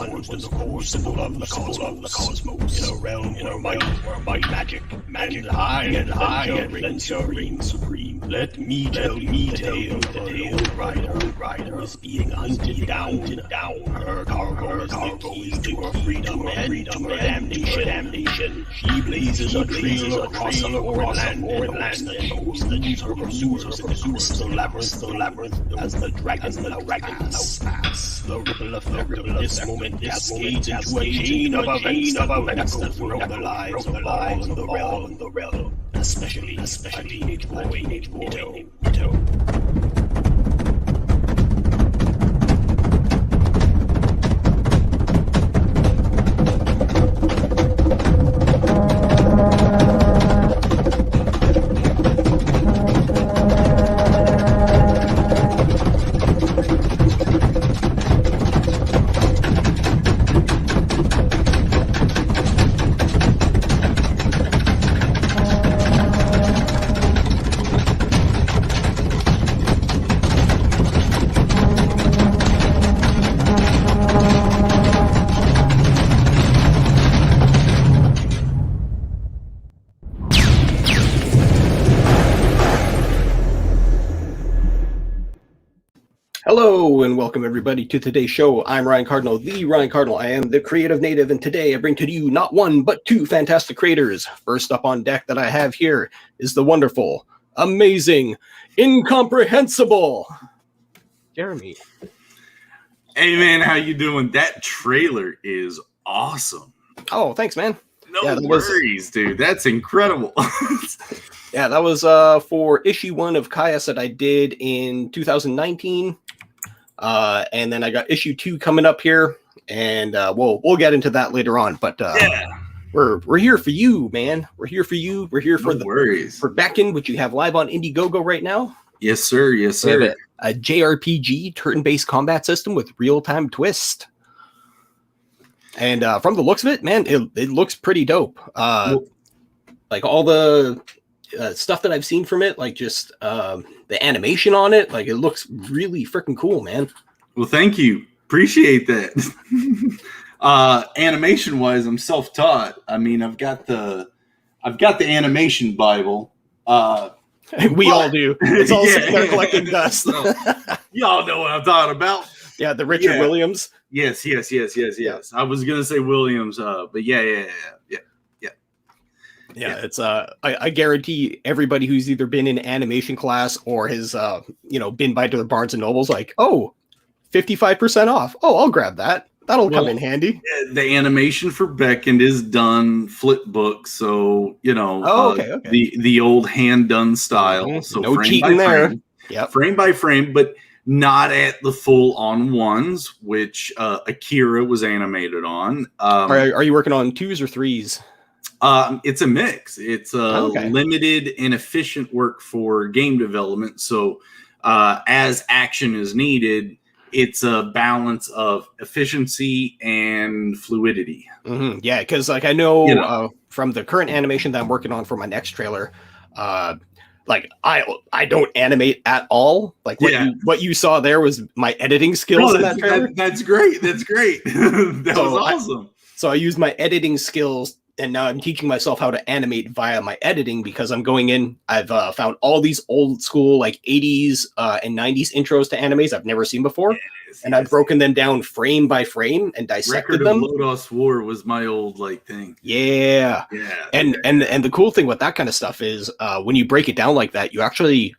plunged in the crucible of the cosmos, in a realm where might, magic, and high adventure reign supreme. Let me tell you the tale of a lone rider who is being hunted down. Her cargo is the key to her freedom and to her damnation. She blazes a trail across a foreign land that shows her pursuers in the crystal labyrinth as the dragons pass. The ripple effect of this moment cascades into a chain of events that throughout the lives of all in the realm, especially teenage boy Nito. Hello and welcome everybody to today's show. I'm Ryan Cardinal, the Ryan Cardinal. I am the creative native, and today I bring to you not one but two fantastic creators. First up on deck that I have here is the wonderful, amazing, incomprehensible Jeremy. Hey man, how you doing? That trailer is awesome. Oh, thanks, man. No worries, dude. That's incredible. Yeah, that was for issue 1 of Caius that I did in 2019. And then I got issue 2 coming up here, and we'll get into that later on. But yeah, we're here for you, man. We're here for you. We're here for for Beckoned, which you have live on Indiegogo right now. Yes, sir. Yes, sir. A JRPG turn-based combat system with real-time twist. And from the looks of it, man, it looks pretty dope. Like all the stuff that I've seen from it, like just the animation on it, like it looks really freaking cool, man. Well, thank you. Appreciate that. Animation wise, I'm self-taught. I mean, I've got the animation Bible. We all do. It's all sitting there collecting dust. Y'all know what I'm talking about. Yeah, the Richard Williams. Yes. I was gonna say Williams, but yeah. Yeah, it's I guarantee everybody who's either been in animation class or has been by to the Barnes and Nobles, like, 55% off. Oh, I'll grab that. That'll come in handy. The animation for Beckoned is done flip book, so okay. The old hand done style. So no cheating there. Yeah, frame by frame, but not at the full on ones, which Akira was animated on. Are you working on 2s or 3s? It's a mix. It's limited and efficient work for game development. So as action is needed, it's a balance of efficiency and fluidity. Mm-hmm. Yeah, because like I know from the current animation that I'm working on for my next trailer, like I don't animate at all. Like what you saw there was my editing skills in that trailer. That's great. That was awesome. So I used my editing skills, and now I'm teaching myself how to animate via my editing, because I'm going in. I've found all these old school like 80s and 90s intros to animes I've never seen before. And I've broken them down frame by frame and dissected them. Record of Lodos War was my old thing. Yeah. And the cool thing with that kind of stuff is when you break it down like that, you actually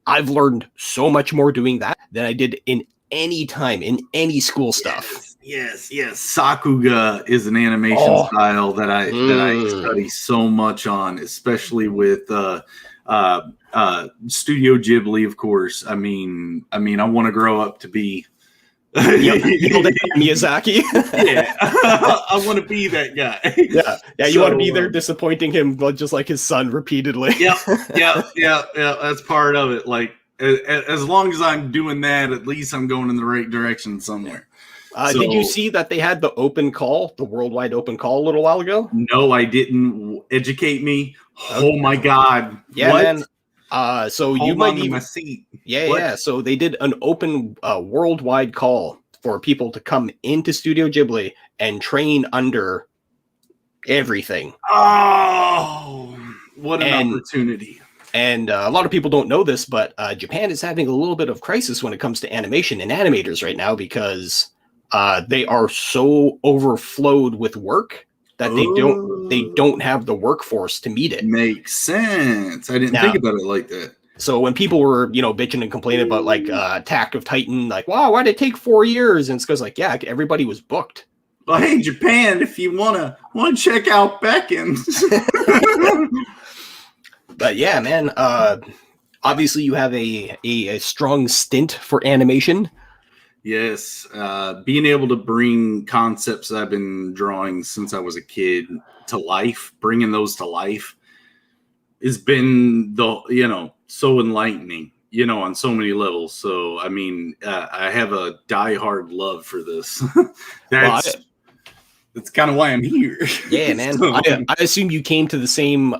I've learned so much more doing that than I did in any time in any school stuff. Yes. Sakuga is an animation style that I study so much on, especially with Studio Ghibli, of course. I mean, I want to grow up to be Miyazaki. Yeah, I want to be that guy. Yeah. You want to be there disappointing him, just like his son repeatedly. Yeah. That's part of it. Like, as long as I'm doing that, at least I'm going in the right direction somewhere. Did you see that they had the open call, the worldwide open call a little while ago? No, I didn't. Educate me. Oh my God. Yeah, what? Man. So Hold you might be my seat. Yeah. So they did an open worldwide call for people to come into Studio Ghibli and train under everything. Oh, what an opportunity. And a lot of people don't know this, but Japan is having a little bit of crisis when it comes to animation and animators right now, because they are so overflowed with work that they don't have the workforce to meet it. Makes sense. I didn't think about it like that. So when people were, bitching and complaining about like Attack of Titan, like, wow, why did it take 4 years? And it's because, like, yeah, everybody was booked. Well, hey, Japan, if you wanna check out Beckoned. But yeah, man, obviously you have a strong stint for animation. Yes, being able to bring concepts that I've been drawing since I was a kid to life, bringing those to life, has been so enlightening, on so many levels. So, I mean, I have a diehard love for this. That's kind of why I'm here. Yeah, man. So, I assume you came to the same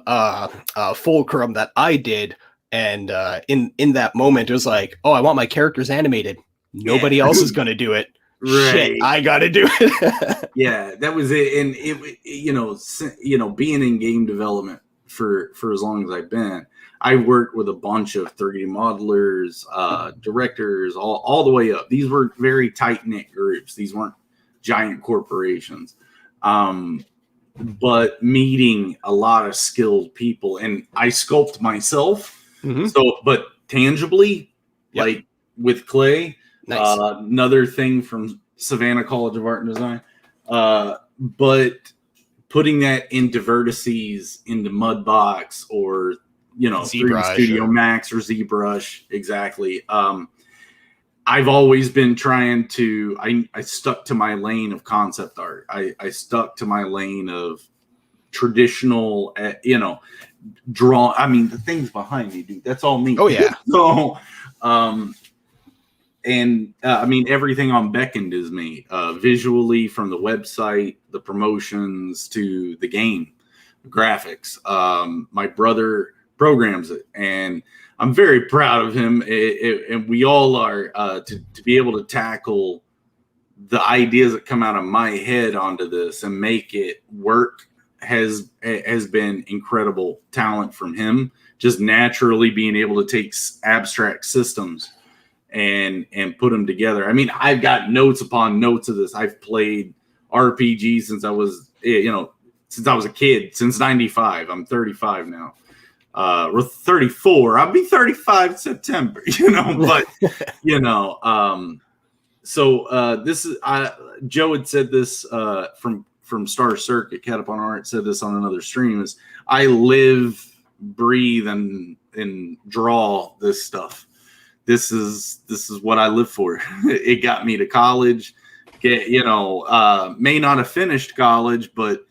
fulcrum that I did, and in that moment, it was like, oh, I want my characters animated. Nobody else is going to do it. Right. Shit, I got to do it. Yeah, that was it. And it, being in game development for as long as I've been, I worked with a bunch of 3D modelers, directors, all the way up. These were very tight-knit groups. These weren't giant corporations. But meeting a lot of skilled people, and I sculpt myself. So, but tangibly, like with clay. Nice. Another thing from Savannah College of Art and Design. But putting that into vertices, into Mudbox, or 3D Studio Max or ZBrush, exactly. I've always been trying to. I stuck to my lane of concept art. I stuck to my lane of traditional, draw. I mean, the things behind me, dude. That's all me. Oh yeah. So, I mean, everything on Beckoned is me, visually, from the website, the promotions, to the game, graphics. My brother programs it, and I'm very proud of him, and we all are, to be able to tackle the ideas that come out of my head onto this and make it work has been incredible talent from him. Just naturally being able to take abstract systems and put them together. I mean, I've got notes upon notes of this. I've played RPGs since I was, since I was a kid, since '95. I'm 35 now. We're 34. I'll be 35 in September, but, so this is, Joe had said this from Star Circuit, Catapult Art said this on another stream, is I live, breathe, and draw this stuff. This is what I live for. It got me to college. May not have finished college, but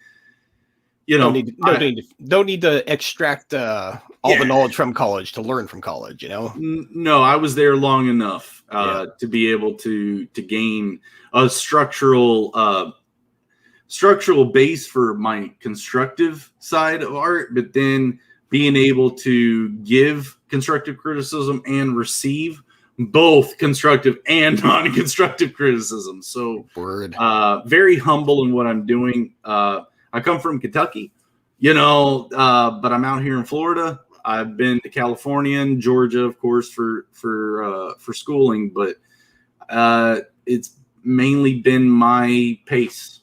don't need to extract all the knowledge from college to learn from college. No, I was there long enough to be able to gain a structural base for my constructive side of art, but then being able to give constructive criticism and receive both constructive and non-constructive criticism. So very humble in what I'm doing. I come from Kentucky, but I'm out here in Florida. I've been to California and Georgia, of course, for schooling, but it's mainly been my pace,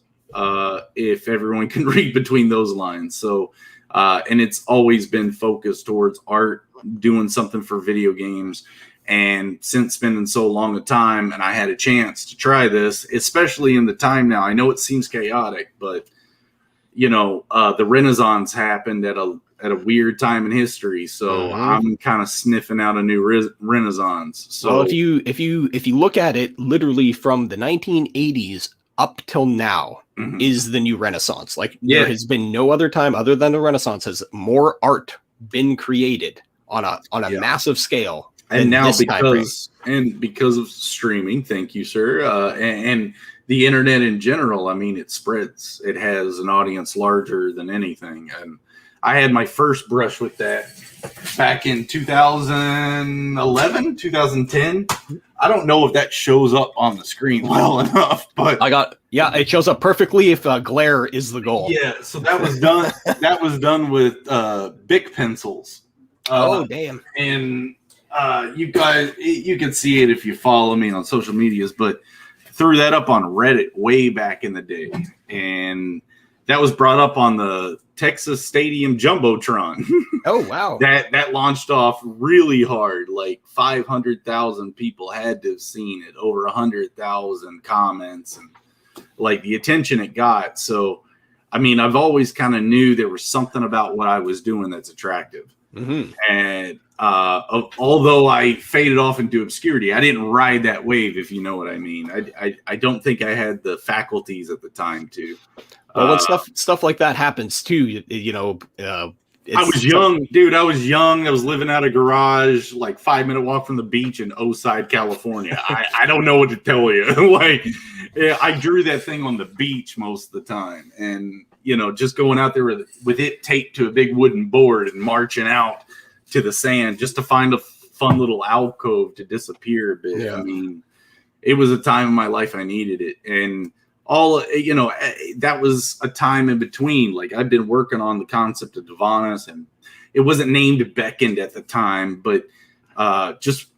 if everyone can read between those lines. So, and it's always been focused towards art, doing something for video games. And since spending so long a time, and I had a chance to try this, especially in the time now, I know it seems chaotic, but the Renaissance happened at a weird time in history, so I'm kind of sniffing out a new Renaissance. So, well, if you look at it literally from the 1980s up till now, is the new Renaissance. Like, there has been no other time other than the Renaissance has more art been created on a massive scale. And now because of streaming, thank you, sir, and the internet in general, I mean, it spreads. It has an audience larger than anything. And I had my first brush with that back in 2011, 2010. I don't know if that shows up on the screen well enough, but it shows up perfectly if glare is the goal. Yeah, so that was done. That was done with Bic pencils. Oh, damn! And you guys, you can see it if you follow me on social medias, but threw that up on Reddit way back in the day, and that was brought up on the Texas Stadium Jumbotron. Oh, wow! That launched off really hard. Like 500,000 people had to have seen it. Over 100,000 comments, and like the attention it got. So, I mean, I've always kind of knew there was something about what I was doing that's attractive. Mm-hmm. And although I faded off into obscurity, I didn't ride that wave, if you know what I mean. I don't think I had the faculties at the time to. Well, when stuff like that happens too, I was young, dude. I was young. I was living out of a garage, like 5-minute walk from the beach in Oside, California. I don't know what to tell you. Like, I drew that thing on the beach most of the time, and just going out there with it taped to a big wooden board and marching out to the sand just to find a fun little alcove to disappear a bit. Yeah. I mean, it was a time in my life I needed it, and that was a time in between. Like, I've been working on the concept of Divanis, and it wasn't named Beckoned at the time, but just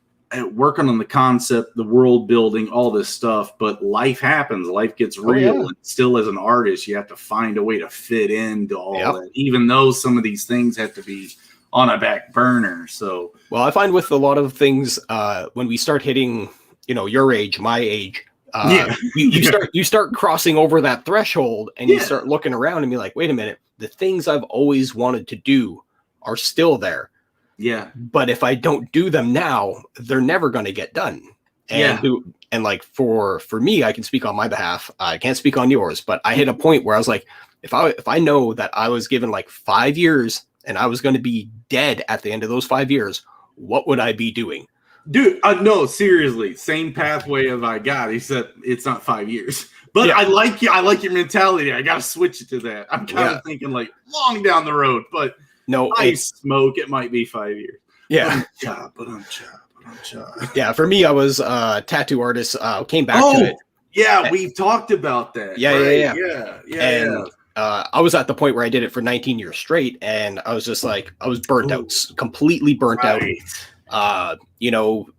working on the concept, the world building, all this stuff. But life happens, life gets real. Oh, yeah. And still, as an artist, you have to find a way to fit into all that, even though some of these things have to be on a back burner. So, well, I find with a lot of things, when we start hitting, your age, my age, you start crossing over that threshold, and you start looking around and be like, wait a minute, the things I've always wanted to do are still there. Yeah. But if I don't do them now, they're never going to get done. And like for me, I can speak on my behalf. I can't speak on yours, but I hit a point where I was like, if I know that I was given like 5 years and I was going to be dead at the end of those 5 years, what would I be doing? Dude, no, seriously, same pathway as I got. He said it's not 5 years, but I like you. I like your mentality. I got to switch it to that. I'm kind of thinking like long down the road, but no, I smoke. It might be 5 years. Yeah, but I'm Yeah, for me, I was a tattoo artist. Came back to it. Yeah, we've talked about that. Yeah. And I was at the point where I did it for 19 years straight, and I was just like, I was burnt out, completely burnt out.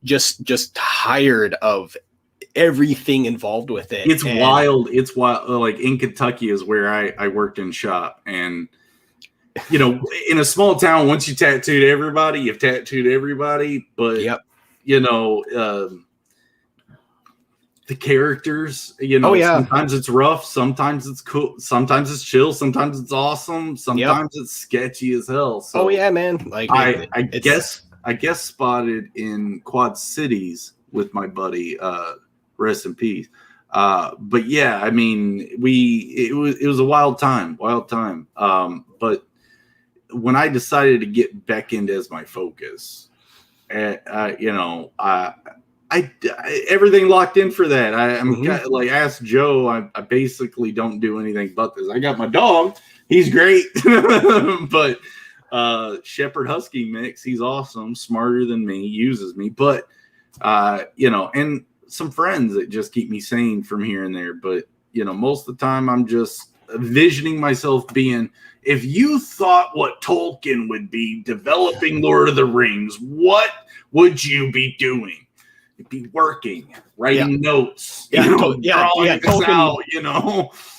Just tired of everything involved with it. It's wild. It's wild. Like in Kentucky is where I worked in shop, and in a small town, once you tattooed everybody, you've tattooed everybody. But the characters, sometimes it's rough, sometimes it's cool, sometimes it's chill, sometimes it's awesome, sometimes it's sketchy as hell. So oh yeah, man. Like I guess spotted in Quad Cities with my buddy, rest in peace. But yeah, I mean, it was a wild time. But when I decided to get Beckoned as my focus, I everything locked in for that. I'm like, ask Joe. I basically don't do anything but this. I got my dog. He's great. But Shepherd Husky mix, he's awesome, smarter than me, uses me, but and some friends that just keep me sane from here and there. But most of the time I'm just envisioning myself being, if you thought what Tolkien would be developing Lord of the Rings, what would you be doing? You'd be working, writing notes, drawing this out,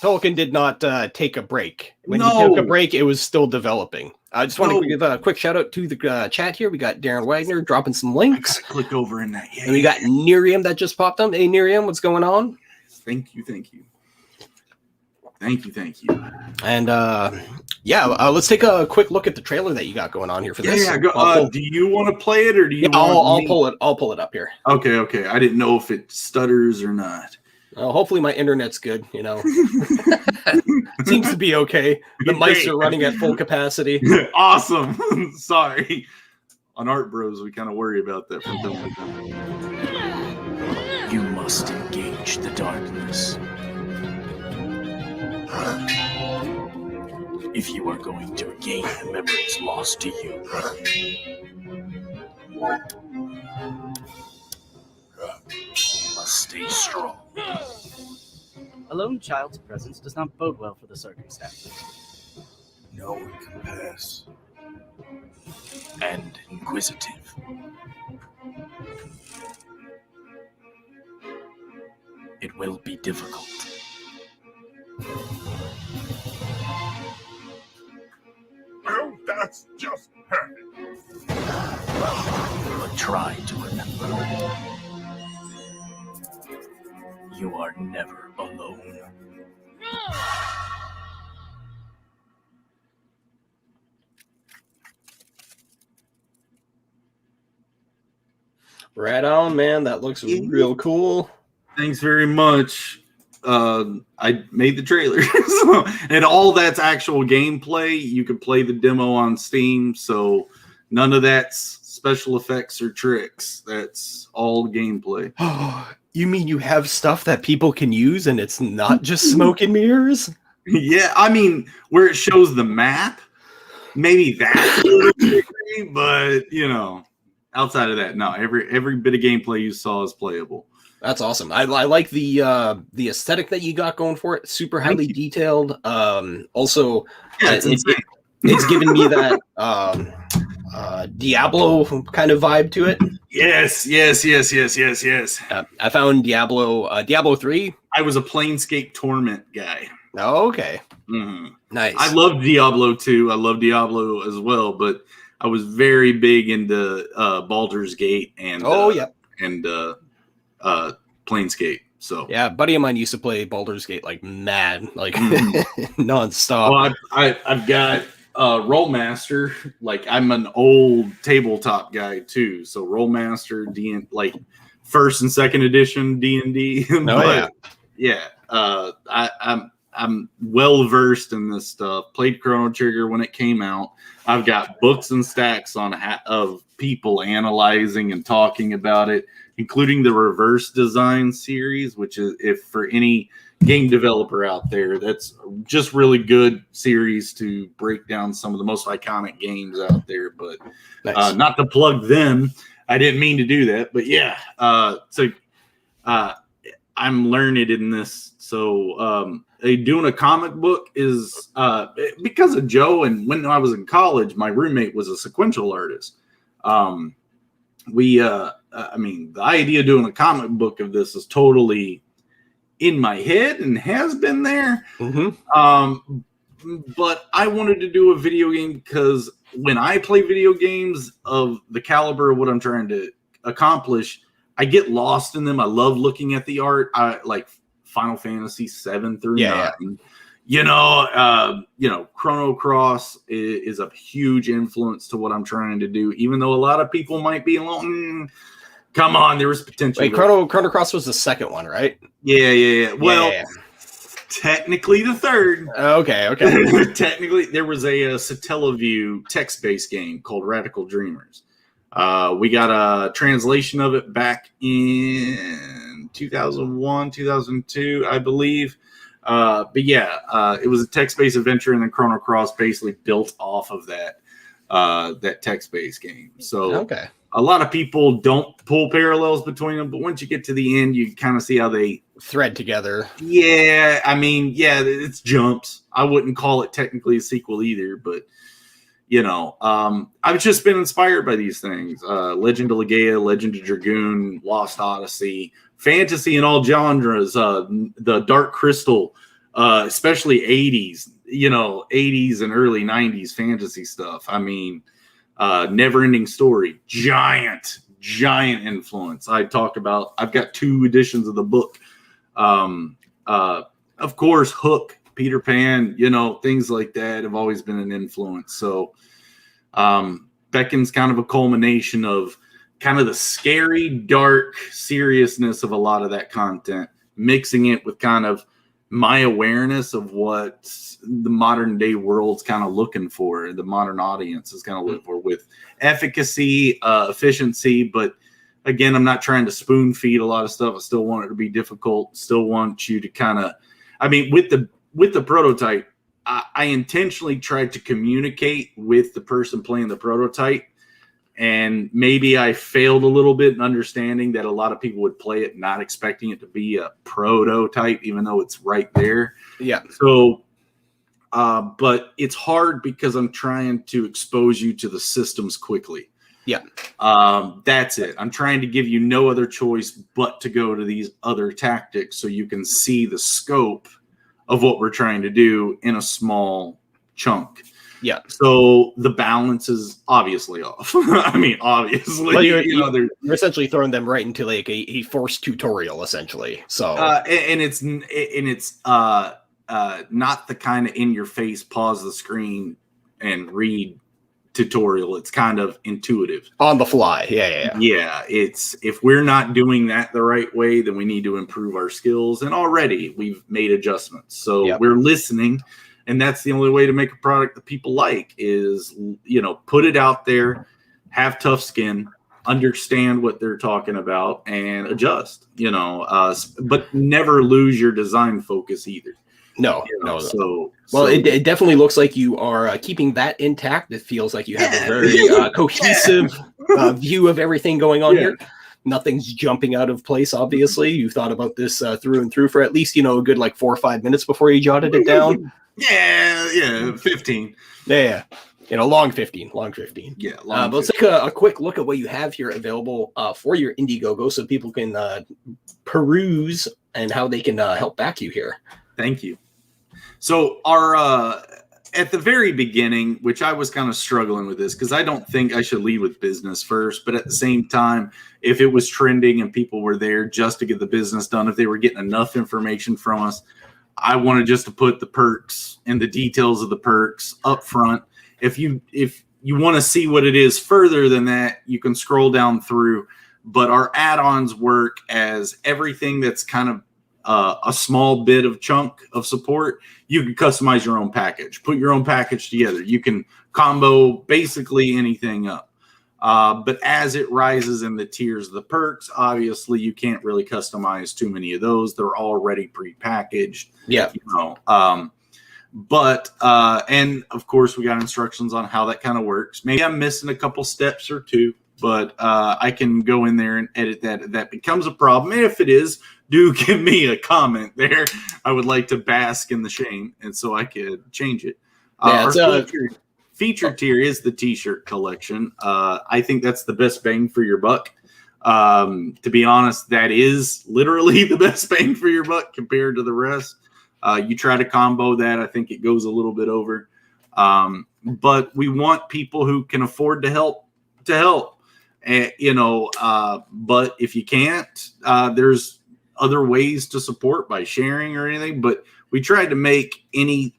Tolkien did not take a break. When he took a break, it was still developing. I just want to give a quick shout out to the chat here. We got Darren Wagner dropping some links. I gotta click over in that. Yeah, and we got Nerium that just popped up. Hey, Nerium, what's going on? Thank you. And let's take a quick look at the trailer that you got going on here for this. Yeah. Do you want to play it, or do you? I'll pull it. I'll pull it up here. Okay. I didn't know if it stutters or not. Hopefully my internet's good. Seems to be okay. The mics are running at full capacity. Awesome. Sorry. On Art Bros, we kind of worry about that from time to time. You must engage the darkness. if you are going to regain the memories lost to you. You must stay strong. A lone child's presence does not bode well for the circumstances. No one can pass. And inquisitive. It will be difficult. Oh, that's just perfect. But try to remember. You are never alone. Right on, man. That looks real cool. Thanks very much. I made the trailer. And all that's actual gameplay. You can play the demo on Steam, so none of that's special effects or tricks. That's all gameplay. You mean you have stuff that people can use and it's not just smoke and mirrors? Yeah, I mean, where it shows the map, maybe that's a little tricky, but you know, outside of that, no, every bit of gameplay you saw is playable. That's awesome. I like the aesthetic that you got going for it. Super highly detailed. Also, yeah, it's giving me that Diablo kind of vibe to it. Yes. I found Diablo 3. I was a Planescape Torment guy. Oh, okay. Mm-hmm. Nice. I love Diablo 2. I love Diablo as well, but I was very big into Baldur's Gate and Planescape. So yeah, a buddy of mine used to play Baldur's Gate like mad, like nonstop. Well, I've got Rollmaster. Like I'm an old tabletop guy too. So Rollmaster, like first and second edition D&D. I'm well versed in this stuff. Played Chrono Trigger when it came out. I've got books and stacks of people analyzing and talking about it, including the Reverse Design series, which is, if for any game developer out there, that's just really good series to break down some of the most iconic games out there. But nice. Not to plug them, I didn't mean to do that. But yeah, I'm learned in this. So doing a comic book is because of Joe, and when I was in college, my roommate was a sequential artist. The idea of doing a comic book of this is totally in my head and has been there. Mm-hmm. But I wanted to do a video game because when I play video games of the caliber of what I'm trying to accomplish, I get lost in them. I love looking at the art. I like Final Fantasy 7 through 9. Yeah. Chrono Cross is a huge influence to what I'm trying to do, even though a lot of people might be alone. Come on, there was potential. Wait, Chrono Cross was the second one, right? Yeah. Well, technically the third. Okay. Technically, there was a Satellaview text-based game called Radical Dreamers. We got a translation of it back in 2001, 2002, I believe. It was a text-based adventure, and then Chrono Cross basically built off of that text-based game. So okay. A lot of people don't pull parallels between them, but once you get to the end, you kind of see how they thread together. Yeah, it's jumps. I wouldn't call it technically a sequel either, but I've just been inspired by these things. Legend of Legaia, Legend of Dragoon, Lost Odyssey, fantasy in all genres, the Dark Crystal, especially 80s, 80s and early 90s fantasy stuff. I mean, Never-Ending Story, giant influence. I've got 2 editions of the book. Of course, Hook, Peter Pan, things like that have always been an influence. So Beckoned's kind of a culmination of kind of the scary, dark seriousness of a lot of that content, mixing it with kind of my awareness of what the modern day world's kind of looking for, the modern audience is kind of looking for, with efficacy, efficiency. But again, I'm not trying to spoon feed a lot of stuff. I still want it to be difficult. Still want you to kind of, with the prototype, I intentionally tried to communicate with the person playing the prototype, and maybe I failed a little bit in understanding that a lot of people would play it not expecting it to be a prototype, even though it's right there. Yeah. So, but it's hard because I'm trying to expose you to the systems quickly. Yeah. That's it. I'm trying to give you no other choice but to go to these other tactics so you can see the scope of what we're trying to do in a small chunk. Yeah. So the balance is obviously off. I mean, obviously, well, you're essentially throwing them right into like a forced tutorial, essentially. So, and it's not the kind of in your face, pause the screen and read tutorial. It's kind of intuitive, on the fly. Yeah. It's, if we're not doing that the right way, then we need to improve our skills. And already we've made adjustments. So we're listening. And that's the only way to make a product that people like is, put it out there, have tough skin, understand what they're talking about, and adjust, but never lose your design focus either. No. So it definitely looks like you are keeping that intact. It feels like you have a very cohesive view of everything going on here. Nothing's jumping out of place, obviously. You've thought about this through and through for at least, a good 4 or 5 minutes before you jotted it down. Yeah, 15. Yeah. Long 15. Yeah. But let's take a quick look at what you have here available for your Indiegogo so people can peruse and how they can help back you here. Thank you. So our at the very beginning, which I was kind of struggling with this because I don't think I should lead with business first, but at the same time, if it was trending and people were there just to get the business done, if they were getting enough information from us, I wanted just to put the perks and the details of the perks up front. If you want to see what it is further than that, you can scroll down through. But our add-ons work as everything that's kind of a small bit of chunk of support. You can customize your own package, put your own package together. You can combo basically anything up. But as it rises in the tiers of the perks, obviously you can't really customize too many of those. They're already pre-packaged. Yeah. And of course we got instructions on how that kind of works. Maybe I'm missing a couple steps or two, but I can go in there and edit that. If that becomes a problem. And if it is, do give me a comment there. I would like to bask in the shame, and so I could change it. Featured tier is the t-shirt collection. I think that's the best bang for your buck. To be honest, that is literally the best bang for your buck compared to the rest. You try to combo that, I think it goes a little bit over. But we want people who can afford to help. But if you can't, there's other ways to support by sharing or anything. But we tried to make anything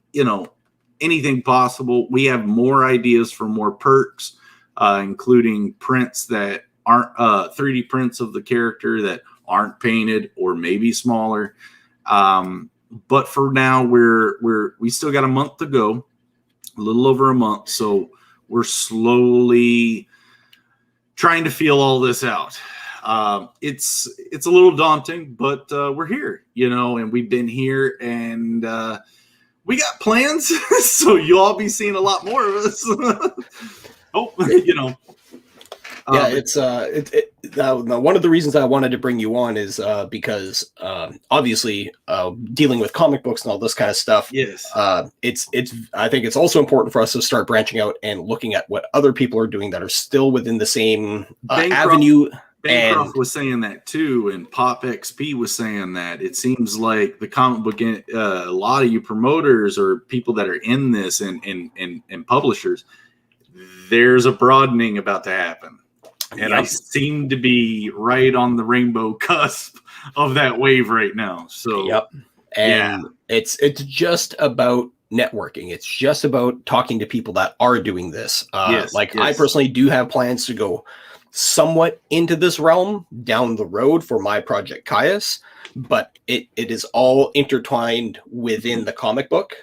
possible. We have more ideas for more perks, including prints that aren't 3D prints of the character that aren't painted or maybe smaller. But for now, we still got a month to go, a little over a month. So we're slowly trying to feel all this out. It's a little daunting, but we're here, and we've been here, and we got plans. So you'll all be seeing a lot more of us. Yeah, it's one of the reasons I wanted to bring you on is because obviously dealing with comic books and all this kind of stuff. Yes. I think it's also important for us to start branching out and looking at what other people are doing that are still within the same avenue. Bancroft was saying that too, and Pop XP was saying that. It seems like the comic book, a lot of you promoters or people that are in this and publishers, there's a broadening about to happen. And I seem to be right on the rainbow cusp of that wave right now. So, it's just about networking. It's just about talking to people that are doing this. I personally do have plans to go somewhat into this realm down the road for my project Caius, but it is all intertwined within the comic book.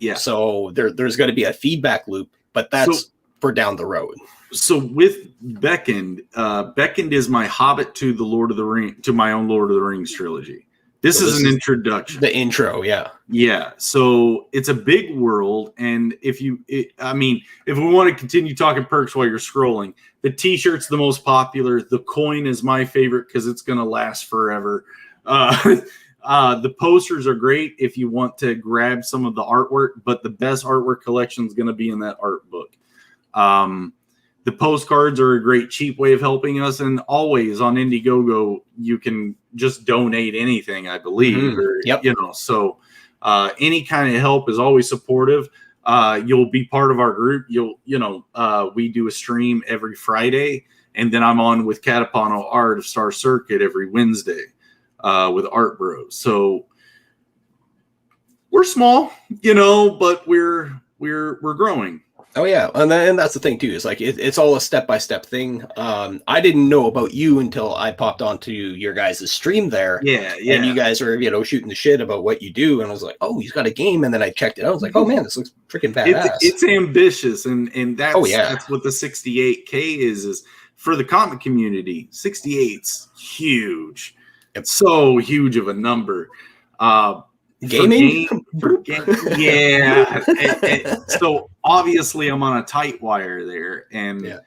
Yeah. So there's going to be a feedback loop, but that's for down the road. So with Beckoned, Beckoned is my Hobbit to the Lord of the Ring, to my own Lord of the Rings trilogy. This is an introduction. The intro, yeah. Yeah. So it's a big world. And if we want to continue talking perks while you're scrolling, the t-shirt's the most popular. The coin is my favorite because it's going to last forever. The posters are great if you want to grab some of the artwork, but the best artwork collection is going to be in that art book. The postcards are a great cheap way of helping us, and always on Indiegogo you can just donate anything, I believe. So any kind of help is always supportive. You'll be part of our group. We do a stream every Friday, and then I'm on with Catapano Art of Star Circuit every Wednesday with Art Bros. So we're small, but we're growing. Oh yeah, and that's the thing too. Is like it's all a step-by-step thing. I didn't know about you until I popped onto your guys' stream there. Yeah. And you guys were shooting the shit about what you do, and I was like, oh, he's got a game. And then I checked it out. I was like, oh man, this looks freaking badass. It's ambitious, and that's what the 68K is for the comic community. 68's huge. It's so huge of a number. Gaming? Yeah. So obviously I'm on a tight wire there, and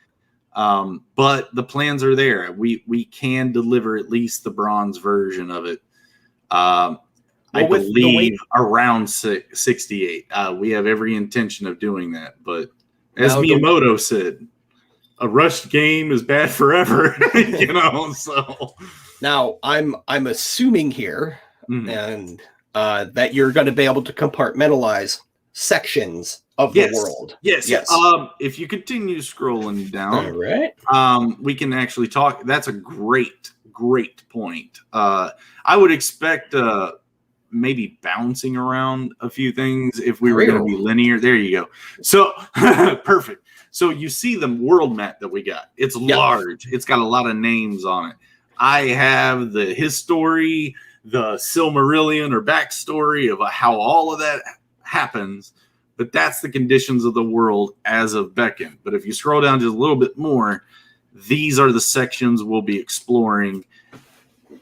but the plans are there. We can deliver at least the bronze version of it. I believe around 68. We have every intention of doing that, but as Miyamoto said, a rushed game is bad forever. So now I'm assuming here and that you're going to be able to compartmentalize sections of the world. Yes. If you continue scrolling down, all right, we can actually talk. That's a great point. I would expect maybe bouncing around a few things if we were going to be linear. There you go. So perfect. So you see the world map that we got. It's large. It's got a lot of names on it. I have his story, the Silmarillion or backstory of how all of that happens, but that's the conditions of the world as of Beckoned. But if you scroll down just a little bit more, these are the sections we'll be exploring,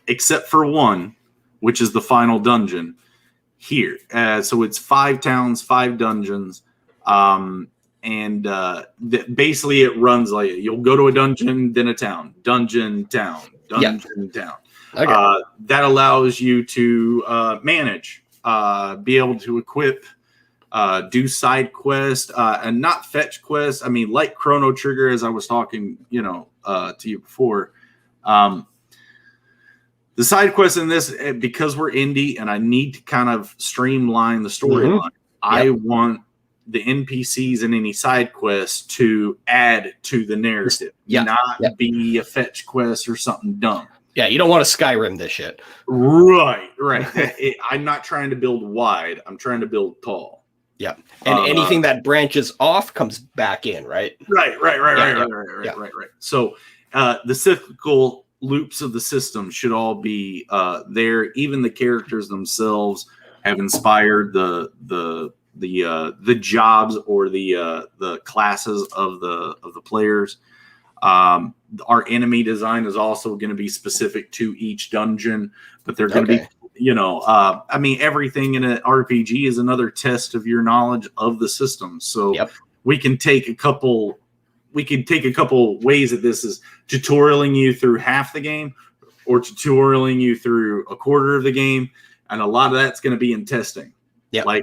except for one, which is the final dungeon here. So it's 5 towns, 5 dungeons, basically it runs like you'll go to a dungeon, then a town, dungeon, town, dungeon, town. Okay. That allows you to manage, be able to equip, do side quests, and not fetch quests. I mean, like Chrono Trigger, as I was talking, to you before. The side quests in this, because we're indie and I need to kind of streamline the storyline, I want the NPCs and any side quests to add to the narrative, not be a fetch quest or something dumb. Yeah, you don't want to Skyrim this shit. Right. I'm not trying to build wide. I'm trying to build tall. Yeah. And anything that branches off comes back in, right? Right. So the cyclical loops of the system should all be there. Even the characters themselves have inspired the jobs or the classes of the players. Our enemy design is also going to be specific to each dungeon, but they're going to be, everything in an RPG is another test of your knowledge of the system. So we can take a couple ways at this is tutorialing you through half the game or tutorialing you through a quarter of the game. And a lot of that's going to be in testing. Yeah. But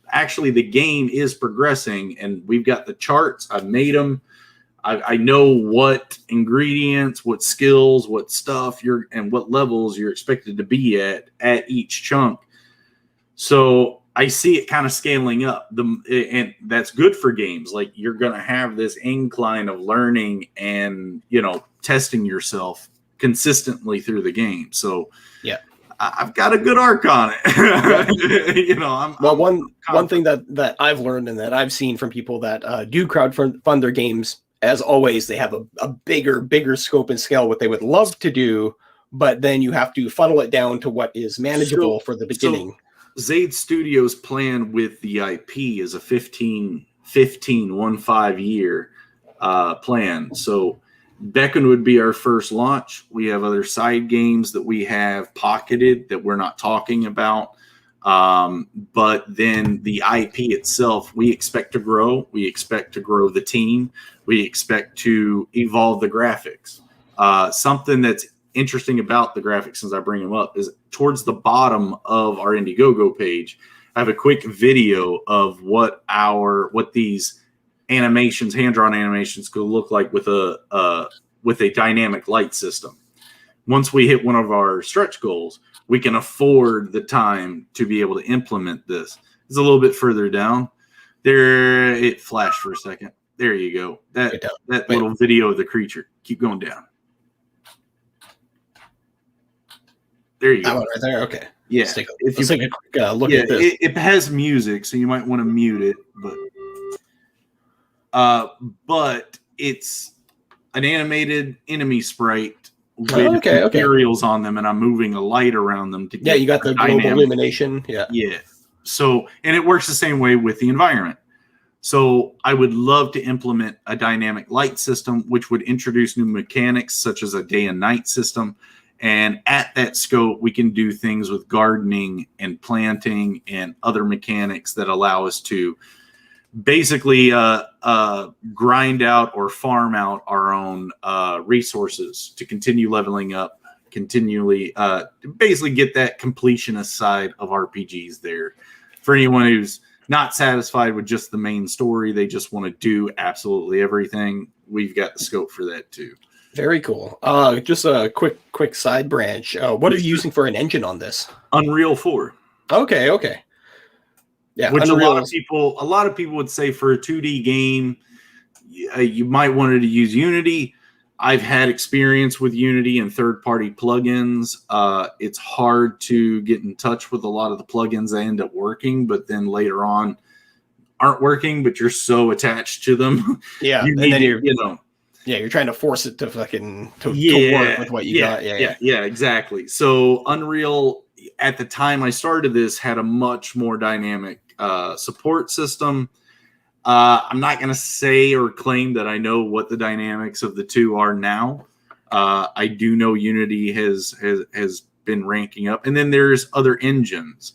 actually the game is progressing and we've got the charts. I've made them. I know what ingredients, what skills, what stuff and what levels you're expected to be at each chunk. So I see it kind of scaling up, and that's good for games. Like you're going to have this incline of learning and testing yourself consistently through the game. So I've got a good arc on it. One thing that I've learned and that I've seen from people that do crowdfund their games. As always, they have a bigger scope and scale, what they would love to do, but then you have to funnel it down to what is manageable for the beginning. So ZADE Studios' plan with the IP is a 15 year plan. So Beckoned would be our first launch. We have other side games that we have pocketed that we're not talking about. But then the IP itself, we expect to grow. We expect to grow the team. We expect to evolve the graphics. Something that's interesting about the graphics, since I bring them up, is towards the bottom of our Indiegogo page, I have a quick video of what these animations, hand-drawn animations, could look like with a dynamic light system. Once we hit one of our stretch goals, we can afford the time to be able to implement this. It's a little bit further down. There, it flashed for a second. There you go. That little video of the creature. Keep going down. There you go. That one right there. Okay. Yeah. Let's take a quick look at this. It has music, so you might want to mute it, but it's an animated enemy sprite with materials on them, and I'm moving a light around them to get you got the global illumination. Yeah. So, and it works the same way with the environment. So I would love to implement a dynamic light system, which would introduce new mechanics such as a day and night system. And at that scope, we can do things with gardening and planting and other mechanics that allow us to basically grind out or farm out our own resources to continue leveling up, continually basically get that completionist side of RPGs there. For anyone who's not satisfied with just the main story, they just want to do absolutely everything, we've got the scope for that too. Very cool. Just a quick side branch. What are you using for an engine on this? Unreal 4. Okay. Yeah, which Unreal. a lot of people would say for a 2D game, you might want to use Unity. I've had experience with Unity and third-party plugins. It's hard to get in touch with a lot of the plugins that end up working, but then later on aren't working, but you're so attached to them. Yeah, you're trying to force it to to work with what you got. Yeah, exactly. So Unreal, at the time I started this, had a much more dynamic support system. I'm not going to say or claim that I know what the dynamics of the two are now. I do know Unity has been ranking up, and then there's other engines.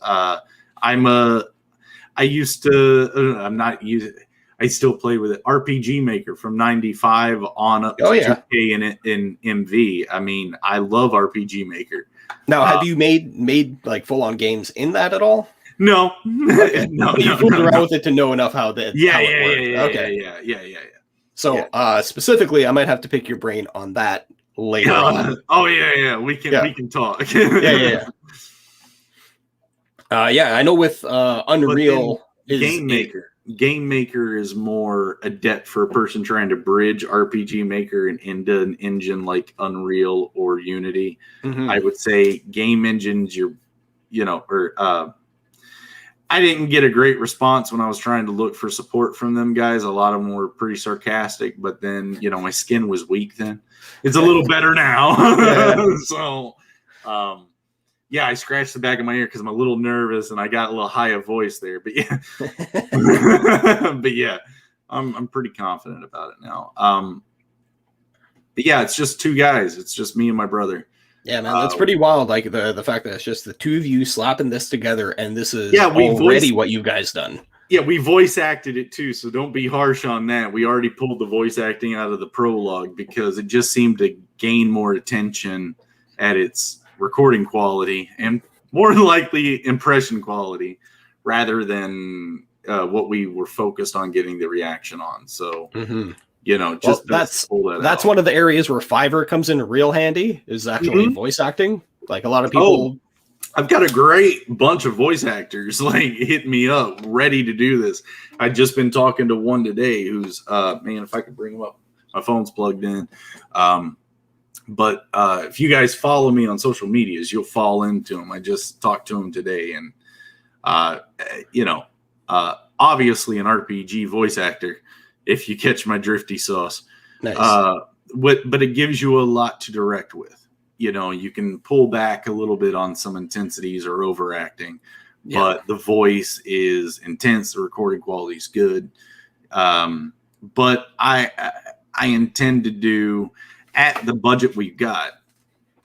I still play with it. RPG Maker from 95 on up to 2K in MV. I mean, I love RPG Maker. Now, have you made like full on games in that at all? No, okay. You fooled around with it to know enough how it works. So specifically, I might have to pick your brain on that later on. Oh yeah, we can talk. I know with Unreal Game Maker is more adept for a person trying to bridge RPG Maker and into an engine like Unreal or Unity. Mm-hmm. I would say game engines, I didn't get a great response when I was trying to look for support from them guys. A lot of them were pretty sarcastic, but then, my skin was weak then. It's a little better now. So, I scratched the back of my ear because I'm a little nervous and I got a little high of voice there. But I'm pretty confident about it now. It's just two guys. It's just me and my brother. Yeah, man, that's pretty wild. Like the fact that it's just the two of you slapping this together, and this is already what you guys done. Yeah, we voice acted it too, so don't be harsh on that. We already pulled the voice acting out of the prologue because it just seemed to gain more attention at its recording quality and more than likely impression quality rather than what we were focused on getting the reaction on. So, that's one of the areas where Fiverr comes in real handy is actually voice acting. Like a lot of people. I've got a great bunch of voice actors hitting me up, ready to do this. I've just been talking to one today who's, if I could bring him up, my phone's plugged in. But if you guys follow me on social medias, you'll fall into him. I just talked to him today, and obviously an RPG voice actor. If you catch my drifty sauce, nice. But it gives you a lot to direct with. You can pull back a little bit on some intensities or overacting, but the voice is intense. The recording quality is good. But I intend to do, at the budget we've got,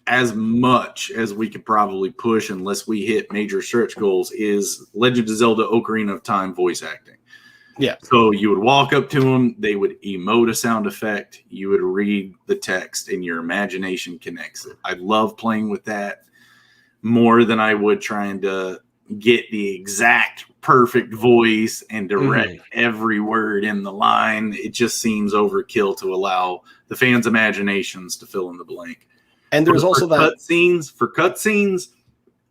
as much as we could probably push unless we hit major stretch goals, is Legend of Zelda Ocarina of Time voice acting. Yeah. So you would walk up to them, they would emote a sound effect, you would read the text, and your imagination connects it. I love playing with that more than I would trying to get the exact perfect voice and direct every word in the line. It just seems overkill to allow the fans' imaginations to fill in the blank. And there's also that cutscenes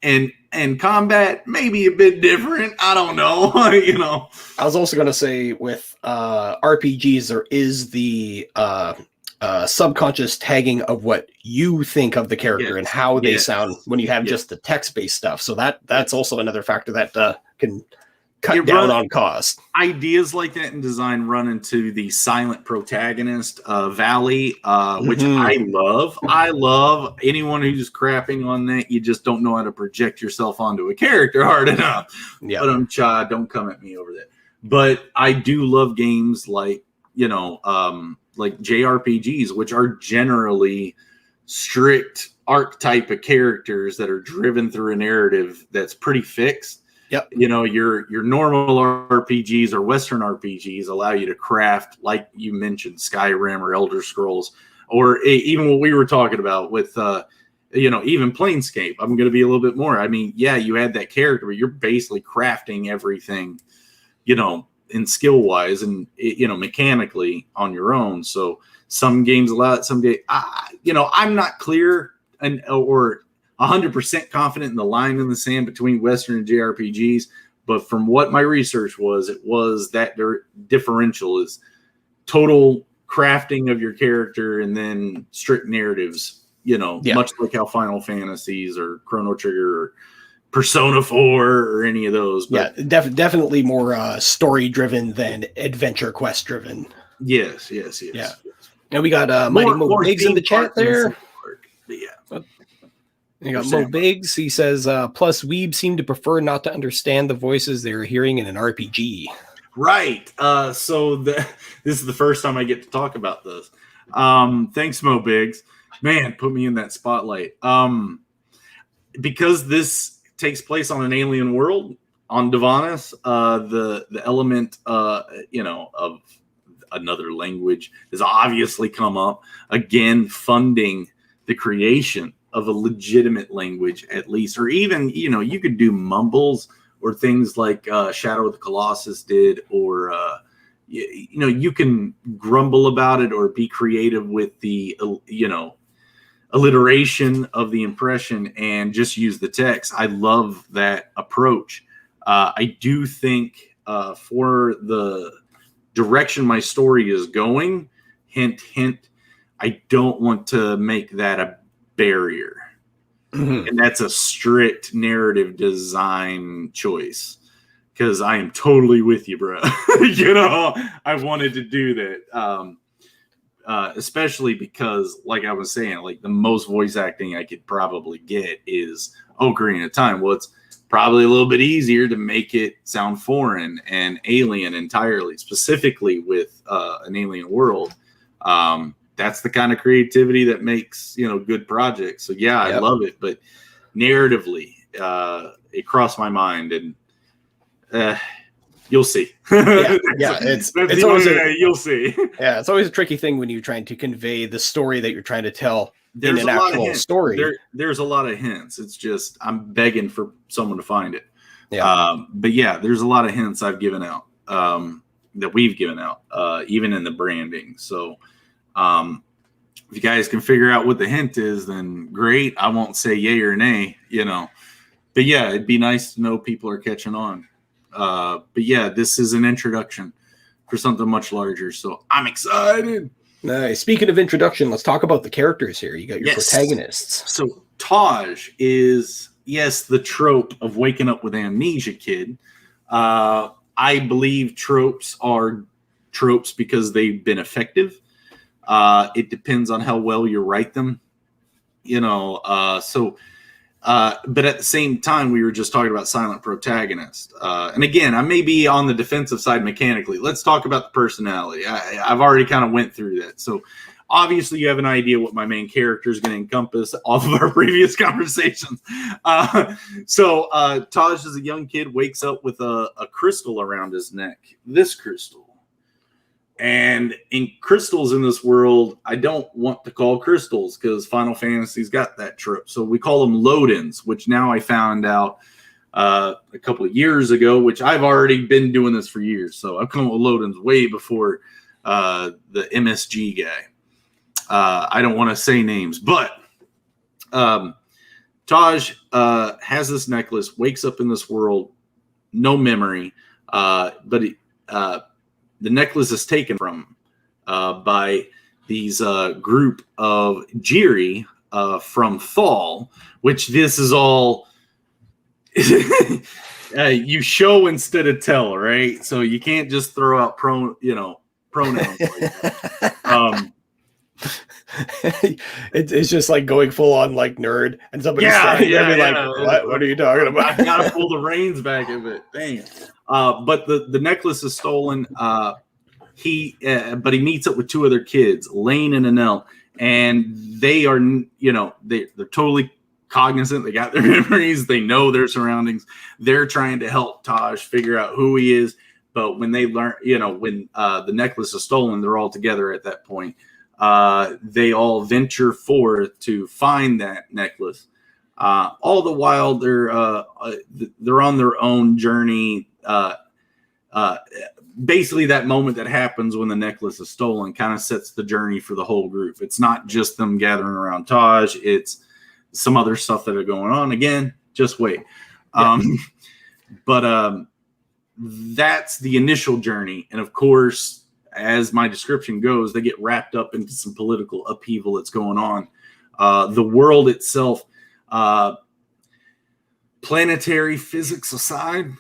and combat, maybe a bit different. I don't know. You know, I was also going to say with RPGs, there is the subconscious tagging of what you think of the character and how they sound when you have just the text-based stuff. So that's also another factor that can cut down on cost. Ideas like that in design run into the silent protagonist valley, which I love. I love anyone who's crapping on that. You just don't know how to project yourself onto a character hard enough. Yeah. But don't come at me over that. But I do love games like, like JRPGs, which are generally strict archetype of characters that are driven through a narrative that's pretty fixed. Yep. Your normal RPGs or Western RPGs allow you to craft, like you mentioned, Skyrim or Elder Scrolls, or even what we were talking about with, even Planescape. I'm going to be a little bit more. I mean, yeah, you had that character, but you're basically crafting everything, in skill wise and, mechanically on your own. So some games allow it, some games, I'm not clear or 100% confident in the line in the sand between Western and JRPGs, but from what my research was, it was that differential is total crafting of your character and then strict narratives, much like how Final Fantasies or Chrono Trigger or Persona 4 or any of those. But definitely more story-driven than adventure quest-driven. Yes. Yeah. Now we got Mighty Mo Biggs in the chat there. You got Mo Biggs. He says, plus weebs seem to prefer not to understand the voices they're hearing in an RPG. Right. So this is the first time I get to talk about this. Thanks, Mo Biggs. Man, put me in that spotlight. Because this takes place on an alien world, on Divanis, the element, of another language has obviously come up. Again, funding the creation of a legitimate language, at least, or even, you could do mumbles or things like Shadow of the Colossus did, or, you can grumble about it or be creative with the, alliteration of the impression and just use the text. I love that approach. I do think for the direction my story is going, hint, I don't want to make that a barrier. And that's a strict narrative design choice, because I am totally with you, bro. I wanted to do that, especially because, like I was saying, like the most voice acting I could probably get is Ocarina of Time. Well, it's probably a little bit easier to make it sound foreign and alien entirely, specifically with an alien world. That's the kind of creativity that makes, good projects. So yeah, I love it, but narratively, it crossed my mind, and you'll see. It's always you'll see. Yeah, it's always a tricky thing when you're trying to convey the story that you're trying to tell in an actual story. There's a lot of hints. It's just I'm begging for someone to find it. Yeah. But yeah, there's a lot of hints I've given out, that we've given out, even in the branding. So if you guys can figure out what the hint is, then great. I won't say yay or nay, but yeah, it'd be nice to know people are catching on. But yeah, this is an introduction for something much larger. So I'm excited. Nice. Speaking of introduction, let's talk about the characters here. You got your protagonists. So Taj is, yes, the trope of waking up with amnesia kid. I believe tropes are tropes because they've been effective. It depends on how well you write them, but at the same time, we were just talking about silent protagonist. And again, I may be on the defensive side mechanically. Let's talk about the personality. I've already kind of went through that. So obviously you have an idea what my main character is going to encompass off of our previous conversations. So Taj, as a young kid, wakes up with a crystal around his neck. This crystal. And in crystals in this world, I don't want to call crystals because Final Fantasy's got that trope. So we call them Lodens, which now I found out a couple of years ago, which I've already been doing this for years. So I've come up with Lodens way before the MSG guy. I don't want to say names, but Taj has this necklace, wakes up in this world, no memory, but the necklace is taken from by these group of Jiri from Thal, which this is all you show instead of tell, right? So you can't just throw out pronouns. Like that. It's just like going full on like nerd, and somebody's standing there like, what are you talking about? I gotta pull the reins back a bit. Dang. But the necklace is stolen. But he meets up with two other kids, Lane and Anel, and they are, they're totally cognizant. They got their memories. They know their surroundings. They're trying to help Taj figure out who he is. But when they learn, when the necklace is stolen, they're all together at that point. They all venture forth to find that necklace. All the while, they're on their own journey. Basically, that moment that happens when the necklace is stolen kind of sets the journey for the whole group. It's not just them gathering around Taj. It's some other stuff that are going on. Again, just wait. Yeah. But that's the initial journey. And of course, as my description goes, they get wrapped up into some political upheaval that's going on. The world itself, planetary physics aside,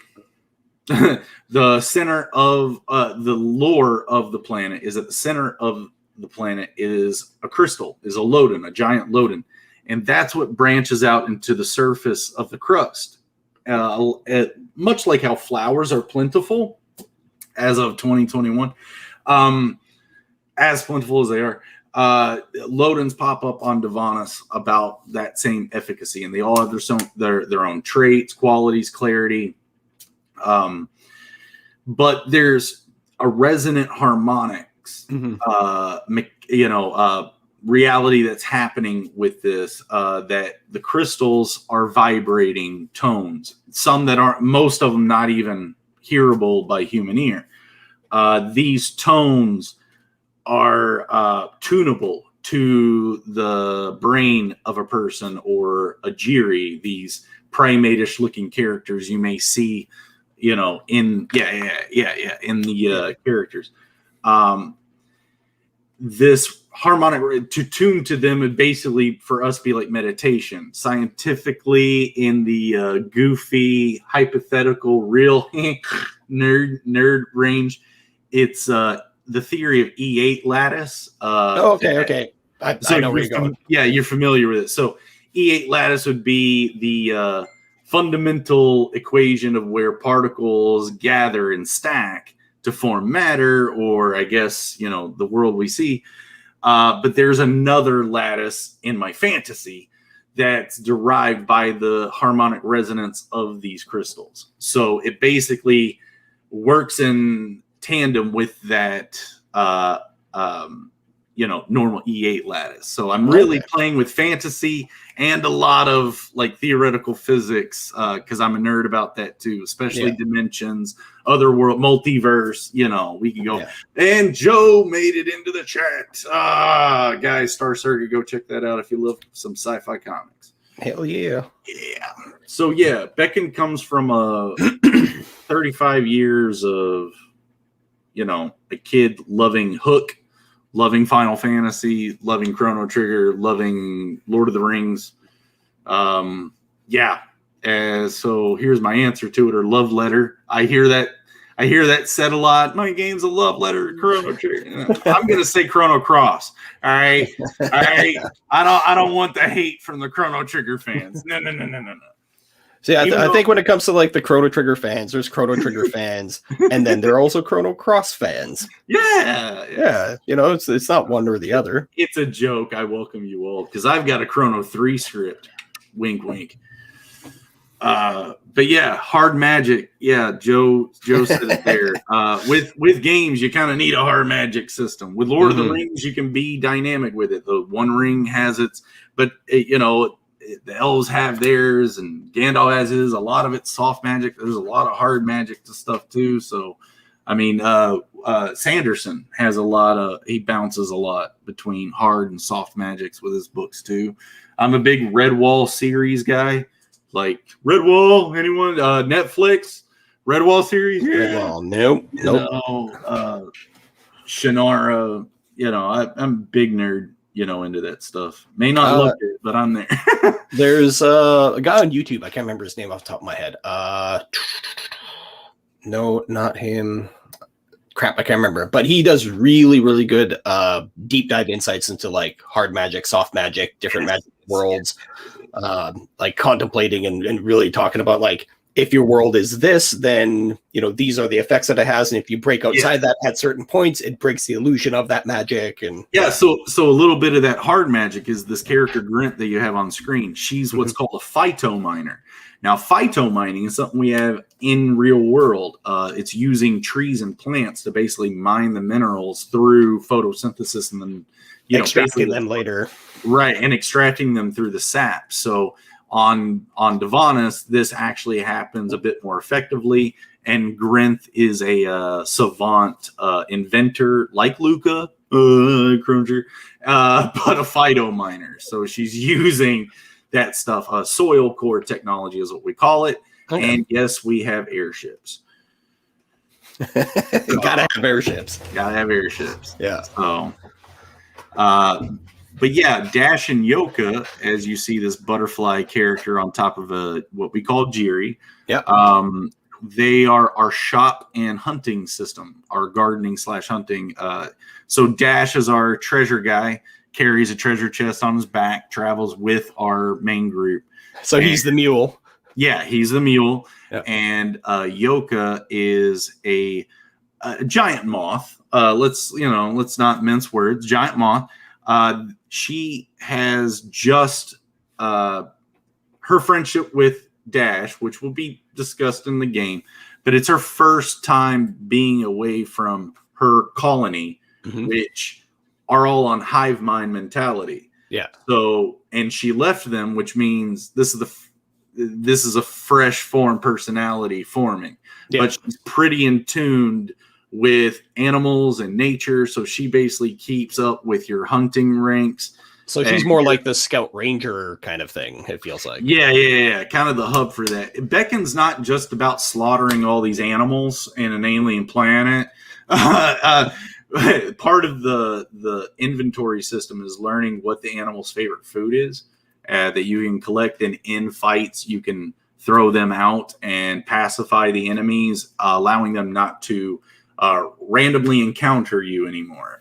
the center of the lore of the planet is at the center of the planet is a crystal, is a Loden, a giant Loden. And that's what branches out into the surface of the crust. Much like how flowers are plentiful as of 2021, as plentiful as they are, Lodens pop up on Divanis about that same efficacy, and they all have their own traits, qualities, clarity. But there's a resonant harmonics, reality that's happening with this, that the crystals are vibrating tones, some that aren't, most of them not even hearable by human ear. These tones are tunable to the brain of a person or a Jiri, these primate-ish looking characters you may see, in the characters. This harmonic, to tune to them would basically for us be like meditation. Scientifically, in the goofy, hypothetical, real nerd range, it's the theory of E8 lattice. Okay. I know where you're going. Yeah, you're familiar with it. So E8 lattice would be the fundamental equation of where particles gather and stack to form matter, or I guess, the world we see. But there's another lattice in my fantasy that's derived by the harmonic resonance of these crystals. So it basically works in tandem with that, normal E8 lattice. So I'm really playing with fantasy and a lot of like theoretical physics, because I'm a nerd about that too, especially dimensions, other world, multiverse. We can go. Yeah. And Joe made it into the chat. Guys, Star Circuit, go check that out if you love some sci-fi comics. Hell yeah. Yeah. So Beckon comes from 35 years of, a kid loving Hook, loving Final Fantasy, loving Chrono Trigger, loving Lord of the Rings. So here's my answer to it, or love letter. I hear that said a lot. My game's a love letter to Chrono Trigger. I'm gonna say Chrono Cross. All right. I don't want the hate from the Chrono Trigger fans. No. See, I think when it comes to like the Chrono Trigger fans, there's Chrono Trigger fans, and then there are also Chrono Cross fans. Yeah. You know, it's not one or the other. It's a joke. I welcome you all because I've got a Chrono 3 script. Wink, wink. But yeah, hard magic. Yeah, Joe said it there. With games, you kind of need a hard magic system. With Lord of the Rings, you can be dynamic with it. The One Ring has its, but the elves have theirs, and Gandalf has his. A lot of it's soft magic. There's a lot of hard magic to stuff too. So, I mean, Sanderson has a lot of. He bounces a lot between hard and soft magics with his books too. I'm a big Redwall series guy. Like Redwall, anyone? Netflix, Redwall series? Redwall, nope. Shannara, I'm a big nerd, into that stuff. May not look it, but I'm there. There's a guy on YouTube. I can't remember his name off the top of my head. No, not him. Crap, I can't remember. But he does really, really good deep dive insights into like hard magic, soft magic, different magic worlds. Like contemplating and really talking about like if your world is this, then these are the effects that it has, and if you break outside that at certain points, it breaks the illusion of that magic. And so a little bit of that hard magic is this character Grint that you have on screen. She's what's called a phytominer. Now, phytomining is something we have in real world. It's using trees and plants to basically mine the minerals through photosynthesis and then extracting them later. Right, and extracting them through the sap. So on Divanis, this actually happens a bit more effectively. And Grinth is a savant inventor like Luca, Cronger, but a phytominer. So she's using that stuff. Soil core technology is what we call it. Okay. And yes, we have airships. Gotta have airships. Yeah. So, but yeah, Dash and Yoka, as you see this butterfly character on top of what we call Jiri. Yeah. They are our shop and hunting system, our gardening / hunting. So Dash is our treasure guy, carries a treasure chest on his back, travels with our main group. So he's the mule. Yeah, he's the mule. Yep. And Yoka is a giant moth. Let's not mince words. Giant moth. She has just her friendship with Dash, which will be discussed in the game, but it's her first time being away from her colony, which are all on hive mind mentality. Yeah. So, and she left them, which means this is a fresh form personality forming, but she's pretty in tuned with animals and nature. So she basically keeps up with your hunting ranks. So she's more like the scout ranger kind of thing, it feels like. Yeah. Kind of the hub for that. Beckon's not just about slaughtering all these animals in an alien planet. Part of the inventory system is learning what the animal's favorite food is that you can collect, and in fights you can throw them out and pacify the enemies, allowing them not to randomly encounter you anymore,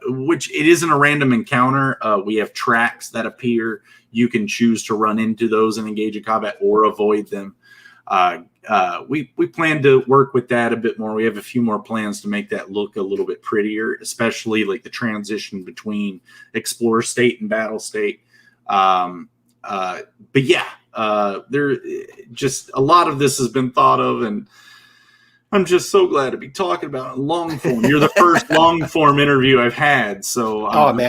which it isn't a random encounter. We have tracks that appear. You can choose to run into those and engage in combat or avoid them. We plan to work with that a bit more. We have a few more plans to make that look a little bit prettier, especially like the transition between explore state and battle state. But yeah, there just a lot of this has been thought of, and I'm just so glad to be talking about it long form. You're the first long form interview I've had, so I'm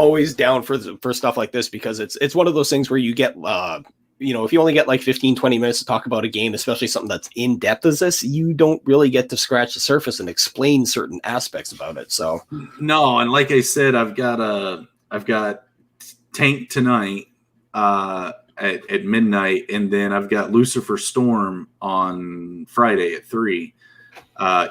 always down for stuff like this because it's one of those things where you get if you only get like 15-20 minutes to talk about a game, especially something that's in depth as this, you don't really get to scratch the surface and explain certain aspects about it. So no, and like I said, I've got Tank tonight at midnight, and then I've got Lucifer Storm on Friday at 3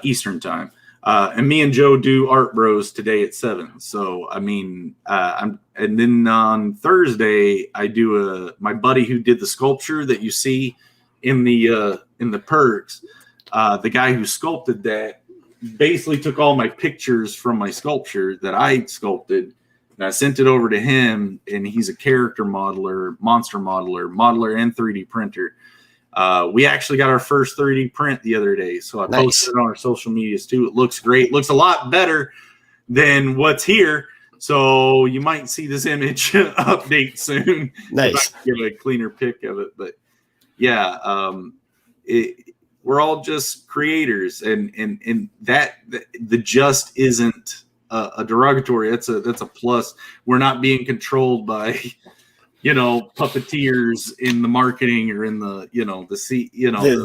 Eastern time. And me and Joe do Art Bros today at 7. So I mean, and then on Thursday I do my buddy who did the sculpture that you see in the perks. The guy who sculpted that basically took all my pictures from my sculpture that I sculpted And I sent it over to him, and he's a character modeler, monster modeler, and 3D printer. We actually got our first 3D print the other day, so I posted it on our social medias too. It looks great. Looks a lot better than what's here. So you might see this image update soon. Nice. Give a cleaner pic of it, but yeah, we're all just creators, and that the just isn't a derogatory. That's a plus. We're not being controlled by puppeteers in the marketing or in the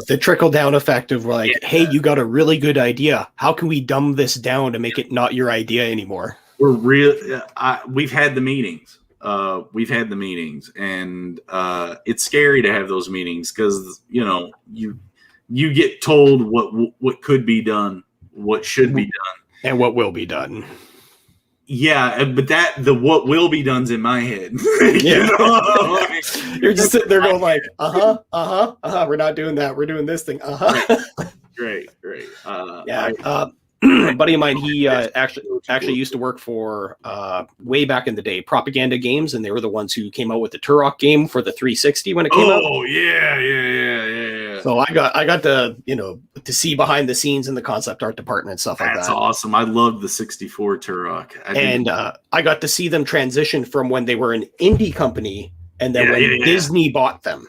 the trickle down effect of like, hey, you got a really good idea. How can we dumb this down to make it not your idea anymore? We're we've had the meetings. And it's scary to have those meetings because you get told what could be done, what should be done, and what will be done. Yeah, but what will be done's in my head. Yeah. You're just sitting there going like, we're not doing that. We're doing this thing. Great. A buddy of mine, he actually used to work for way back in the day, Propaganda Games, and they were the ones who came out with the Turok game for the 360 when it came out. Oh yeah. So I got to to see behind the scenes in the concept art department and stuff like that. That's awesome. I loved the 64 Turok. I got to see them transition from when they were an indie company, and then when Disney bought them,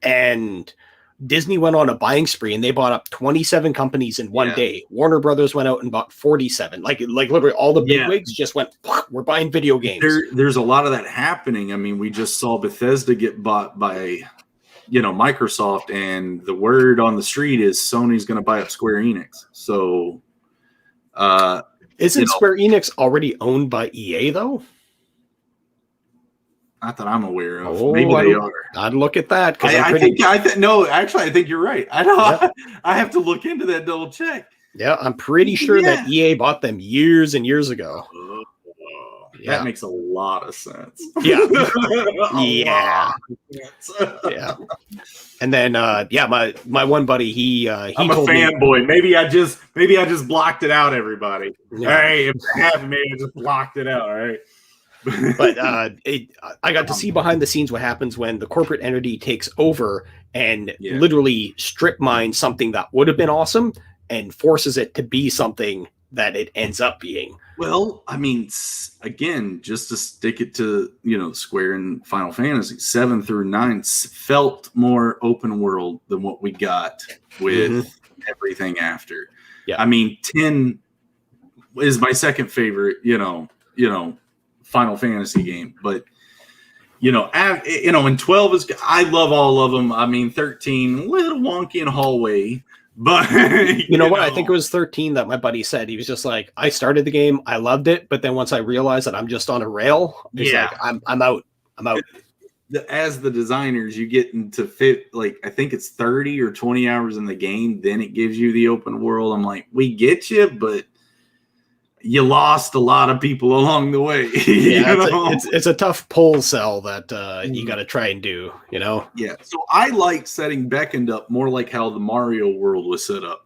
and Disney went on a buying spree and they bought up 27 companies in one day. Warner Brothers went out and bought 47. Like literally all the bigwigs just went, we're buying video games. There's a lot of that happening. I mean, we just saw Bethesda get bought by, Microsoft, and the word on the street is Sony's going to buy up Square Enix. So, isn't Square Enix already owned by EA though? Not that I'm aware of. Maybe they are. I'd look at that. I think you're right. I know. Yep. I have to look into that, double check. Yeah, I'm pretty sure that EA bought them years and years ago. That makes a lot of sense. Yeah. Yeah. And then my one buddy, he I'm a fanboy. Maybe I just blocked it out, everybody. Yeah. Hey, if it happened, maybe I just blocked it out, all right? But I got to see behind the scenes what happens when the corporate entity takes over and literally strip mines something that would have been awesome and forces it to be something that it ends up being. Well, I mean, again, just to stick it to Square and Final Fantasy 7 through 9 felt more open world than what we got with everything after. Yeah, I mean, 10 is my second favorite. Final Fantasy game, but and 12 is, I love all of them. I mean, 13 a little wonky in hallway, but you know what? I think it was 13 that my buddy said. He was just like, I started the game, I loved it, but then once I realized that I'm just on a rail, like, I'm out. As the designers, you get into fit, like I think it's 30 or 20 hours in the game, then it gives you the open world. I'm like, we get you, but you lost a lot of people along the way. It's a tough pull sell that you got to try and do, Yeah. So I like setting Beckoned up more like how the Mario world was set up.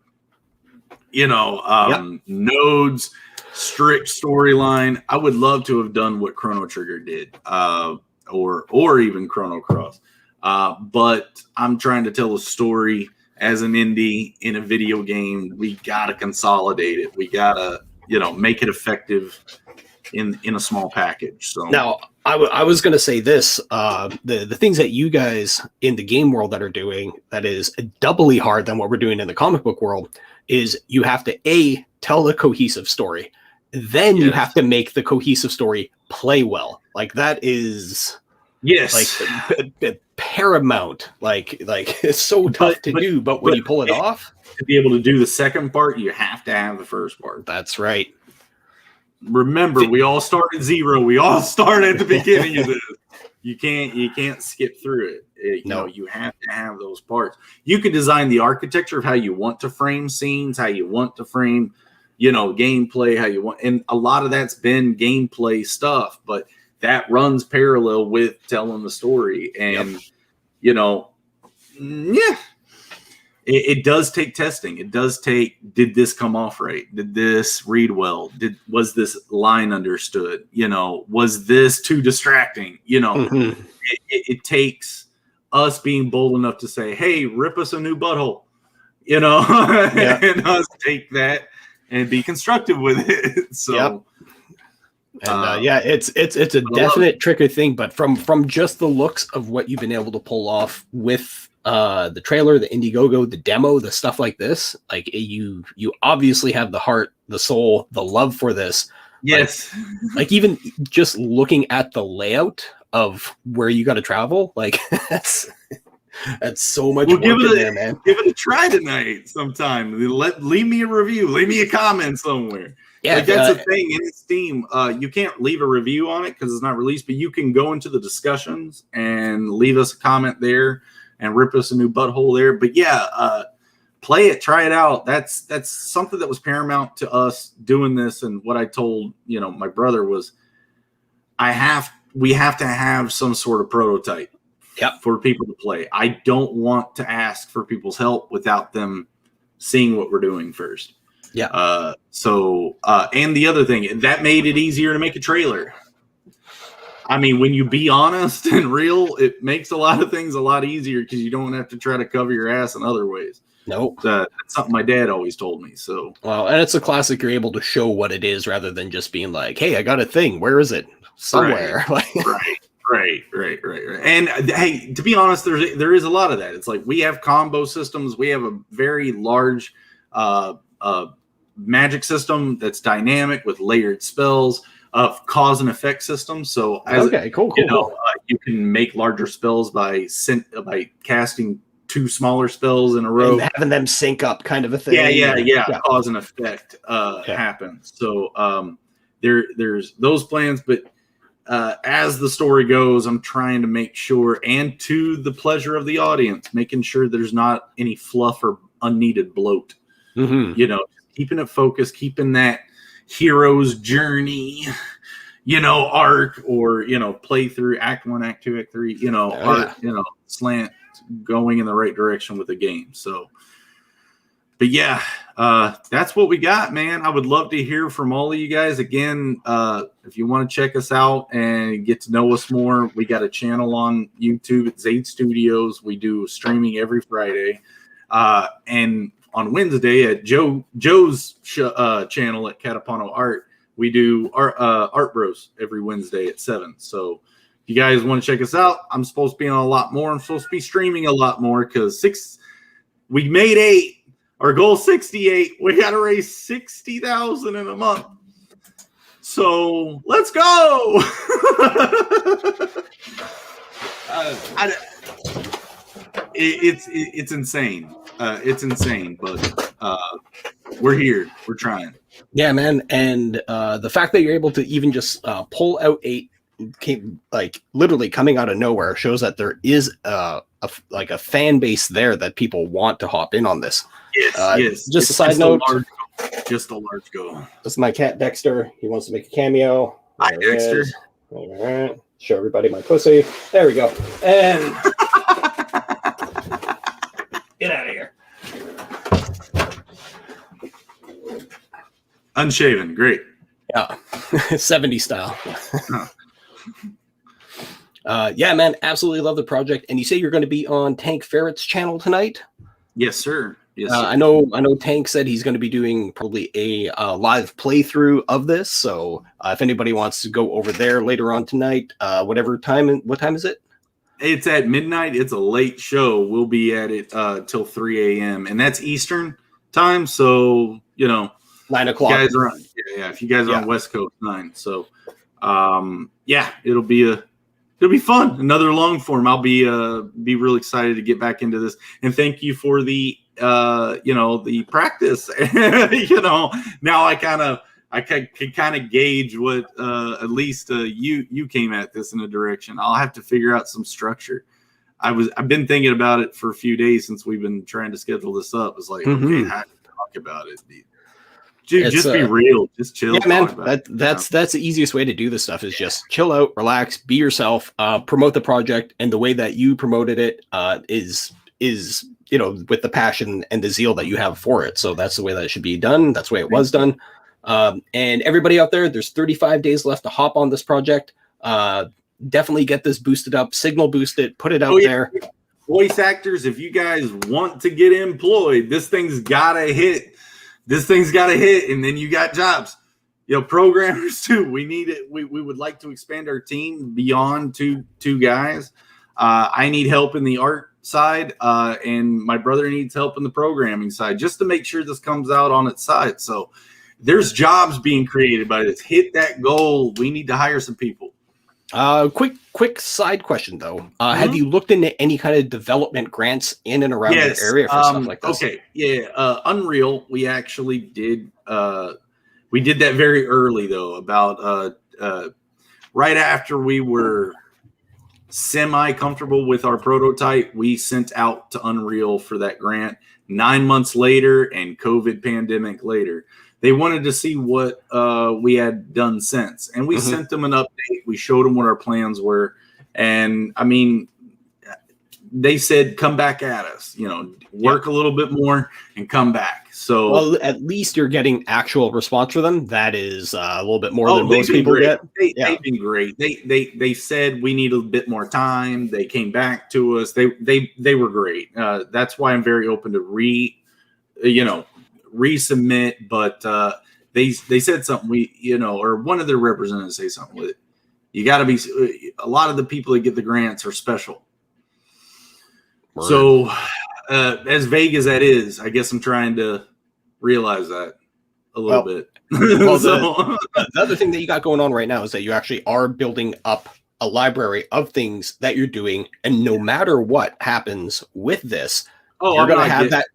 Nodes, strict storyline. I would love to have done what Chrono Trigger did, or even Chrono Cross. But I'm trying to tell a story as an indie in a video game. We got to consolidate it. We got to make it effective in a small package. So now I was going to say this, the things that you guys in the game world that are doing that is doubly hard than what we're doing in the comic book world is you have to tell a cohesive story. Then you have to make the cohesive story play well. Like that is like paramount. Like it's so tough to do, but when you pull it off, to be able to do the second part, you have to have the first part. That's right. Remember, we all start at zero. We all start at the beginning of this. You can't skip through it. You have to have those parts. You can design the architecture of how you want to frame scenes, how you want to frame, gameplay, how you want. And a lot of that's been gameplay stuff, but that runs parallel with telling the story. And, it does take testing. It does take, did this come off right? Did this read well? Was this line understood? You know, was this too distracting? You know, it takes us being bold enough to say, hey, rip us a new butthole, you know, and us take that and be constructive with it. So, and it's a definite tricky thing, but from just the looks of what you've been able to pull off with the trailer, the Indiegogo, the demo, the stuff like this, like you obviously have the heart, the soul, the love for this. Yes. Like even just looking at the layout of where you got to travel, like that's so much work in there, man. Give it a try tonight sometime. Leave me a review. Leave me a comment somewhere. Yeah, like that's the thing in Steam. You can't leave a review on it because it's not released, but you can go into the discussions and leave us a comment there and rip us a new butthole there. But yeah, play it, try it out. That's something that was paramount to us doing this. And what I told, you know, my brother was, we have to have some sort of prototype for people to play. I don't want to ask for people's help without them seeing what we're doing first. Yeah. And the other thing that made it easier to make a trailer. I mean, when you be honest and real, it makes a lot of things a lot easier because you don't have to try to cover your ass in other ways. Nope. That's something my dad always told me. So, well, and it's a classic. You're able to show what it is rather than just being like, "Hey, I got a thing. Where is it? Somewhere." Right. And hey, to be honest, there is a lot of that. It's like we have combo systems. We have a very large magic system that's dynamic with layered spells. Of cause and effect system. So cool. You can make larger spells by casting two smaller spells in a row, and having them sync up, kind of a thing. Yeah. Cause and effect happens. So there's those plans, but as the story goes, I'm trying to make sure, and to the pleasure of the audience, making sure there's not any fluff or unneeded bloat. You know, keeping it focused, keeping that hero's journey, you know, arc, or, you know, play through act 1, act 2, act 3, you know, you know, slant going in the right direction with the game. So, but yeah, that's what we got, man. I would love to hear from all of you guys. Again, if you want to check us out and get to know us more, we got a channel on YouTube at ZADE Studios. We do streaming every Friday. And on Wednesday at Joe's channel at Catapano Art, we do Art Bros every Wednesday at 7. So if you guys want to check us out, I'm supposed to be on a lot more. I'm supposed to be streaming a lot more because we made 8. Our goal 68. We got to raise 60,000 in a month. So let's go. It's insane. It's insane, but we're here. We're trying. Yeah, man. And the fact that you're able to even just pull out 8, like literally coming out of nowhere, shows that there is a fan base there that people want to hop in on this. Yes. Just a side note. Just a large goal. This is my cat Dexter. He wants to make a cameo. Hi, Dexter. All right. Show everybody my pussy. There we go. And get out of here. Unshaven, great. Yeah, 70 style. Yeah, man, absolutely love the project. And you say you're going to be on Tank Ferret's channel tonight? Yes, sir. Yes, sir. I know Tank said he's going to be doing probably a live playthrough of this. So if anybody wants to go over there later on tonight, whatever time, what time is it? It's at midnight. It's a late show. We'll be at it till 3 a.m. and that's Eastern time. So, you know, 9 o'clock. You guys are on, if you guys are on West Coast, 9. So, it'll be fun. Another long form. I'll be real excited to get back into this. And thank you for the the practice. Now I can kind of gauge what at least you came at this in a direction. I'll have to figure out some structure. I've been thinking about it for a few days since we've been trying to schedule this up. It's like, okay, how to talk about it. Dude, just be real. Just chill. Yeah, man. That's the easiest way to do this stuff is just chill out, relax, be yourself, promote the project, and the way that you promoted it is you know, with the passion and the zeal that you have for it. So that's the way that it should be done. That's the way it was done. And everybody out there, there's 35 days left to hop on this project. Definitely get this boosted up, signal boost it, put it out there. Voice actors, if you guys want to get employed, this thing's gotta hit. This thing's gotta hit, and then you got jobs. You know, programmers too. We need it. We would like to expand our team beyond two guys. I need help in the art side, and my brother needs help in the programming side, just to make sure this comes out on its side. So there's jobs being created by this. Hit that goal. We need to hire some people. Quick side question though. Have you looked into any kind of development grants in and around your area for stuff like this? Okay, yeah. Unreal, we actually did. We did that very early though, about right after we were semi-comfortable with our prototype. We sent out to Unreal for that grant. 9 months later, and COVID pandemic later, they wanted to see what we had done since, and we sent them an update. We showed them what our plans were, and I mean, they said, "Come back at us. You know, work a little bit more and come back." So, well, at least you're getting actual response for them. That is a little bit more than most people get. They've been great. They said we need a bit more time. They came back to us. They were great. That's why I'm very open to resubmit. But they said something. Or one of their representatives say something with it. You got to be. A lot of the people that get the grants are special. Word. So, as vague as that is, I guess I'm trying to realize that a little bit. Well, the other thing that you got going on right now is that you actually are building up a library of things that you're doing, and no matter what happens with this, you're going to have that.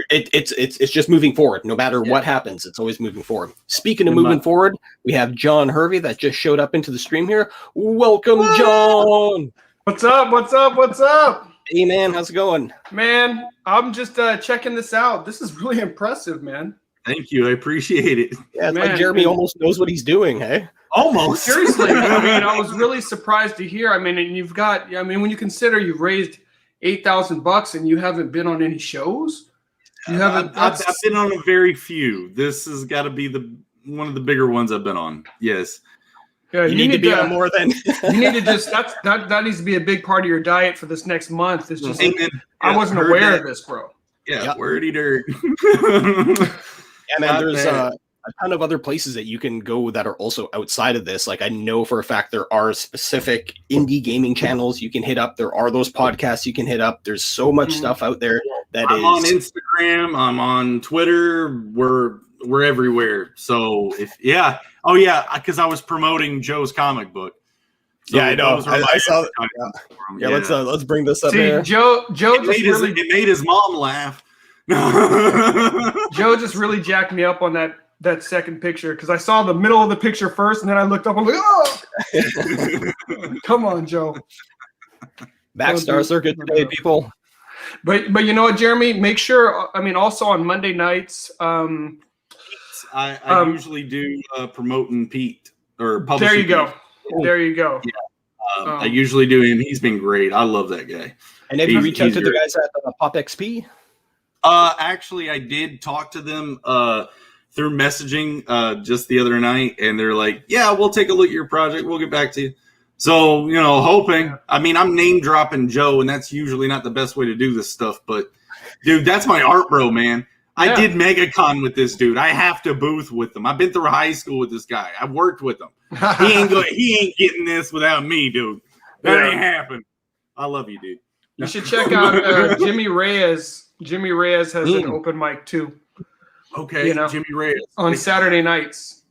It's just moving forward. No matter what happens, it's always moving forward. Speaking of moving forward, we have John Hervey that just showed up into the stream here. Welcome, John. What's up? What's up? What's up? Hey, man, how's it going? Man, I'm just checking this out. This is really impressive, man. Thank you. I appreciate it. Yeah, it's like Jeremy almost knows what he's doing, hey? Almost. Seriously. I mean, I was really surprised to hear. I mean, and when you consider you've raised $8,000 and you haven't been on any shows, you haven't. I've been on a very few. This has got to be one of the bigger ones I've been on. Yes. Yeah, you need to be on more than you need to just that needs to be a big part of your diet for this next month. It's just I wasn't aware of this, bro. Yeah, wordy dirt. Yeah, man, there's a ton of other places that you can go that are also outside of this. Like I know for a fact there are specific indie gaming channels you can hit up. There are those podcasts you can hit up. There's so much stuff out there I'm on Instagram. I'm on Twitter. We're everywhere. So because I was promoting Joe's comic book. So I know. I saw it. Yeah, let's bring this up here. Joe it made his mom laugh. Joe just really jacked me up on that second picture because I saw the middle of the picture first, and then I looked up. I'm like, oh, come on, Joe. Backstar Circuit today, people. But you know what, Jeremy? Make sure. I mean, also on Monday nights. I usually do promoting Pete or publishing. There you go. Pete. There you go. Yeah, I usually do him. He's been great. I love that guy. And have you reached out to the guys at Pop XP? Actually, I did talk to them through messaging just the other night, and they're like, "Yeah, we'll take a look at your project. We'll get back to you." So, hoping. I mean, I'm name dropping Joe, and that's usually not the best way to do this stuff. But, dude, that's my art bro, man. I did MegaCon with this dude. I have to booth with him. I've been through high school with this guy. I've worked with him. He ain't getting this without me, dude. That ain't happening. I love you, dude. You should check out Jimmy Reyes. Jimmy Reyes has an open mic too. Okay, Jimmy Reyes on Saturday nights.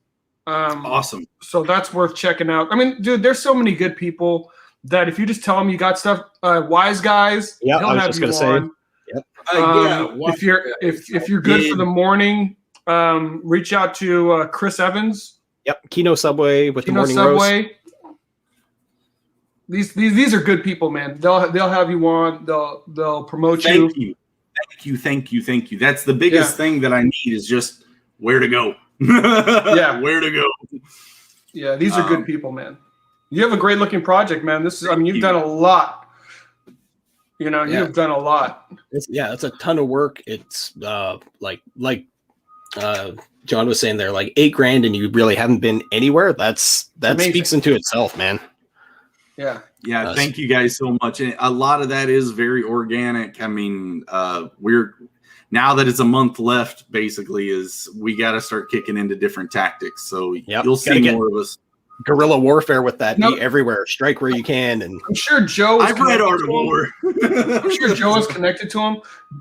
Awesome. So that's worth checking out. I mean, dude, there's so many good people that if you just tell them you got stuff, Wise Guys, yeah, I was just gonna say. Yep. If you're good for the morning, reach out to Chris Evans. Yep, Kino Subway with Kino the morning Subway. Roast. These are good people, man. They'll have you on. They'll promote you. Thank you. That's the biggest thing that I need is just where to go. Where to go. Yeah, these are good people, man. You have a great looking project, man. You've done a lot. You know, you've done a lot. It's a ton of work. It's like John was saying there, like $8,000 and you really haven't been anywhere. That speaks into itself, man. Yeah. Yeah. Thank you guys so much. And a lot of that is very organic. I mean, now that it's a month left, basically, is we got to start kicking into different tactics. So you'll see more of us. Guerrilla warfare with that. Be everywhere. Strike where you can. And I'm sure Joe is I've read Art of War. I'm sure Joe is connected to him.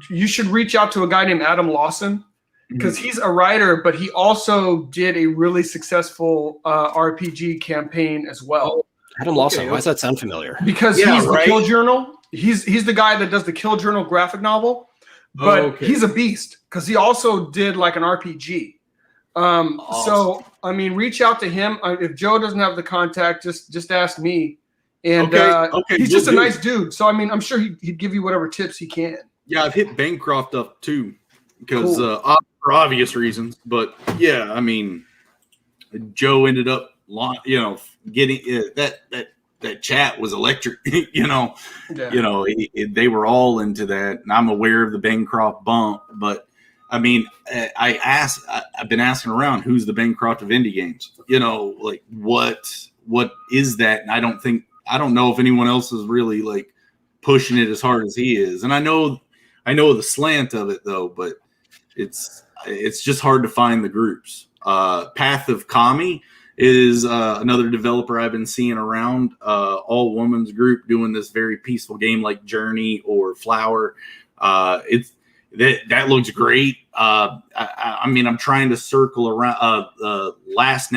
You should reach out to a guy named Adam Lawson, because he's a writer, but he also did a really successful RPG campaign as well. Adam Lawson, why does that sound familiar? Because he's the Kill Journal. He's the guy that does the Kill Journal graphic novel, but he's a beast because he also did like an RPG. So I mean, reach out to him. If Joe doesn't have the contact, just ask me. And he's just a nice dude. So I mean, I'm sure he'd give you whatever tips he can. Yeah, I've hit Bancroft up too, because for obvious reasons. But yeah, I mean, Joe ended up, getting that chat was electric. They were all into that, and I'm aware of the Bancroft bump. But I mean, I've been asking around, who's the Bancroft of indie games? Like what is that? And I don't know if anyone else is really like pushing it as hard as he is. And I know the slant of it though, but it's just hard to find the groups. Path of Kami is another developer I've been seeing around, all women's group doing this very peaceful game like Journey or Flower. That looks great. I mean, I'm trying to circle around. Last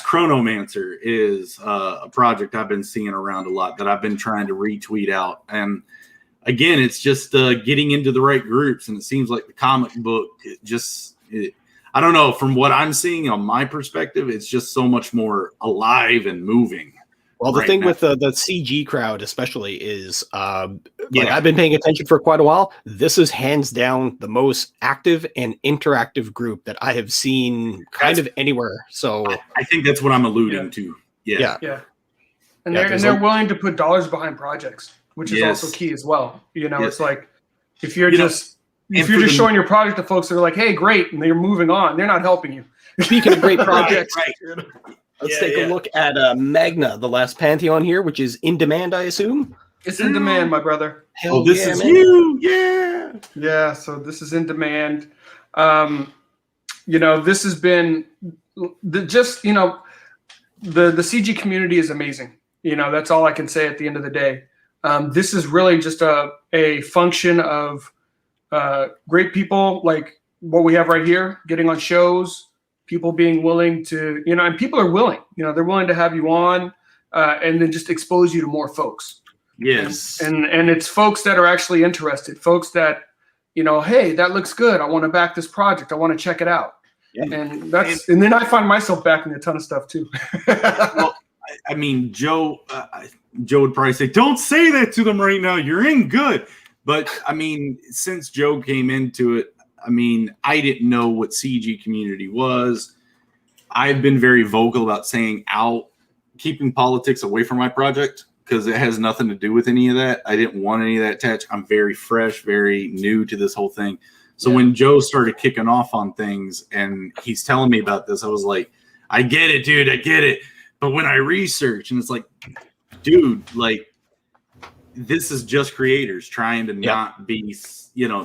Chronomancer is a project I've been seeing around a lot that I've been trying to retweet out. And again, it's just getting into the right groups. And it seems like the comic book, I don't know, from what I'm seeing on my perspective, it's just so much more alive and moving. Well, the thing with the CG crowd especially is, I've been paying attention for quite a while. This is hands down the most active and interactive group that I have seen of anywhere. So I think that's what I'm alluding to. Yeah. And they're willing to put dollars behind projects, which is also key as well. It's like if you're just showing your project to folks that are like, hey, great, and they're moving on, they're not helping you. Speaking of great projects. Let's take a look at Magna, the last Pantheon here, which is in demand, I assume. It's in demand, my brother. This is you, yeah. So this is in demand. This has been the CG community is amazing. That's all I can say at the end of the day. This is really just a function of great people like what we have right here, getting on shows. People being willing to, and people are willing, they're willing to have you on and then just expose you to more folks. Yes. And it's folks that are actually interested, folks that, hey, that looks good. I want to back this project. I want to check it out. Yeah. And then I find myself backing a ton of stuff too. Well, I mean, Joe would probably say, don't say that to them right now. You're in good. But I mean, since Joe came into it, I mean, I didn't know what CG community was. I've been very vocal about keeping politics away from my project because it has nothing to do with any of that. I didn't want any of that attached. I'm very fresh, very new to this whole thing. So when Joe started kicking off on things and he's telling me about this, I was like, I get it, dude. I get it. But when I research and it's like, dude, like, this is just creators trying to not be,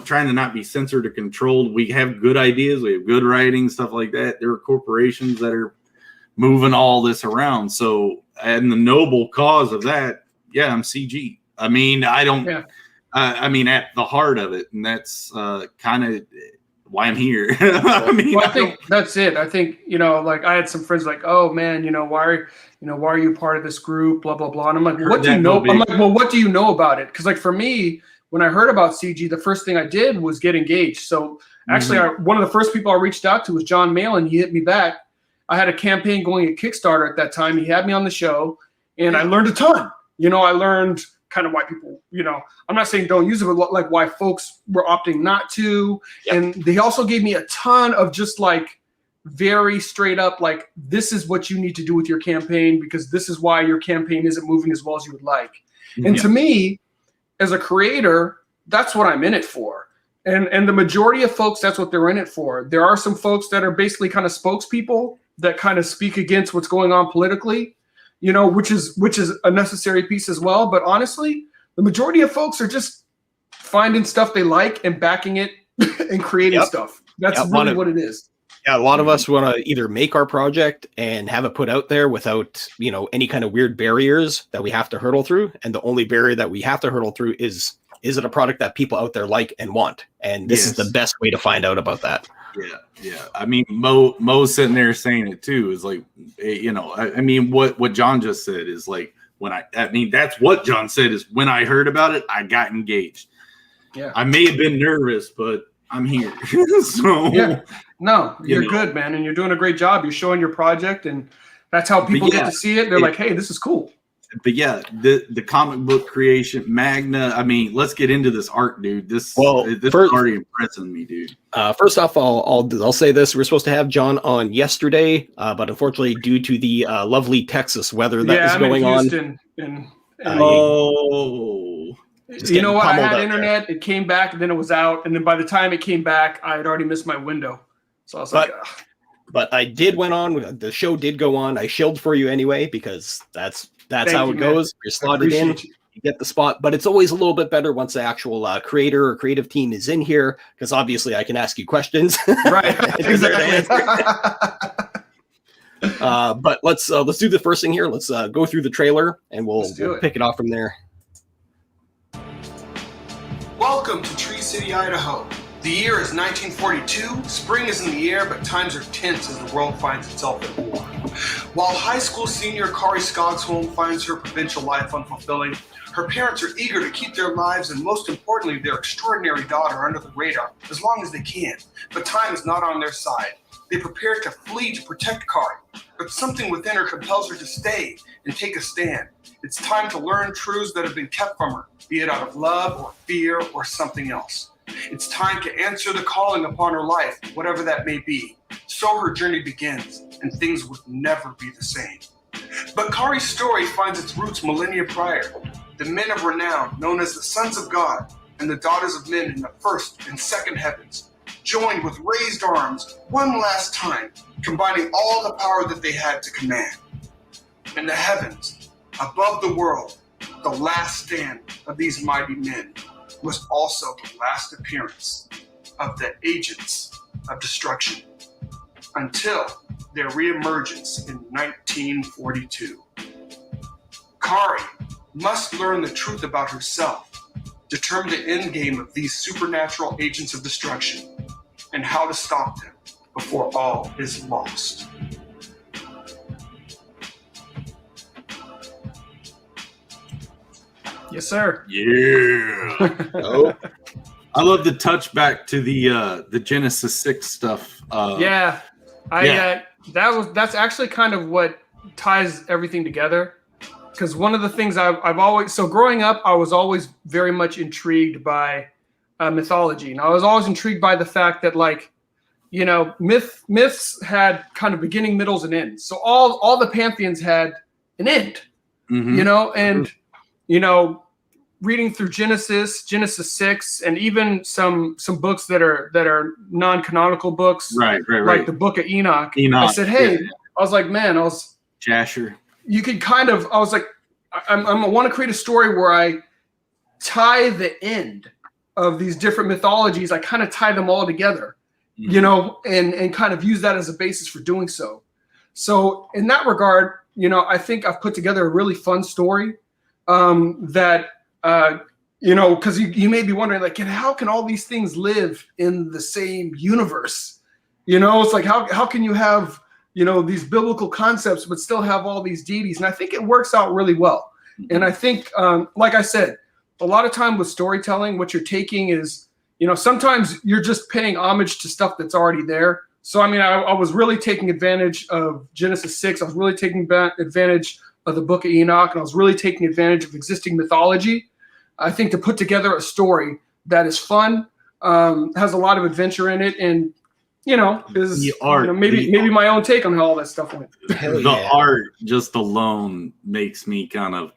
trying to not be censored or controlled. We have good ideas. We have good writing, stuff like that. There are corporations that are moving all this around. So, and the noble cause of that, I'm CG. I mean, I mean, at the heart of it. And that's kind of why I'm here. I think that's it. I think, like I had some friends like, oh man, why are you part of this group? Blah, blah, blah. And I'm like, what do you know? I'm like, well, what do you know about it? Because like for me, when I heard about CG, the first thing I did was get engaged. So actually, one of the first people I reached out to was John Malin. He hit me back. I had a campaign going at Kickstarter at that time. He had me on the show, and I learned a ton. I learned kind of why people, I'm not saying don't use it, but like why folks were opting not to. Yep. And they also gave me a ton of just like very straight up, like, this is what you need to do with your campaign because this is why your campaign isn't moving as well as you would like. And to me, as a creator, that's what I'm in it for. And the majority of folks, that's what they're in it for. There are some folks that are basically kind of spokespeople that kind of speak against what's going on politically, you know, which is a necessary piece as well. But honestly, the majority of folks are just finding stuff they like and backing it and creating stuff. That's really what it is. Yeah, a lot of us want to either make our project and have it put out there without, you know, any kind of weird barriers that we have to hurdle through. And the only barrier that we have to hurdle through is it a product that people out there like and want? And this is the best way to find out about that. Yeah. I mean, Mo's sitting there saying it too. Is like, you know, I mean, what John just said is like, that's what John said is when I heard about it, I got engaged. Yeah. I may have been nervous, but I'm here. So yeah. No, you're good, man. And you're doing a great job. You're showing your project, and that's how people get to see it. They're like, hey, this is cool. But yeah, the comic book creation, Magna. I mean, let's get into this art, dude. This is already impressing me, dude. First off, I'll say this: we're supposed to have John on yesterday, but unfortunately, due to the lovely Texas weather that is going on. You know what? I had internet. It came back, and then it was out, and then by the time it came back, I had already missed my window. So I was like, ugh. But I did went on. The show did go on. I shilled for you anyway because that's how it goes. You're slotted in, you get the spot. But it's always a little bit better once the actual creator or creative team is in here, because obviously I can ask you questions. Right. But let's do the first thing here. Let's go through the trailer, and we'll pick it off from there. Welcome to Tree City, Idaho. The year is 1942. Spring is in the air, but times are tense as the world finds itself at war. While high school senior Kari Skogsholm finds her provincial life unfulfilling, her parents are eager to keep their lives and, most importantly, their extraordinary daughter under the radar as long as they can. But time is not on their side. They prepare to flee to protect Kari, but something within her compels her to stay and take a stand. It's time to learn truths that have been kept from her, be it out of love or fear or something else. It's time to answer the calling upon her life, whatever that may be. So her journey begins, and things would never be the same. But Kari's story finds its roots millennia prior. The men of renown, known as the sons of God, and the daughters of men in the first and second heavens, joined with raised arms one last time, combining all the power that they had to command. In the heavens, above the world, the last stand of these mighty men was also the last appearance of the agents of destruction, until their reemergence in 1942. Kari must learn the truth about herself, determine the end game of these supernatural agents of destruction, and how to stop them before all is lost. Yes, sir. Yeah. I love the touchback to the Genesis 6 stuff. That's actually kind of what ties everything together. Because one of the things I've always, growing up, I was always very much intrigued by mythology. And I was always intrigued by the fact that, like, you know, myths had kind of beginning, middles, and ends. So all the pantheons had an end, you know, and, you know, reading through Genesis 6, and even some books that are non-canonical books, right, like the Book of Enoch. I said, hey, I was like, man, Jasher. You could kind of, I was like, I want to create a story where I tie the end of these different mythologies. I kind of tie them all together, you know, and kind of use that as a basis for doing so. So in that regard, you know, I think I've put together a really fun story that, you know, because you may be wondering, like, how can all these things live in the same universe? You know, it's like, how can you have, you know, these biblical concepts, but still have all these deities? And I think it works out really well. And I think, like I said, a lot of time with storytelling, what you're taking is, you know, sometimes you're just paying homage to stuff that's already there. So, I mean, I was really taking advantage of Genesis 6. I was really taking advantage of the Book of Enoch, and I was really taking advantage of existing mythology. I think to put together a story that is fun, has a lot of adventure in it, and you know, is The art, maybe my own take on how all that stuff went. The art just alone makes me kind of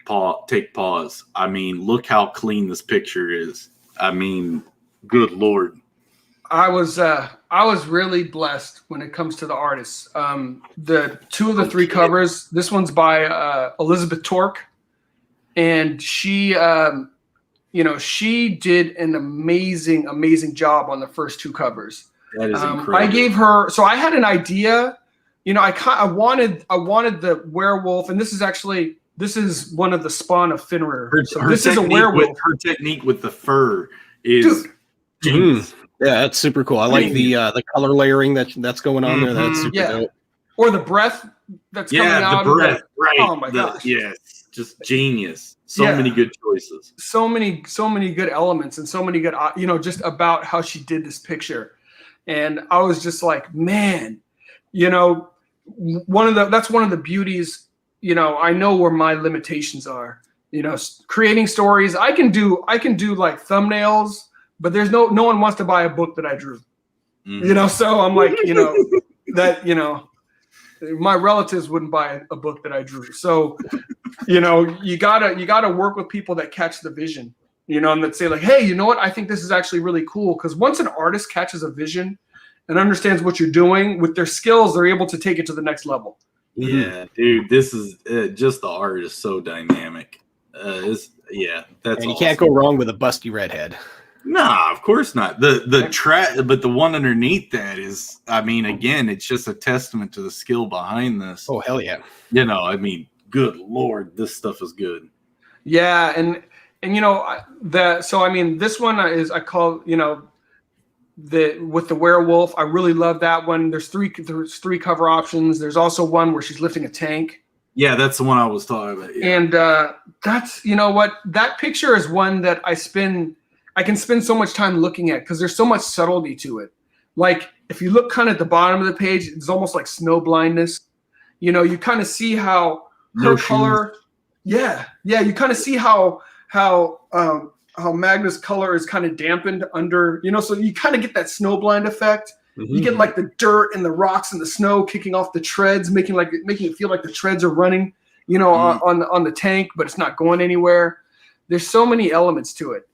take pause. I mean, look how clean this picture is. I mean, good Lord. I was really blessed when it comes to the artists. The two of the three covers. This one's by Elizabeth Torque, and she did an amazing job on the first two covers. That is incredible. I gave her, so I had an idea. I wanted the werewolf, and this is one of the spawn of Fenrir. This is a werewolf. Her technique with the fur is genius. Yeah, that's super cool. I like the color layering that's going on there. That's super dope. Or the breath that's coming out. The breath, right? Oh my gosh! Yes, just genius. So many good choices. So many good elements, and so many good, just about how she did this picture. And I was just like, man, that's one of the beauties. I know where my limitations are. Creating stories. I can do like thumbnails, but there's no one wants to buy a book that I drew. So I'm like, my relatives wouldn't buy a book that I drew. So, you gotta work with people that catch the vision, and that say like, hey, you know what? I think this is actually really cool. Because once an artist catches a vision and understands what you're doing with their skills, they're able to take it to the next level. Yeah, dude, this is just the art is so dynamic. That's and you can't go wrong with a busty redhead. Nah, of course not. But the one underneath that is, I mean, again, it's just a testament to the skill behind this. Oh, hell yeah. I mean, good Lord, this stuff is good. Yeah. And this one is, I call, with the werewolf. I really love that one. There's three cover options. There's also one where she's lifting a tank. Yeah, that's the one I was talking about. Yeah. And that's, that picture is one that I can spend so much time looking at because there's so much subtlety to it. Like if you look kind of at the bottom of the page, it's almost like snow blindness. You kind of see how her color. Yeah. You kind of see how Magna's color is kind of dampened under, so you kind of get that snow blind effect. Mm-hmm. You get like the dirt and the rocks and the snow kicking off the treads, making it feel like the treads are running, on the tank, but it's not going anywhere. There's so many elements to it.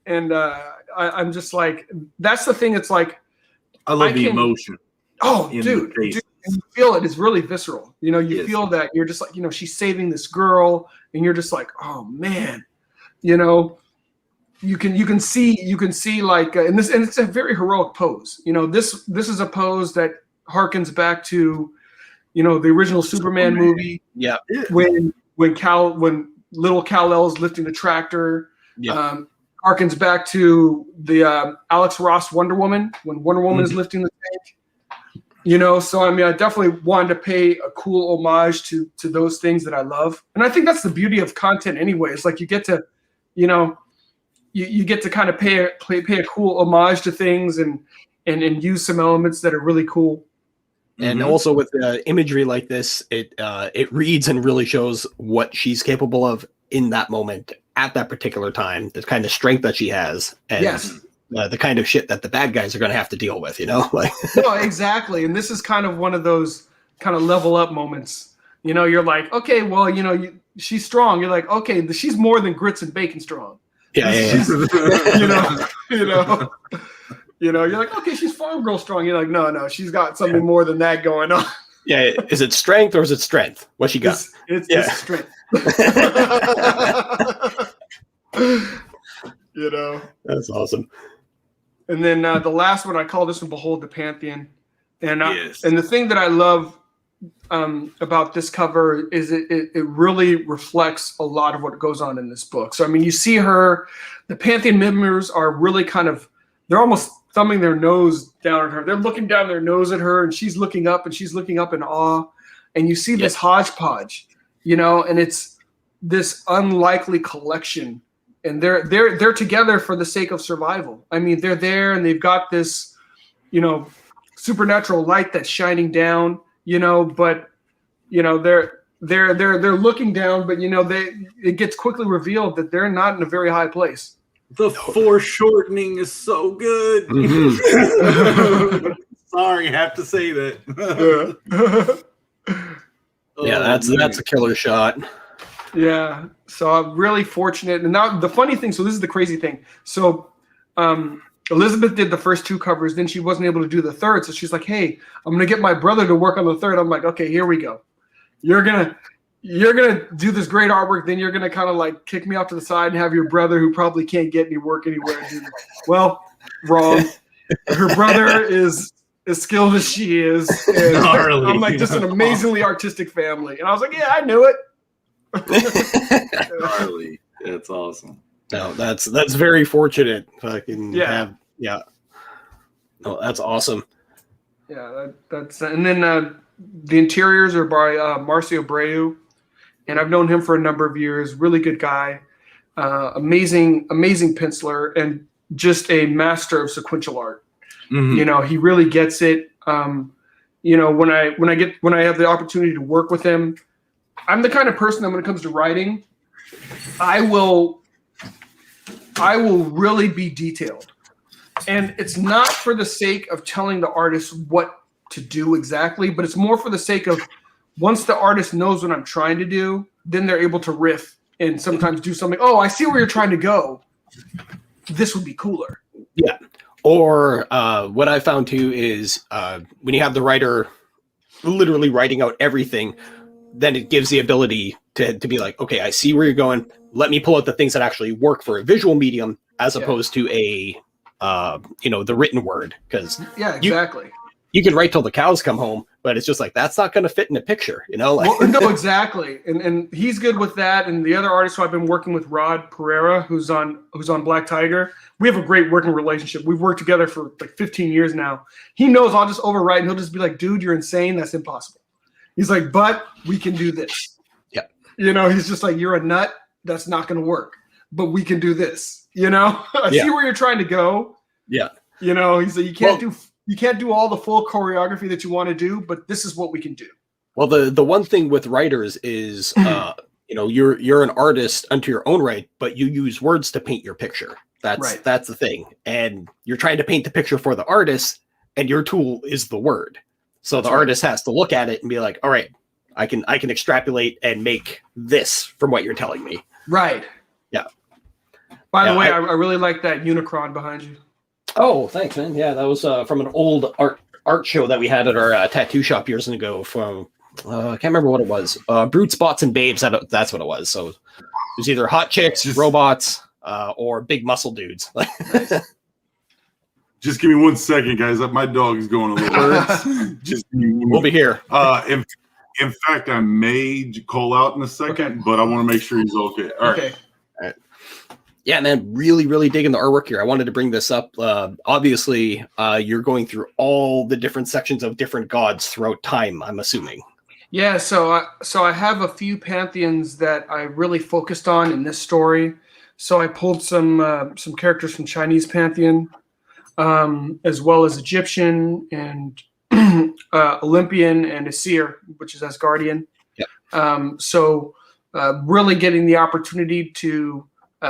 And I'm just like, that's the thing. It's like, I love the emotion. Oh, dude, you feel it. It's really visceral. You feel that you're just like, she's saving this girl, and you're just like, oh man, you can see like, and it's a very heroic pose. This is a pose that harkens back to, the original Superman movie. Yeah. When little Kal-El's lifting the tractor. Yeah. Harkens back to the Alex Ross Wonder Woman when Wonder Woman is lifting the tank. So I mean, I definitely wanted to pay a cool homage to those things that I love, and I think that's the beauty of content anyway. It's like you get to, you get to kind of pay a cool homage to things and use some elements that are really cool. And also with imagery like this, it reads and really shows what she's capable of in that moment at that particular time, the kind of strength that she has, and the kind of shit that the bad guys are going to have to deal with, like. No, exactly. And this is kind of one of those kind of level up moments. You're like, okay, well, she's strong. You're like, okay, she's more than grits and bacon strong. Yeah. You're like, okay, she's farm girl strong. You're like, no, she's got something more than that going on. Yeah, is it strength or is it strength? What she got? It's strength. That's awesome. And then the last one, I call this one "Behold the Pantheon," and the thing that I love about this cover is it really reflects a lot of what goes on in this book. So I mean, you see the Pantheon members are really they're almost thumbing their nose down at her. They're looking down their nose at her, and she's looking up in awe. And you see this hodgepodge, and it's this unlikely collection, and they're together for the sake of survival. I mean, they're there, and they've got this, supernatural light that's shining down, but they're looking down, but it gets quickly revealed that they're not in a very high place. The foreshortening is so good. Sorry, have to say that. Yeah, that's a killer shot. Yeah, so I'm really fortunate. And now the funny thing, so this is the crazy thing. So Elizabeth did the first 2 covers, then she wasn't able to do the third. So she's like, hey, I'm gonna get my brother to work on the third. I'm like, okay, here we go. You're gonna do this great artwork, then you're gonna kind of like kick me off to the side and have your brother, who probably can't get any work anywhere, do. Well, wrong. Her brother is as skilled as she is. And I'm like, just an amazingly artistic family. And I was like, yeah, I knew it. Charlie, that's awesome. No, that's very fortunate. Fucking Yeah. No, that's awesome. Yeah, that's and then the interiors are by Marcio Abreu, and I've known him for a number of years. Really good guy, amazing penciler, and just a master of sequential art. Mhm. You know, he really gets it. You know, when I have the opportunity to work with him, I'm the kind of person that when it comes to writing, I will really be detailed. And it's not for the sake of telling the artist what to do exactly, but it's more for the sake of once the artist knows what I'm trying to do, then they're able to riff and sometimes do something. Oh, I see where you're trying to go. This would be cooler. Yeah. Or what I found too is when you have the writer literally writing out everything, then it gives the ability to be like, okay, I see where you're going. Let me pull out the things that actually work for a visual medium as opposed to a, the written word. Because yeah, exactly. You can write till the cows come home, but it's just like, that's not going to fit in a picture, you know? Like, well, no, exactly. And he's good with that. And the other artist who I've been working with, Rod Pereira, who's on Black Tiger, we have a great working relationship. We've worked together for like 15 years now. He knows I'll just overwrite and he'll just be like, dude, you're insane. That's impossible. He's like, but we can do this. Yeah. You know, he's just like, you're a nut. That's not going to work, but we can do this. You know, I see where you're trying to go. Yeah. You know, he's like, you can't do all the full choreography that you want to do, but this is what we can do. Well, the one thing with writers is, you're an artist unto your own right, but you use words to paint your picture. That's the thing. And you're trying to paint the picture for the artist, and your tool is the word. So the artist has to look at it and be like, all right, I can extrapolate and make this from what you're telling me. Right. Yeah. By the way, I really like that Unicron behind you. Oh, thanks, man. Yeah, that was from an old art show that we had at our tattoo shop years ago from, I can't remember what it was. Brute Spots and Babes, that's what it was. So it was either hot chicks, robots, or big muscle dudes. Just give me 1 second, guys. My dog is going a little. Just we'll be here. In fact, I may call out in a second, but I want to make sure he's okay. All right. All right. Yeah, man, really, really digging the artwork here. I wanted to bring this up. Obviously, you're going through all the different sections of different gods throughout time, I'm assuming. Yeah, so I have a few pantheons that I really focused on in this story. So I pulled some characters from Chinese pantheon, as well as Egyptian and Olympian and Asir, which is Asgardian. Yep. So really getting the opportunity to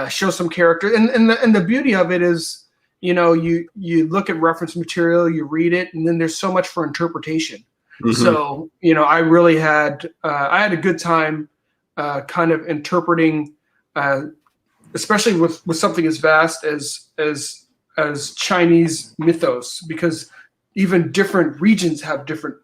show some character, and the beauty of it is, you look at reference material, you read it, and then there's so much for interpretation. Mm-hmm. So I really had a good time kind of interpreting, especially with something as vast as Chinese mythos, because even different regions have different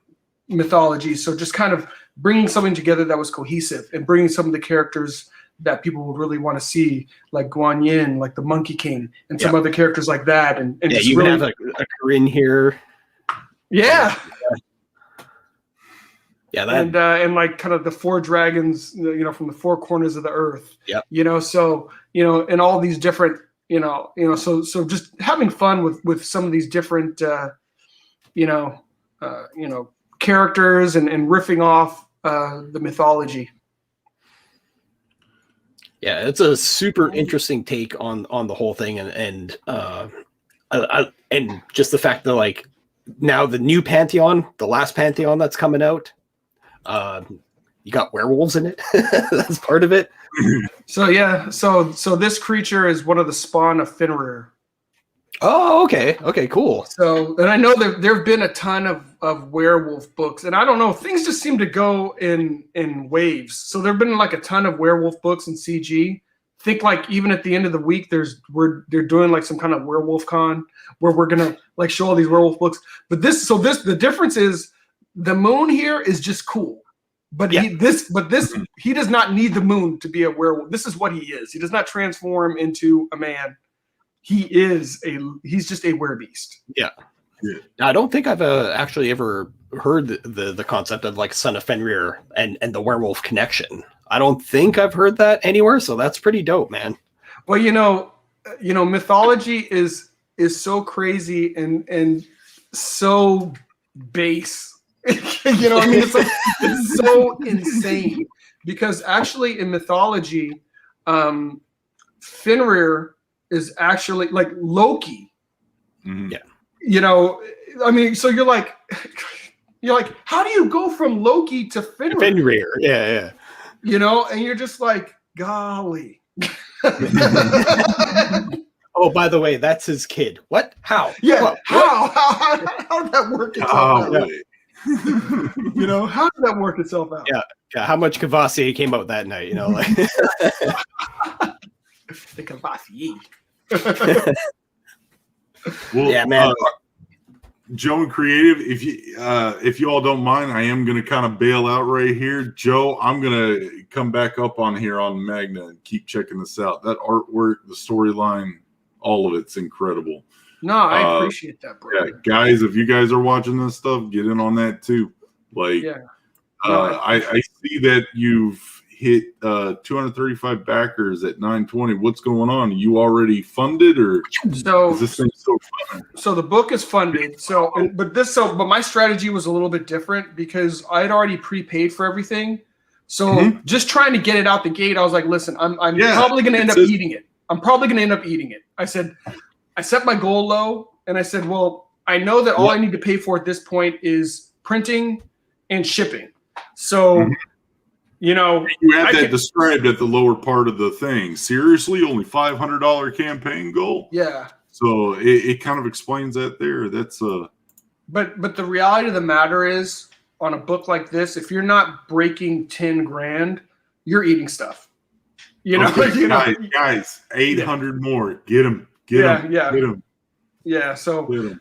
mythologies. So just kind of bringing something together that was cohesive and bringing some of the characters that people would really want to see, like Guan Yin, like the Monkey King, and some other characters like that. And yeah, just you really have a Corinne here. Yeah. Yeah, and like kind of the 4 dragons, from the 4 corners of the earth. Yeah. So and all these different, so just having fun with some of these different, characters and riffing off the mythology. Yeah, it's a super interesting take on the whole thing, and just the fact that like now the new Pantheon, the last Pantheon that's coming out, you got werewolves in it. That's part of it. So yeah, so this creature is one of the spawn of Fenrir. Oh, okay. Okay, cool. So, and I know that there have been a ton of werewolf books, and I don't know, things just seem to go in waves. So there have been like a ton of werewolf books in CG. Think like even at the end of the week, they're doing like some kind of werewolf con where we're gonna like show all these werewolf books. But the difference is the moon here is just cool. But he does not need the moon to be a werewolf. This is what he is. He does not transform into a man. He's just a werebeast. Yeah. I don't think I've actually ever heard the concept of like Son of Fenrir and the werewolf connection. I don't think I've heard that anywhere, so that's pretty dope, man. Well, mythology is so crazy and so base. I mean, it's so insane because actually in mythology, Fenrir is actually like Loki. Mm-hmm. Yeah. I mean, so you're like, how do you go from Loki to Fenrir? Fenrir, yeah. And you're just like, golly. Oh, by the way, that's his kid. What? How? Yeah. What? How did that work itself out? How did that work itself out? Yeah. How much Cavassier came out that night? Like the Cavassier. Well, yeah, man. Joe and Creative, if you all don't mind, I am going to kind of bail out right here. Joe, I'm going to come back up on here on Magna and keep checking this out. That artwork, the storyline, all of it's incredible. No, I appreciate that, bro. Yeah, guys, if you guys are watching this stuff, get in on that too. Like, I see that you've hit 235 backers at 920. What's going on? Are you already funded, or is this thing still fun? So the book is funded. But my strategy was a little bit different because I had already prepaid for everything. So just trying to get it out the gate, I was like, listen, I'm probably going to end up eating it. I set my goal low, and I said, well, I know that all I need to pay for at this point is printing and shipping. So. You had that described at the lower part of the thing. Seriously, only $500 campaign goal. Yeah. So it kind of explains that there. That's But the reality of the matter is, on a book like this, if you're not breaking 10 grand, you're eating stuff. Guys, 800 more. Get them. Get them. Yeah. So. Get 'em.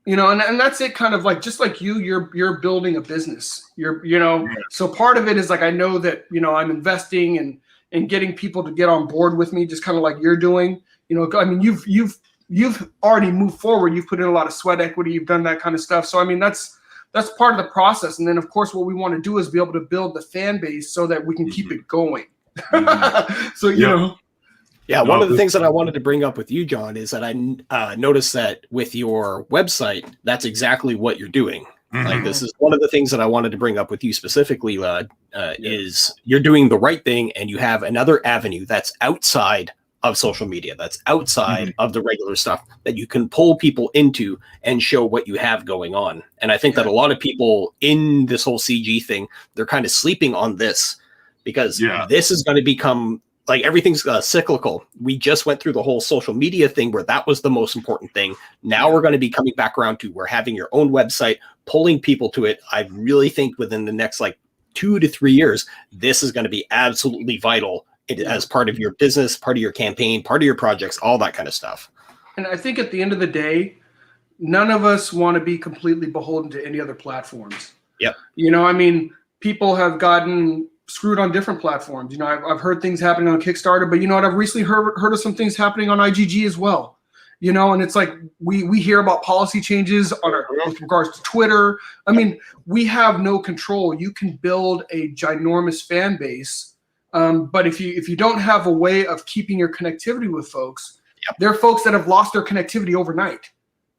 And that's it, kind of like, just like you're building a business. So part of it is like, I know that, I'm investing and getting people to get on board with me, just kind of like you're doing. I mean, you've already moved forward. You've put in a lot of sweat equity. You've done that kind of stuff. So, I mean, that's part of the process. And then, of course, what we want to do is be able to build the fan base so that we can keep it going. So, Yeah, one of the things that I wanted to bring up with you, John, is that I noticed that with your website, that's exactly what you're doing. Mm-hmm. Like, this is one of the things that I wanted to bring up with you specifically, is you're doing the right thing, and you have another avenue that's outside of social media, that's outside of the regular stuff that you can pull people into and show what you have going on. And I think that a lot of people in this whole CG thing, they're kind of sleeping on this because this is going to become... Like, everything's cyclical. We just went through the whole social media thing where that was the most important thing. Now we're going to be coming back around to we're having your own website, pulling people to it. I really think within the next 2 to 3 years, this is going to be absolutely vital as part of your business, part of your campaign, part of your projects, all that kind of stuff. And I think at the end of the day, none of us want to be completely beholden to any other platforms. Yep. I mean, people have gotten screwed on different platforms. I've heard things happening on Kickstarter, but I've recently heard of some things happening on IGG as well. And it's like we hear about policy changes with regards to Twitter. I mean, we have no control. You can build a ginormous fan base, but if you don't have a way of keeping your connectivity with folks, there are folks that have lost their connectivity overnight.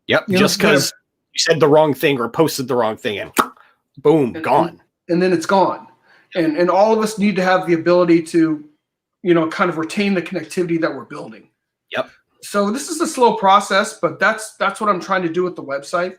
Yep, just because you said the wrong thing or posted the wrong thing, and boom, gone. And then it's gone. And all of us need to have the ability to, kind of retain the connectivity that we're building. Yep. So this is a slow process, but that's what I'm trying to do with the website,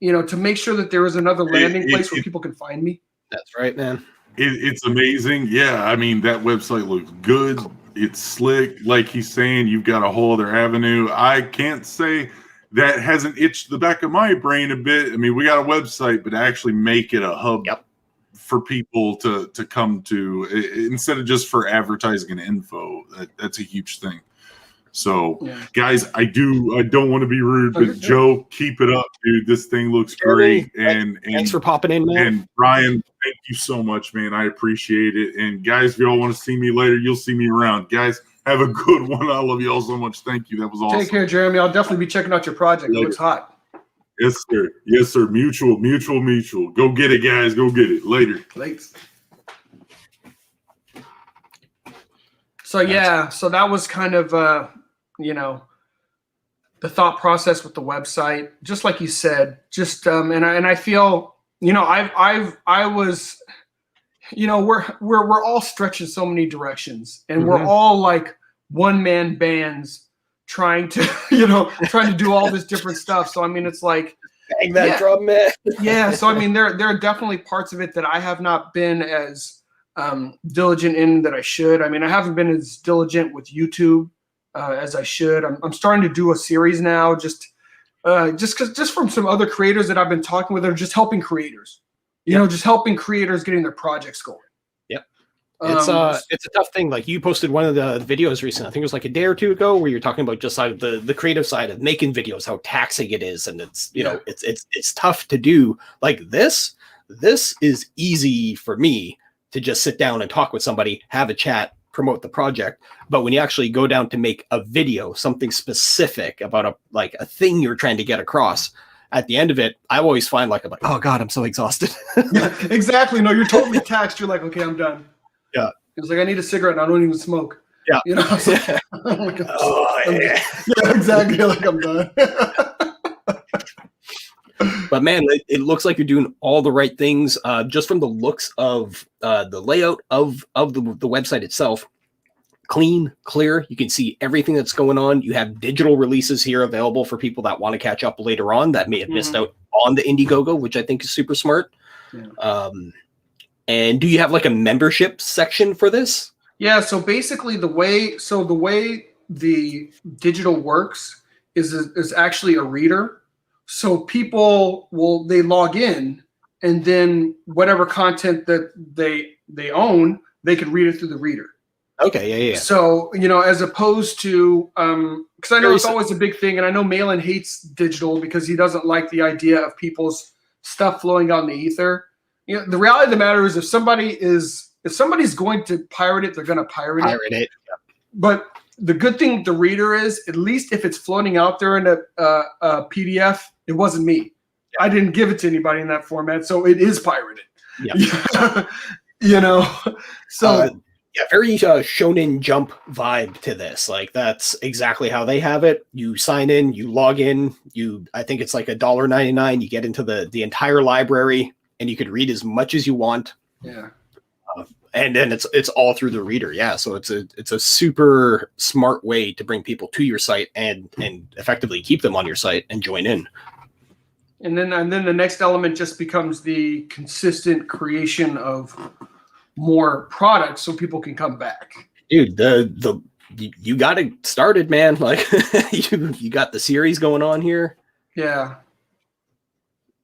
to make sure that there is another landing place where people can find me. That's right, man. It's amazing. Yeah, I mean, that website looks good. It's slick. Like he's saying, you've got a whole other avenue. I can't say that hasn't itched the back of my brain a bit. I mean, we got a website, but actually make it a hub for people to come to instead of just for advertising and info. That's a huge thing. So, guys, I don't want to be rude, but Joe, keep it up, dude. This thing looks great. And thanks for popping in, man. And Brian, thank you so much, man. I appreciate it. And guys, if y'all want to see me later, you'll see me around. Guys, have a good one. I love you all so much. Thank you. That was awesome. Take care, Jeremy. I'll definitely be checking out your project. Later. It looks hot. Yes, sir. Yes, sir. Mutual. Go get it, guys. Go get it. Later. Thanks. So yeah, so that was kind of the thought process with the website. Just like you said, just and I feel, I was, we're all stretching so many directions, and we're all like one-man bands trying to do all this different stuff. So I mean, it's like bang that drum, man. Yeah. So I mean, there are definitely parts of it that I have not been as diligent in that I should. I mean, I haven't been as diligent with YouTube as I should. I'm starting to do a series now, just from some other creators that I've been talking with. They're just helping creators, just helping creators getting their projects going. Yep. It's a tough thing. Like you posted one of the videos recently, I think it was like a day or two ago, where you're talking about just like the creative side of making videos, how taxing it is. And it's, it's tough to do like this. This is easy for me to just sit down and talk with somebody, have a chat, promote the project. But when you actually go down to make a video, something specific about a thing you're trying to get across, at the end of it, I always find I'm like, oh God, I'm so exhausted. Yeah, exactly. No, you're totally taxed. You're like, okay, I'm done. Yeah. It's like, I need a cigarette and I don't even smoke. Yeah. So, yeah, exactly. Like I'm done. But man, it looks like you're doing all the right things. Just from the looks of the layout of the website itself, clean, clear. You can see everything that's going on. You have digital releases here available for people that want to catch up later on that may have missed out on the Indiegogo, which I think is super smart. Yeah. And do you have like a membership section for this? Yeah. So basically, the way the digital works is actually a reader. So people they log in, and then whatever content that they own, they can read it through the reader. Okay, yeah. So, as opposed to, because I know it's always a big thing, and I know Malin hates digital because he doesn't like the idea of people's stuff flowing out in the ether. The reality of the matter is, if somebody's going to pirate it, they're going to pirate it. Yep. But the good thing with the reader is, at least if it's floating out there in a PDF, it wasn't me. Yeah. I didn't give it to anybody in that format, so it is pirated. Yeah. So very Shonen Jump vibe to this. Like that's exactly how they have it. You sign in, you log in, I think it's like $1.99. You get into the entire library, and you could read as much as you want. Yeah. And then it's all through the reader. Yeah. So it's a super smart way to bring people to your site and effectively keep them on your site and join in. And then the next element just becomes the consistent creation of more products so people can come back. Dude, you got it started, man. Like you got the series going on here. Yeah.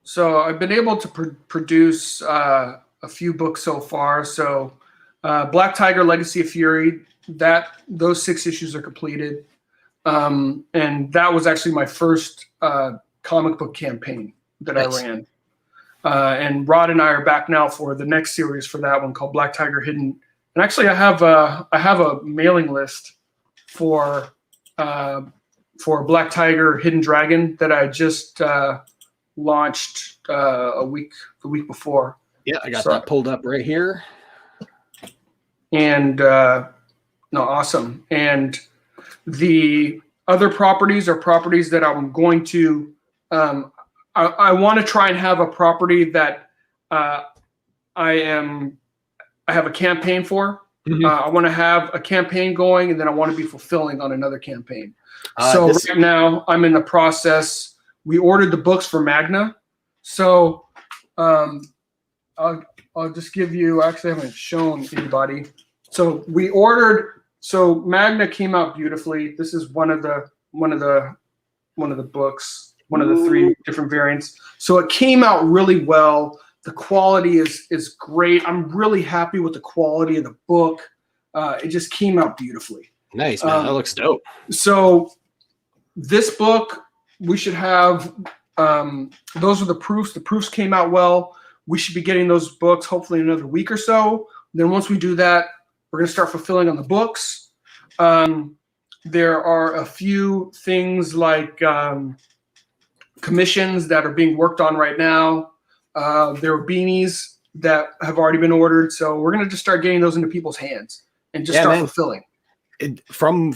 So I've been able to produce a few books so far. So Black Tiger, Legacy of Fury, those 6 issues are completed. And that was actually my first comic book campaign that I ran. And Rod and I are back now for the next series for that one called Black Tiger Hidden. And actually I have a mailing list for Black Tiger Hidden Dragon that I just launched the week before. Yeah, I got that pulled up right here. And awesome. And the other properties are properties that I'm going to I want to try and have a property that I have a campaign for. I want to have a campaign going, and then I want to be fulfilling on another campaign. So right now I'm in the process. We ordered the books for MAGNA. So I'll I'll just give you. Actually, I haven't shown anybody. So we ordered. So Magna came out beautifully. This is one of the books, one of the 3 different variants. So it came out really well. The quality is great. I'm really happy with the quality of the book. It just came out beautifully. Nice, man. That looks dope. So this book, we should have. Those are the proofs. The proofs came out well. We should be getting those books hopefully in another week or so. Then once we do that, we're going to start fulfilling on the books. There are a few things like commissions that are being worked on right now. There are beanies that have already been ordered. So we're going to just start getting those into people's hands and just start fulfilling. From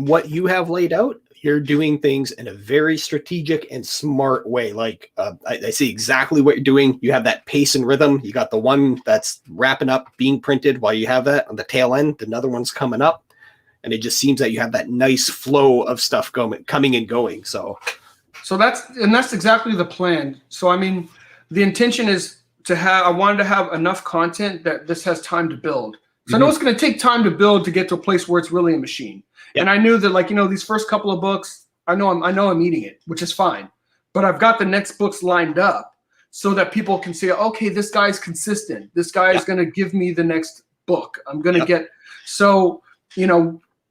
what you have laid out, you're doing things in a very strategic and smart way. Like I see exactly what you're doing. You have that pace and rhythm. You got the one that's wrapping up, being printed while you have that on the tail end. Another one's coming up, and it just seems that you have that nice flow of stuff coming and going. So that's exactly the plan. So I mean, the intention is to have. I wanted to have enough content that this has time to build. So I know it's going to take time to build to get to a place where it's really a machine. Yep. And I knew that, like, these first couple of books, I know I'm eating it, which is fine. But I've got the next books lined up so that people can say, okay, this guy's consistent. This guy is going to give me the next book. I'm going to get. So,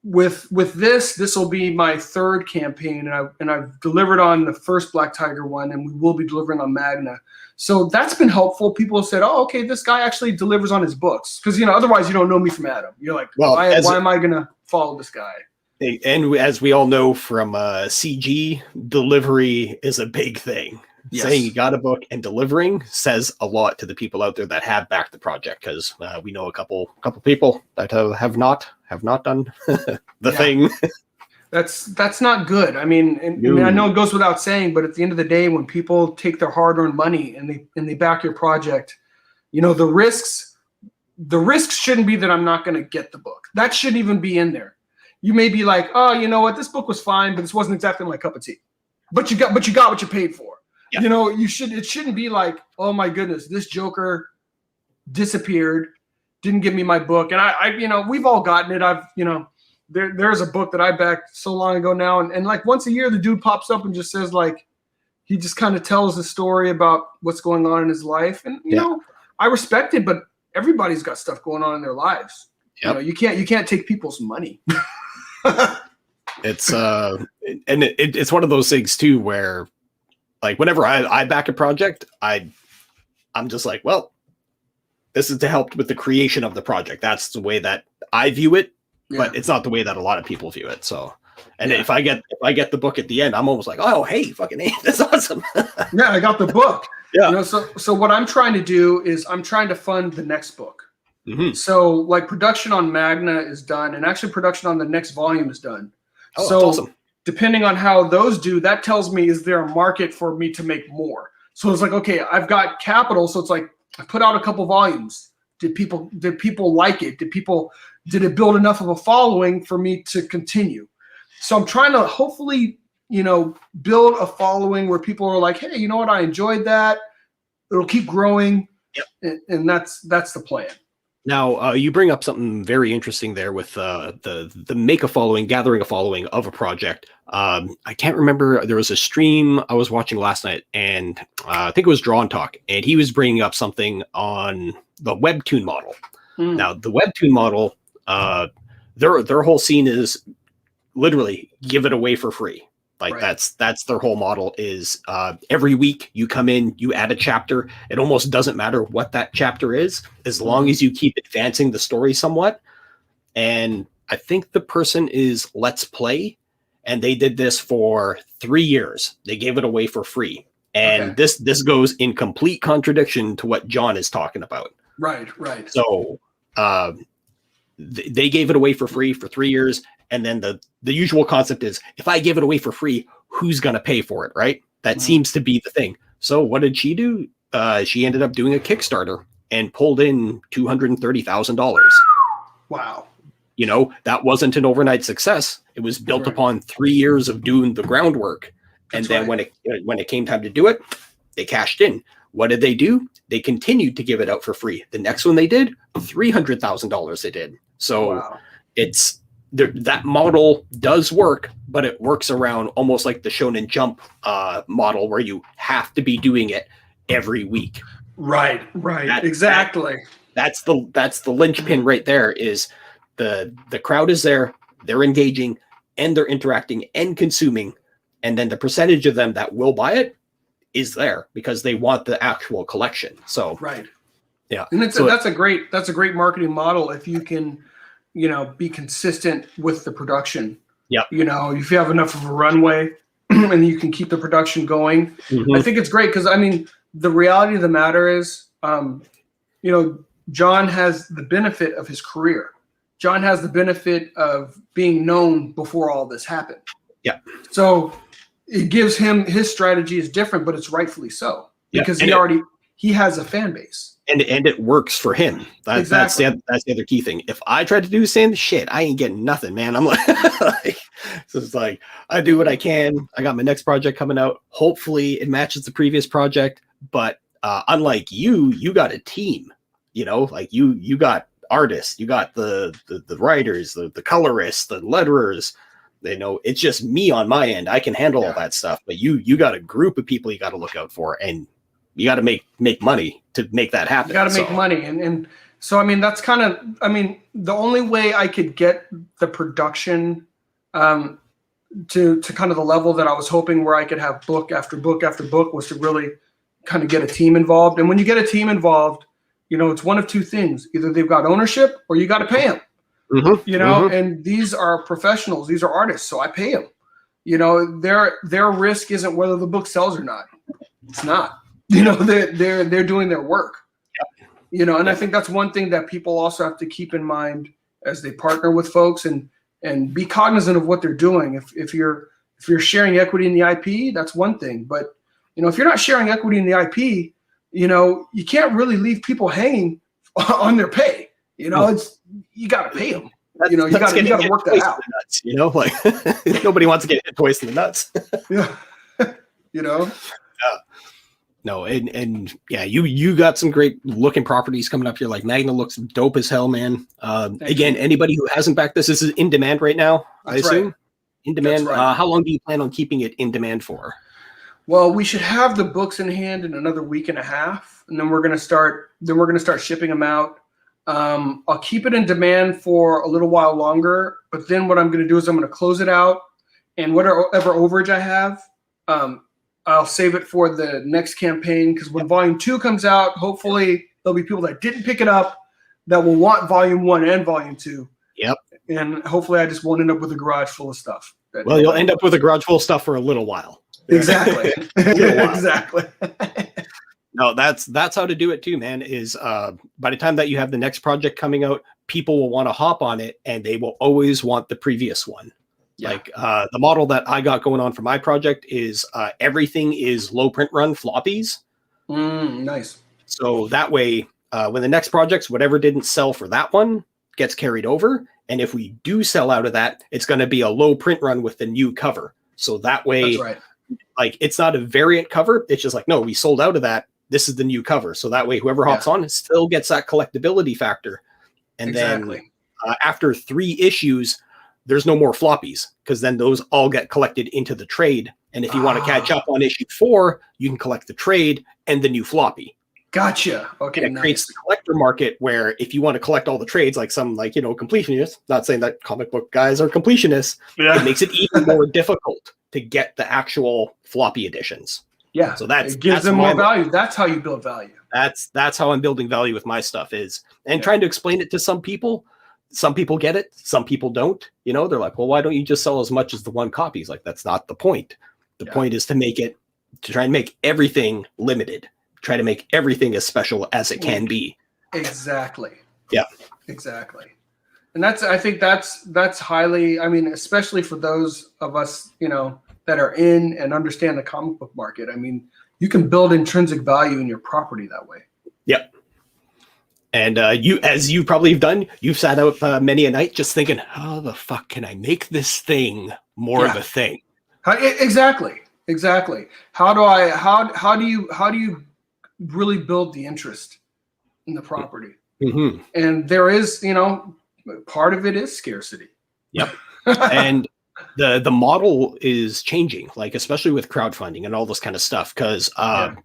with this will be my 3rd campaign, and I've delivered on the first Black Tiger one, and we will be delivering on Magna. So that's been helpful. People have said, "Oh, okay, this guy actually delivers on his books," because otherwise you don't know me from Adam. You're like, well, why am I gonna follow this guy? And as we all know from CG, delivery is a big thing. Yes. Saying you got a book and delivering says a lot to the people out there that have backed the project, because we know a couple people that have not done the thing. That's not good. I mean, I know it goes without saying, but at the end of the day, when people take their hard-earned money and they back your project, the risks shouldn't be that I'm not going to get the book. That shouldn't even be in there. You may be like, oh, you know what, this book was fine, but this wasn't exactly my cup of tea. But you got what you paid for. Yeah. It shouldn't be like, oh my goodness, this joker disappeared, didn't give me my book. And I we've all gotten it. There's a book that I backed so long ago now. And like once a year, the dude pops up and just says, like, he just kind of tells the story about what's going on in his life. And, I respect it, but everybody's got stuff going on in their lives. Yep. You can't take people's money. It's it's one of those things too, where like whenever I back a project, I'm just like, well, this is to help with the creation of the project. That's the way that I view it, but it's not the way that a lot of people view it. So, and if I get the book at the end, I'm almost like, oh, hey, fucking A, that's awesome. I got the book. Yeah. So what I'm trying to do is I'm trying to fund the next book. Mm-hmm. So like production on Magna is done, and actually production on the next volume is done. Oh, so that's awesome. Depending on how those do, that tells me, is there a market for me to make more? So it's like, okay, I've got capital. So it's like, I put out a couple volumes. Did people like it? Did it build enough of a following for me to continue? So I'm trying to hopefully, build a following where people are like, hey, you know what? I enjoyed that. It'll keep growing. Yep. And that's the plan. Now, you bring up something very interesting there with the make a following, gathering a following of a project. I can't remember. There was a stream I was watching last night, and I think it was Draw and Talk, and he was bringing up something on the webtoon model. Now, the webtoon model, their whole scene is literally give it away for free. Like that's their whole model is every week you come in, you add a chapter. It almost doesn't matter what that chapter is, as long as you keep advancing the story somewhat. And I think the person is Let's Play, and they did this for 3 years. They gave it away for free. And this goes in complete contradiction to what John is talking about. Right. So they gave it away for free for 3 years. And then the usual concept is, if I give it away for free, who's going to pay for it, right? That seems to be the thing. So what did she do? She ended up doing a Kickstarter and pulled in $230,000. Wow. That wasn't an overnight success. It was built upon 3 years of doing the groundwork. And then when it came time to do it, They cashed in. What did they do? They continued to give it out for free. The next one they did, $300,000 they did. So it's that model does work, but it works around almost like the Shonen Jump model where you have to be doing it every week. Right. Exactly. That's the linchpin right there. Is the crowd is there, they're engaging, and they're interacting and consuming, and then the percentage of them that will buy it is there because they want the actual collection. So yeah, and that's a great marketing model if you can, be consistent with the production. Yeah, if you have enough of a runway and you can keep the production going, I think it's great because the reality of the matter is, John has the benefit of his career. John has the benefit of being known before all this happened. Yeah. So it gives him, his strategy is different, but it's rightfully so because he has a fan base. And it works for him. That's the other key thing. If I try to do the same shit, I ain't getting nothing, man. I'm like, so it's like, I do what I can. I got my next project coming out. Hopefully it matches the previous project, but unlike you got a team, like you got artists, you got the writers, the colorists, the letterers. It's just me on my end. I can handle all that stuff, but you got a group of people you got to look out for, and you got to make money to make that happen. You got to make money, and so that's kind of the only way I could get the production to kind of the level that I was hoping, where I could have book after book after book, was to really kind of get a team involved. And when you get a team involved, it's one of two things: either they've got ownership or you got to pay them. And these are professionals, these are artists, so I pay them. Their risk isn't whether the book sells or not. It's not. They're doing their work. And I think that's one thing that people also have to keep in mind as they partner with folks, and be cognizant of what they're doing. If you're sharing equity in the IP, that's one thing. But if you're not sharing equity in the IP, you can't really leave people hanging on their pay. It's, you got to pay them. You got to work that out. Nuts, like nobody wants to get hit twice in the nuts. No, and yeah, you got some great looking properties coming up here. Like Magna looks dope as hell, man. Again, anybody who hasn't backed this is in demand right now. I assume in demand. Right. How long do you plan on keeping it in demand for? Well, we should have the books in hand in another week and a half, and then we're gonna start shipping them out. I'll keep it in demand for a little while longer, but then what I'm going to do is I'm going to close it out, and whatever overage I have, I'll save it for the next campaign, because when Volume 2 comes out, hopefully there'll be people that didn't pick it up that will want Volume 1 and Volume 2. Yep. And hopefully I just won't end up with a garage full of stuff. Well, you'll end up with a garage full of stuff for a little while. Exactly. Exactly. No, that's how to do it too, man, is by the time that you have the next project coming out, people will want to hop on it, and they will always want the previous one. Yeah. Like the model that I got going on for my project is everything is low print run floppies. Nice. So that way, when the next project's whatever didn't sell for that one gets carried over, and if we do sell out of that, it's going to be a low print run with the new cover. So that way, that's right. Like it's not a variant cover. It's just like, no, we sold out of that. This is the new cover. So that way, whoever hops on still gets that collectability factor. And then after 3 issues, there's no more floppies, because then those all get collected into the trade. And if you want to catch up on issue 4, you can collect the trade and the new floppy. Gotcha. Okay. And it creates the collector market where if you want to collect all the trades, like some completionists, not saying that comic book guys are completionists, it makes it even more difficult to get the actual floppy editions. Yeah. So it gives them more value. That's how you build value. That's how I'm building value with my stuff and trying to explain it to some people. Some people get it. Some people don't. They're like, well, why don't you just sell as much as the one copy? Like, that's not the point. The point is to try and make everything limited. Try to make everything as special as it can be. Exactly. Yeah. Exactly. And I think that's highly, especially for those of us, that are in and understand the comic book market. You can build intrinsic value in your property that way. Yep. And as you probably have done, you've sat out many a night just thinking, how the fuck can I make this thing more of a thing? Exactly. Exactly. How do you really build the interest in the property? Mm-hmm. And there is, part of it is scarcity. Yep. And the model is changing, like especially with crowdfunding and all this kind of stuff. Because I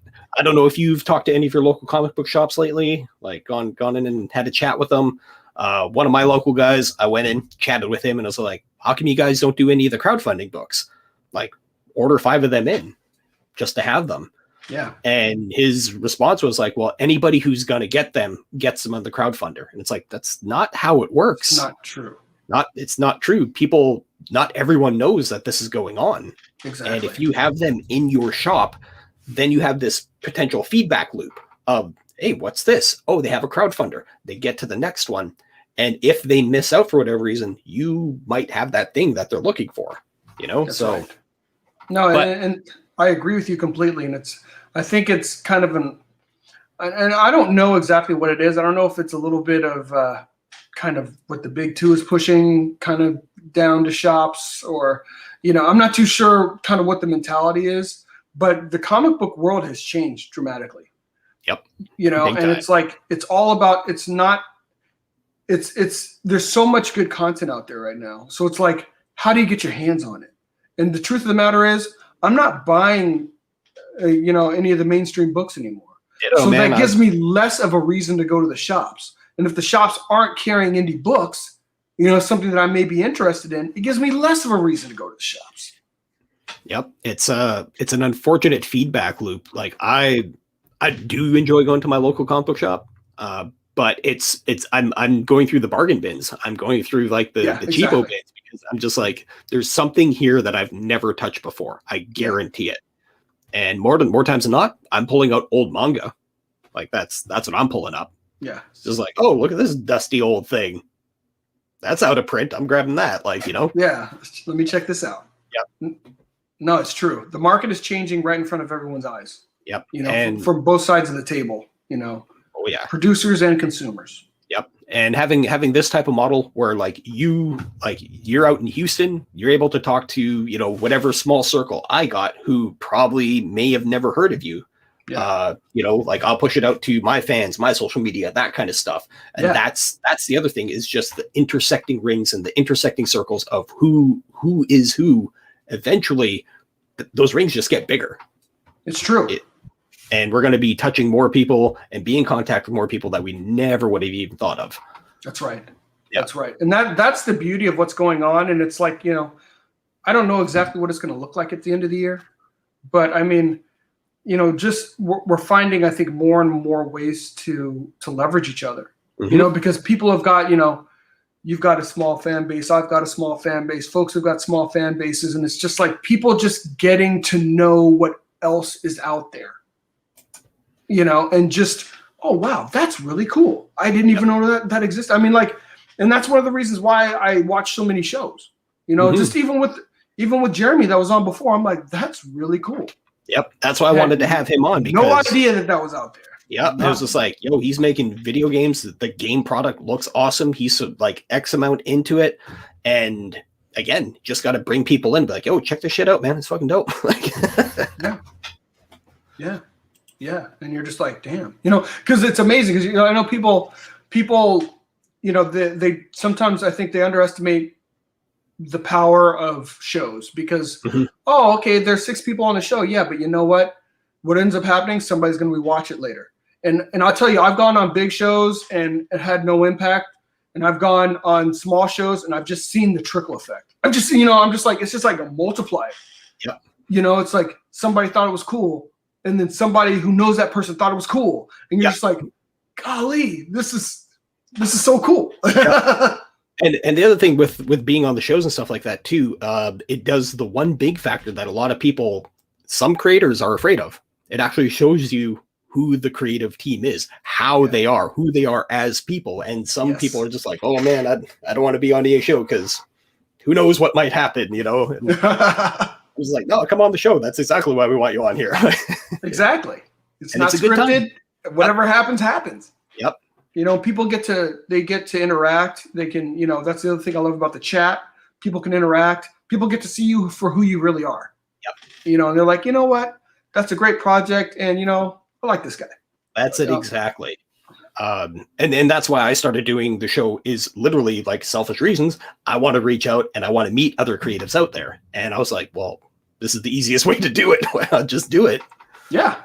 don't know if you've talked to any of your local comic book shops lately, like gone in and had a chat with them. One of my local guys, I went in, chatted with him, and I was like, "How come you guys don't do any of the crowdfunding books? Like, order 5 of them in, just to have them." Yeah. And his response was like, "Well, anybody who's gonna get them gets them on the crowdfunder." And it's like, that's not how it works. It's not true. It's not true. Not everyone knows that this is going on. Exactly. And if you have them in your shop, then you have this potential feedback loop of, hey, what's this? Oh, they have a crowdfunder. They get to the next one. And if they miss out for whatever reason, you might have that thing that they're looking for, That's right. No, and I agree with you completely. And I think it's kind of and I don't know exactly what it is. I don't know if it's a little bit of kind of what the big two is pushing kind of down to shops, or, I'm not too sure kind of what the mentality is, but the comic book world has changed dramatically. Yep. And it's like, it's all about, there's so much good content out there right now. So it's like, how do you get your hands on it? And the truth of the matter is, I'm not buying, any of the mainstream books anymore. That gives me less of a reason to go to the shops. And if the shops aren't carrying indie books, something that I may be interested in, it gives me less of a reason to go to the shops. Yep. It's an unfortunate feedback loop. Like I do enjoy going to my local comic book shop. But I'm going through the bargain bins. I'm going through like the cheapo bins, because I'm just like, there's something here that I've never touched before. I guarantee it. And more times than not, I'm pulling out old manga. Like that's what I'm pulling up. Yeah. It's just like, oh, look at this dusty old thing. That's out of print. I'm grabbing that. Yeah. Let me check this out. Yep. No, it's true. The market is changing right in front of everyone's eyes. Yep. And from both sides of the table, Oh yeah. Producers and consumers. Yep. And having this type of model where you're out in Houston, you're able to talk to, whatever small circle I got who probably may have never heard of you. Yeah. I'll push it out to my fans, my social media, that kind of stuff. And that's the other thing, is just the intersecting rings and the intersecting circles of who is who. Eventually those rings just get bigger. It's true. And we're going to be touching more people and be in contact with more people that we never would have even thought of. That's right. Yeah. That's right. And that's the beauty of what's going on. And it's like, I don't know exactly what it's going to look like at the end of the year, but I mean, just we're finding, I think, more and more ways to leverage each other, because people have got, you've got a small fan base. I've got a small fan base. Folks have got small fan bases. And it's just like people just getting to know what else is out there. And just, oh, wow, that's really cool. I didn't even know that exists. I mean, and that's one of the reasons why I watch so many shows, just even with Jeremy that was on before, I'm like, that's really cool. Yep. That's why I wanted to have him on. Because, no idea that was out there. Yep. It was just like, he's making video games. The game product looks awesome. He's like X amount into it. And again, just got to bring people in, be like, check this shit out, man. It's fucking dope. Yeah. Yeah. And you're just like, damn, because it's amazing. Because, I know people, they sometimes, I think they underestimate the power of shows because, okay, there's 6 people on the show. Yeah. But you know what ends up happening? Somebody's going to rewatch it later. And I'll tell you, I've gone on big shows and it had no impact. And I've gone on small shows and I've just seen the trickle effect. I'm just like, it's just like a multiplier. Yeah. It's like somebody thought it was cool. And then somebody who knows that person thought it was cool. And you're just like, golly, this is so cool. And the other thing with being on the shows and stuff like that too, it does the one big factor that a lot of people, some creators are afraid of. It actually shows you who the creative team is, how they are, who they are as people. And some people are just like, oh man, I don't want to be on the show because who knows what might happen, And I was like, no, come on the show. That's exactly why we want you on here. Exactly. It's not scripted. Whatever happens. Yep. People get to interact. They can, that's the other thing I love about the chat. People can interact. People get to see you for who you really are. You know, and they're like, you know what? That's a great project. And, you know, I like this guy. That's it. Exactly. And that's why I started doing the show, is literally like selfish reasons. I want to reach out and I want to meet other creatives out there. And I was like, well, this is the easiest way to do it. Just do it. Yeah.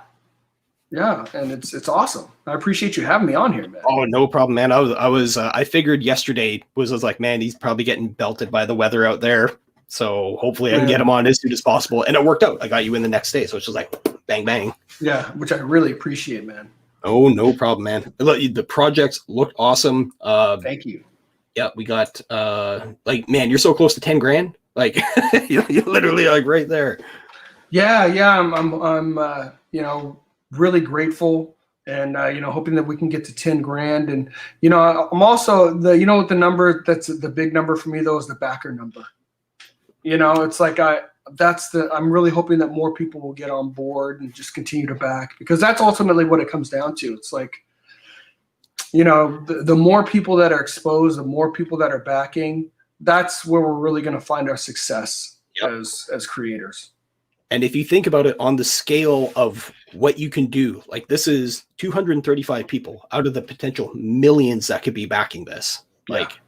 Yeah. And it's awesome. I appreciate you having me on here, man. Oh, no problem, man. I figured yesterday was like, man, he's probably getting belted by the weather out there. So hopefully I can get him on as soon as possible. And it worked out. I got you in the next day. So it's just like bang, bang. Yeah. Which I really appreciate, man. Oh, no problem, man. The projects looked awesome. Thank you. Yeah, we got like, man, you're so close to 10 grand. Like you're literally like right there. Yeah. I'm you know, really grateful, and you know, hoping that we can get to 10 grand. And you know, I'm also you know what the number that's the big number for me though is the backer number. You know, it's like I'm really hoping that more people will get on board and just continue to back, because that's ultimately what it comes down to. It's like, you know, the more people that are exposed, the more people that are backing, that's where we're really going to find our success as creators. And if you think about it on the scale of what you can do, like this is 235 people out of the potential millions that could be backing this. Like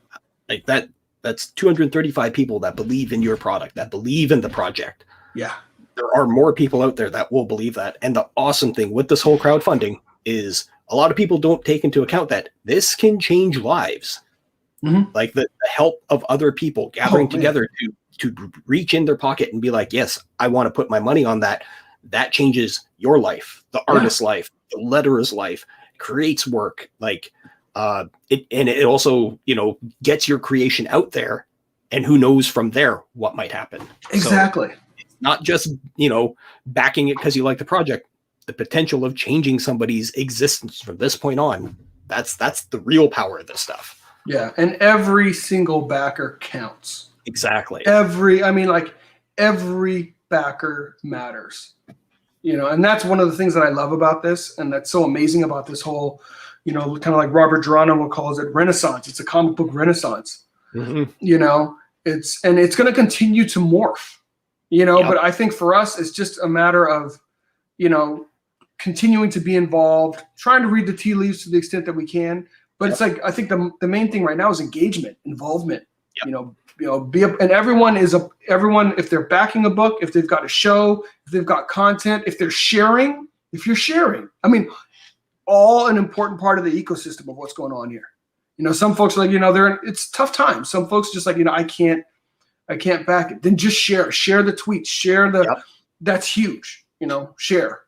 that's 235 people that believe in your product, that believe in the project. Yeah. There are more people out there that will believe that. And the awesome thing with this whole crowdfunding is a lot of people don't take into account that this can change lives. Mm-hmm. Like the help of other people gathering together to reach in their pocket and be like, yes, I want to put my money on that. That changes your life, the artist's life, the letterer's life, creates work. Like, it also, you know, gets your creation out there, and who knows from there what might happen. Exactly. So it's not just, you know, backing it because you like the project. The potential of changing somebody's existence from this point on, that's the real power of this stuff. Yeah, and every single backer counts. Exactly. Every backer matters. You know, and that's one of the things that I love about this, and that's so amazing about this whole, you know, kind of like Robert Geronimo calls it renaissance. It's a comic book renaissance. Mm-hmm. You know, it's going to continue to morph, you know, but I think for us, it's just a matter of, you know, continuing to be involved, trying to read the tea leaves to the extent that we can. But it's like, I think the main thing right now is engagement, involvement, you know, and everyone, if they're backing a book, if they've got a show, if they've got content, if you're sharing, I mean, all an important part of the ecosystem of what's going on here. You know, some folks are like, you know, it's tough times. Some folks just like, you know, I can't back it. Then just share the tweets, that's huge, you know, share.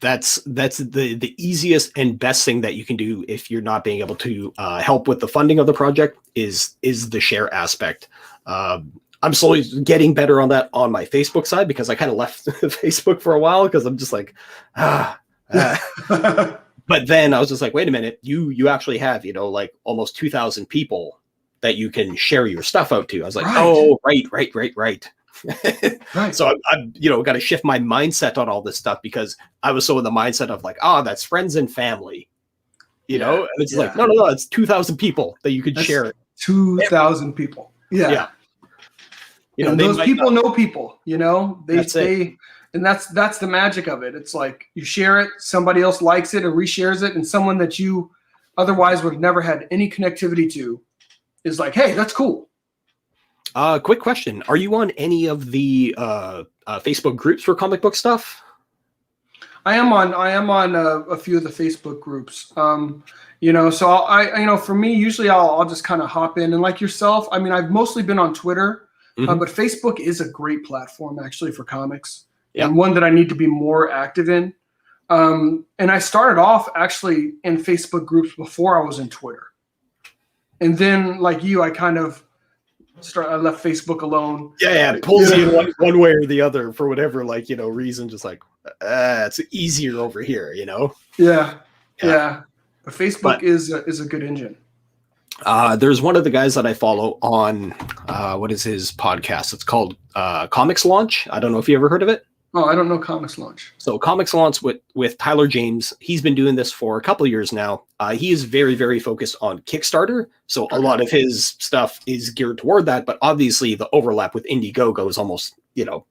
That's the easiest and best thing that you can do if you're not being able to help with the funding of the project is the share aspect. I'm slowly getting better on that on my Facebook side, because I kind of left Facebook for a while because I'm just like, But then I was just like, wait a minute, you actually have, you know, like almost 2,000 people that you can share your stuff out to. I was like, oh, right. Right. So I've you know, got to shift my mindset on all this stuff, because I was so in the mindset of like, that's friends and family, you know, and it's like, no, it's 2,000 people that you could share. 2,000 people. Yeah. You know, and those people know people, you know, and that's the magic of it. It's like you share it, somebody else likes it or reshares it, and someone that you otherwise would have never had any connectivity to is like, hey, that's cool. Quick question. Are you on any of the Facebook groups for comic book stuff? I am on a few of the Facebook groups. You know, so you know, for me, usually I'll just kind of hop in, and like yourself, I mean, I've mostly been on Twitter, but Facebook is a great platform actually for comics, and one that I need to be more active in. And I started off actually in Facebook groups before I was in Twitter, and then like you, I kind of I left Facebook alone. It pulls you one way or the other for whatever, like, you know, reason. Just like it's easier over here, you know. Yeah. But Facebook is a good engine. There's one of the guys that I follow on what is his podcast? It's called Comics Launch. I don't know if you ever heard of it. Oh, I don't know Comics Launch. So Comics Launch with Tyler James. He's been doing this for a couple of years now. He is very, very focused on Kickstarter. So a lot of his stuff is geared toward that. But obviously the overlap with Indiegogo is almost, you know,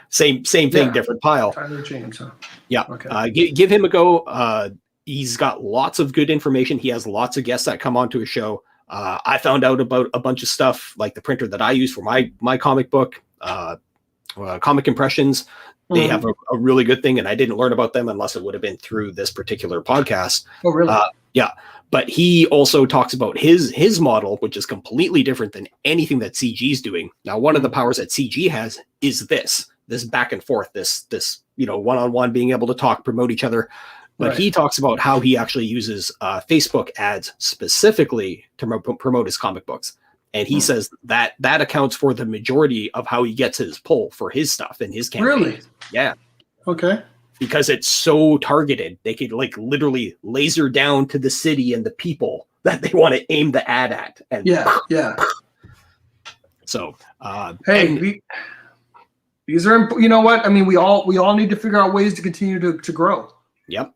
same thing, different pile. Tyler James, huh? Yeah. Okay. Give him a go. He's got lots of good information. He has lots of guests that come onto his show. I found out about a bunch of stuff like the printer that I use for my comic book, comic impressions. They have a really good thing, and I didn't learn about them unless it would have been through this particular podcast. Oh, really? Yeah. But he also talks about his model, which is completely different than anything that CG is doing. Now, one of the powers that CG has is this back and forth, this one-on-one, being able to talk, promote each other. But he talks about how he actually uses Facebook ads specifically to promote his comic books. And he says that accounts for the majority of how he gets his pull for his stuff and his campaigns. Really? Yeah. Okay. Because it's so targeted. They could like literally laser down to the city and the people that they want to aim the ad at. And yeah. So, these are, you know what? I mean, we all need to figure out ways to continue to grow. Yep.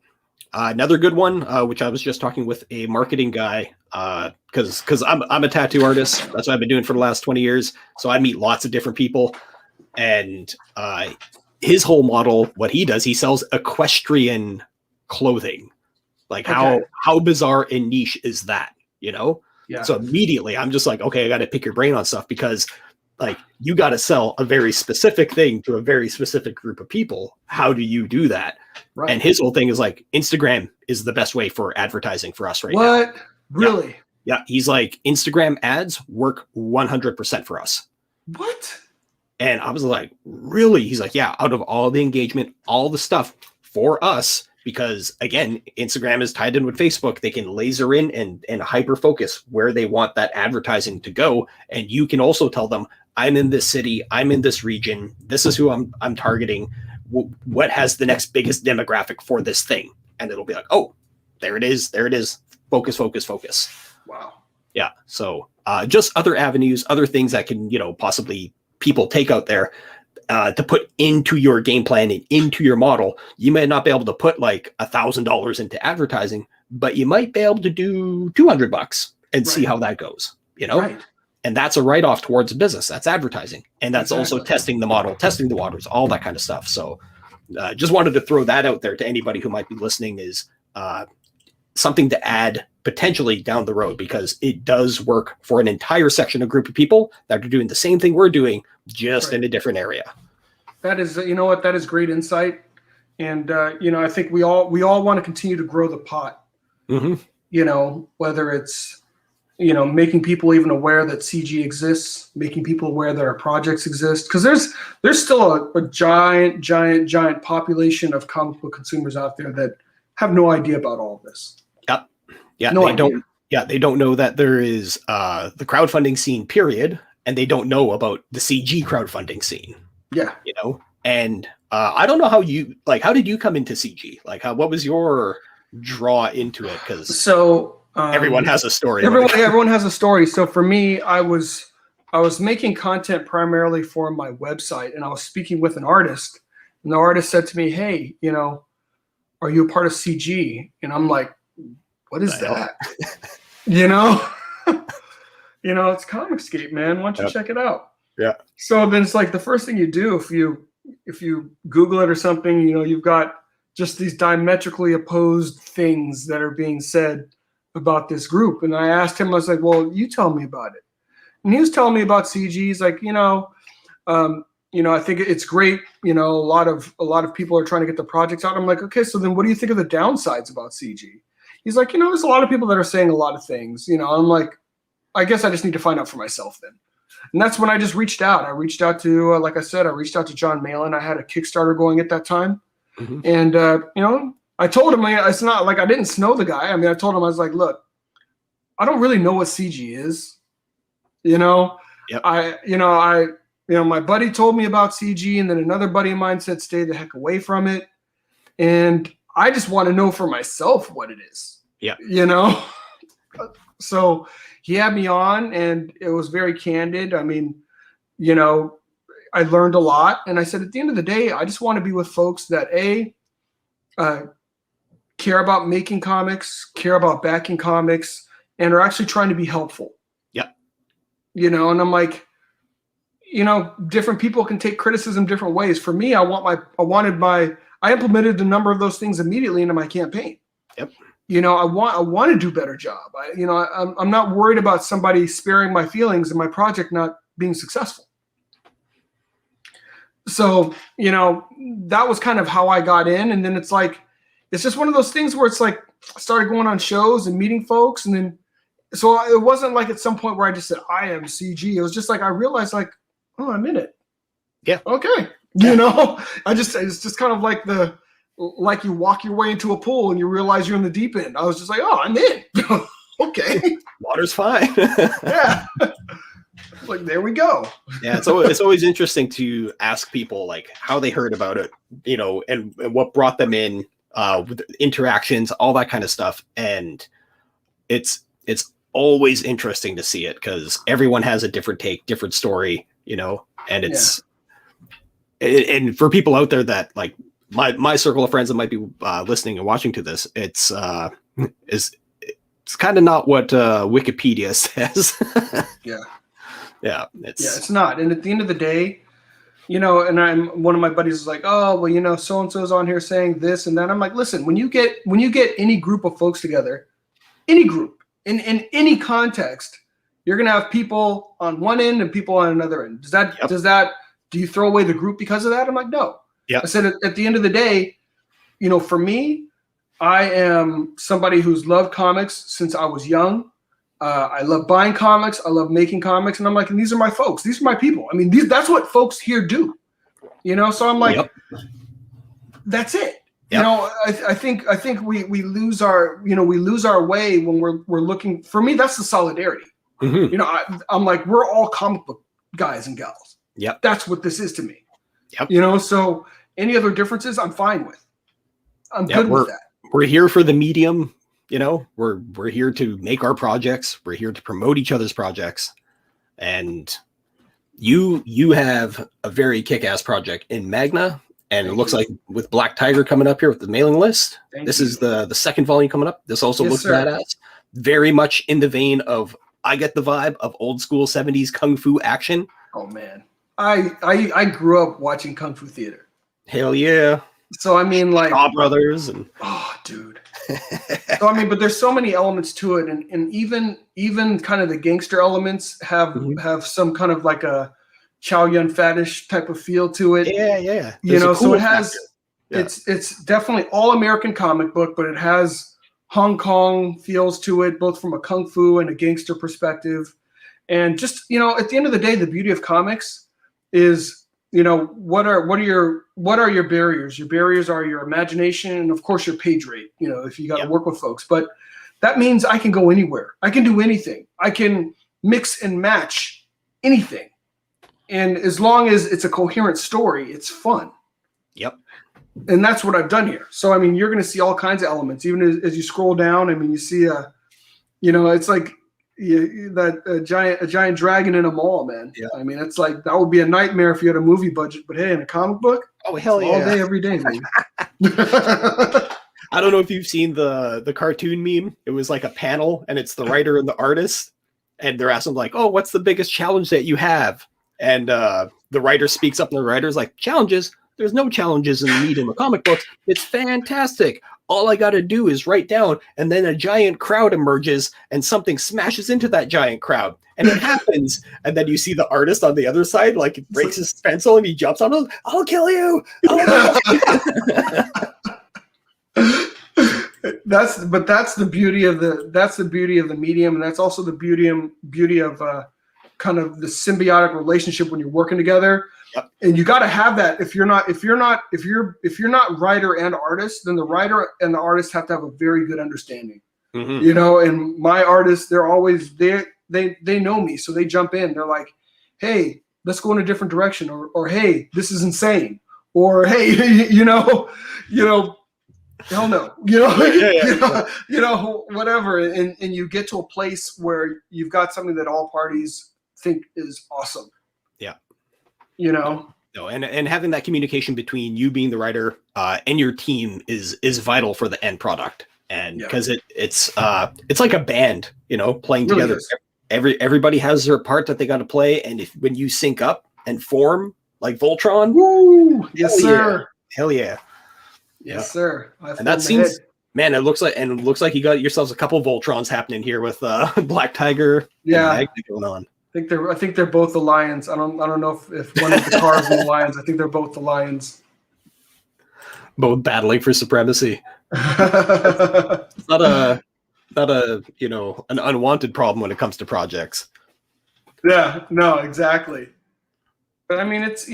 Another good one, which I was just talking with a marketing guy, because I'm a tattoo artist. That's what I've been doing for the last 20 years. So I meet lots of different people, and his whole model, what he does, he sells equestrian clothing. Like how bizarre and niche is that? You know? Yeah. So immediately I'm just like, okay, I got to pick your brain on stuff, because like you got to sell a very specific thing to a very specific group of people. How do you do that? Right. And his whole thing is like, Instagram is the best way for advertising for us right now. What? Really? Yeah. He's like, Instagram ads work 100% for us. What? And I was like, really? He's like, yeah, out of all the engagement, all the stuff for us, because again, Instagram is tied in with Facebook. They can laser in and hyper focus where they want that advertising to go. And you can also tell them, I'm in this city, I'm in this region, this is who I'm targeting. What has the next biggest demographic for this thing? And it'll be like, oh, there it is. Focus. Wow. Yeah. So just other avenues, other things that can, possibly people take out there to put into your game plan and into your model. You may not be able to put like $1,000 into advertising, but you might be able to do $200 and see how that goes, Right. And that's a write-off towards a business. That's advertising. And that's also testing the model, testing the waters, all that kind of stuff. So just wanted to throw that out there to anybody who might be listening, is something to add potentially down the road, because it does work for an entire section of group of people that are doing the same thing we're doing, just in a different area. That is, that is great insight. And, I think we all want to continue to grow the pot, whether it's, making people even aware that CG exists, making people aware that our projects exist. Because there's still a giant population of comic book consumers out there that have no idea about all of this. Yep. Yeah. No idea. They don't know that there is the crowdfunding scene, period. And they don't know about the CG crowdfunding scene. Yeah. And I don't know how did you come into CG? Like, what was your draw into it? Because everyone has a story. Everyone has a story. So for me, I was making content primarily for my website, and I was speaking with an artist, and the artist said to me, "Hey, are you a part of CG?" And I'm like, "What is that?" It's Comicscape, man. Why don't you check it out? Yeah. So then it's like the first thing you do if you Google it or something, you've got just these diametrically opposed things that are being said about this group. And I asked him, I was like, well, you tell me about it. And he was telling me about CG. He's like, I think it's great. A lot of people are trying to get the projects out. I'm like, okay, so then what do you think of the downsides about CG? He's like, there's a lot of people that are saying a lot of things. I'm like, I guess I just need to find out for myself then. And that's when I just reached out. I reached out to, like I said, to John Malin. I had a Kickstarter going at that time. Mm-hmm. And, I told him, it's not like I didn't know the guy. I mean, I told him, I was like, look, I don't really know what CG is. Yep. My buddy told me about CG, and then another buddy of mine said, stay the heck away from it. And I just want to know for myself what it is. Yeah. So he had me on, and it was very candid. I mean, I learned a lot, and I said, at the end of the day, I just want to be with folks that care about making comics, care about backing comics, and are actually trying to be helpful. Yeah. And I'm like, you know, different people can take criticism different ways. For me, I implemented a number of those things immediately into my campaign. Yep. You know, I want to do a better job. I'm not worried about somebody sparing my feelings and my project not being successful. So, you know, that was kind of how I got in. And then it's like, it's just one of those things where it's like, I started going on shows and meeting folks. And then, so it wasn't like at some point where I just said, I am CG. It was just like, I realized like, oh, I'm in it. Yeah. Okay. You know, it's just kind of like you walk your way into a pool and you realize you're in the deep end. I was just like, oh, I'm in. Okay. Water's fine. Yeah. Like, there we go. Yeah. It's always interesting to ask people like how they heard about it, you know, and what brought them in, with interactions, all that kind of stuff. And it's always interesting to see it because everyone has a different take, different story, you know, and and for people out there that like my circle of friends that might be listening and watching to this, it's kind of not what Wikipedia says. Yeah, it's not. And at the end of the day, you know, and one of my buddies is like, oh, well, you know, so and so's on here saying this and that. I'm like, listen, when you get any group of folks together, any group in any context, you're gonna have people on one end and people on another end. Do you throw away the group because of that? I'm like, no. Yeah. I said at the end of the day, you know, for me, I am somebody who's loved comics since I was young. I love buying comics. I love making comics. And I'm like, and these are my folks. These are my people. I mean, that's what folks here do, you know? So I'm like, that's it. Yep. You know, I think we lose our way when we're looking. For me, that's the solidarity. Mm-hmm. You know, I'm like, we're all comic book guys and gals. Yep. That's what this is to me. Yep. You know, so any other differences, I'm fine with. I'm good with that. We're here for the medium. You know, we're here to make our projects. We're here to promote each other's projects. And you have a very kick-ass project in Magna. And it looks like with Black Tiger coming up here with the mailing list, this is the second volume coming up. This also looks badass. Very much in the vein of, I get the vibe of old school 70s Kung Fu action. Oh, man. I grew up watching Kung Fu theater. Hell yeah. So, I mean, like... Shaw Brothers. And oh, dude. So, I mean, but there's so many elements to it. And even kind of the gangster elements have some kind of like a Chow Yun Fatish type of feel to it. Yeah. You know, so it has... Yeah. It's definitely all American comic book, but it has Hong Kong feels to it, both from a Kung Fu and a gangster perspective. And just, you know, at the end of the day, the beauty of comics is, you know, what are your barriers? Your barriers are your imagination and of course your page rate, you know, if you got to work with folks. But that means I can go anywhere. I can do anything. I can mix and match anything. And as long as it's a coherent story, it's fun. Yep. And that's what I've done here. So, I mean, you're going to see all kinds of elements. Even as you scroll down, I mean, you see you know, it's like a giant dragon in a mall, man. Yeah. I mean, it's like, that would be a nightmare if you had a movie budget. But hey, in a comic book, hell yeah, all day, every day, baby. I don't know if you've seen the cartoon meme. It was like a panel, and it's the writer and the artist, and they're asking like, "Oh, what's the biggest challenge that you have?" And the writer speaks up, and the writer's like, "Challenges? There's no challenges in the medium of comic books. It's fantastic. All I got to do is write down, and then a giant crowd emerges, and something smashes into that giant crowd, and it happens. And then you see the artist on the other side, like, breaks his pencil, and he jumps on him. I'll kill you. That's the beauty of the medium, and that's also the beauty of kind of the symbiotic relationship when you're working together. Yep. And you got to have that. If you're not writer and artist, then the writer and the artist have to have a very good understanding. Mm-hmm. You know, and my artists, they're always they know me, so they jump in. They're like, "Hey, let's go in a different direction," or "Hey, this is insane," or "Hey, you know, hell no," you know, whatever. And you get to a place where you've got something that all parties think is awesome. Yeah. You know, no, and having that communication between you being the writer and your team is vital for the end product, and because it's like a band, you know, playing together. Everybody has their part that they got to play, and when you sync up, and form like Voltron. Woo! Yes, sir. Hell yeah. Yes, sir. And that seems, man, it looks like you got yourselves a couple Voltrons happening here with Black Tiger and Magna going on. I think they're both the lions. I don't know if one of the cars and the lions. I think they're both the lions. Both battling for supremacy. It's not a an unwanted problem when it comes to projects. Yeah, no, exactly. But I mean, it's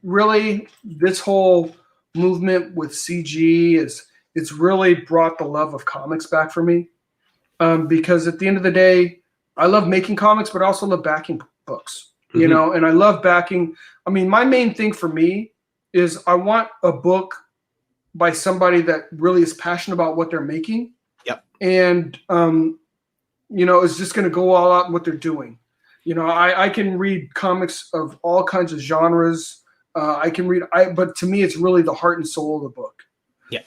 really this whole movement with CG it's really brought the love of comics back for me. Because at the end of the day, I love making comics, but I also love backing books. You know, and I love backing. I mean, my main thing for me is I want a book by somebody that really is passionate about what they're making. Yep. And is just going to go all out in what they're doing. I can read comics of all kinds of genres. But to me, it's really the heart and soul of the book. Yeah.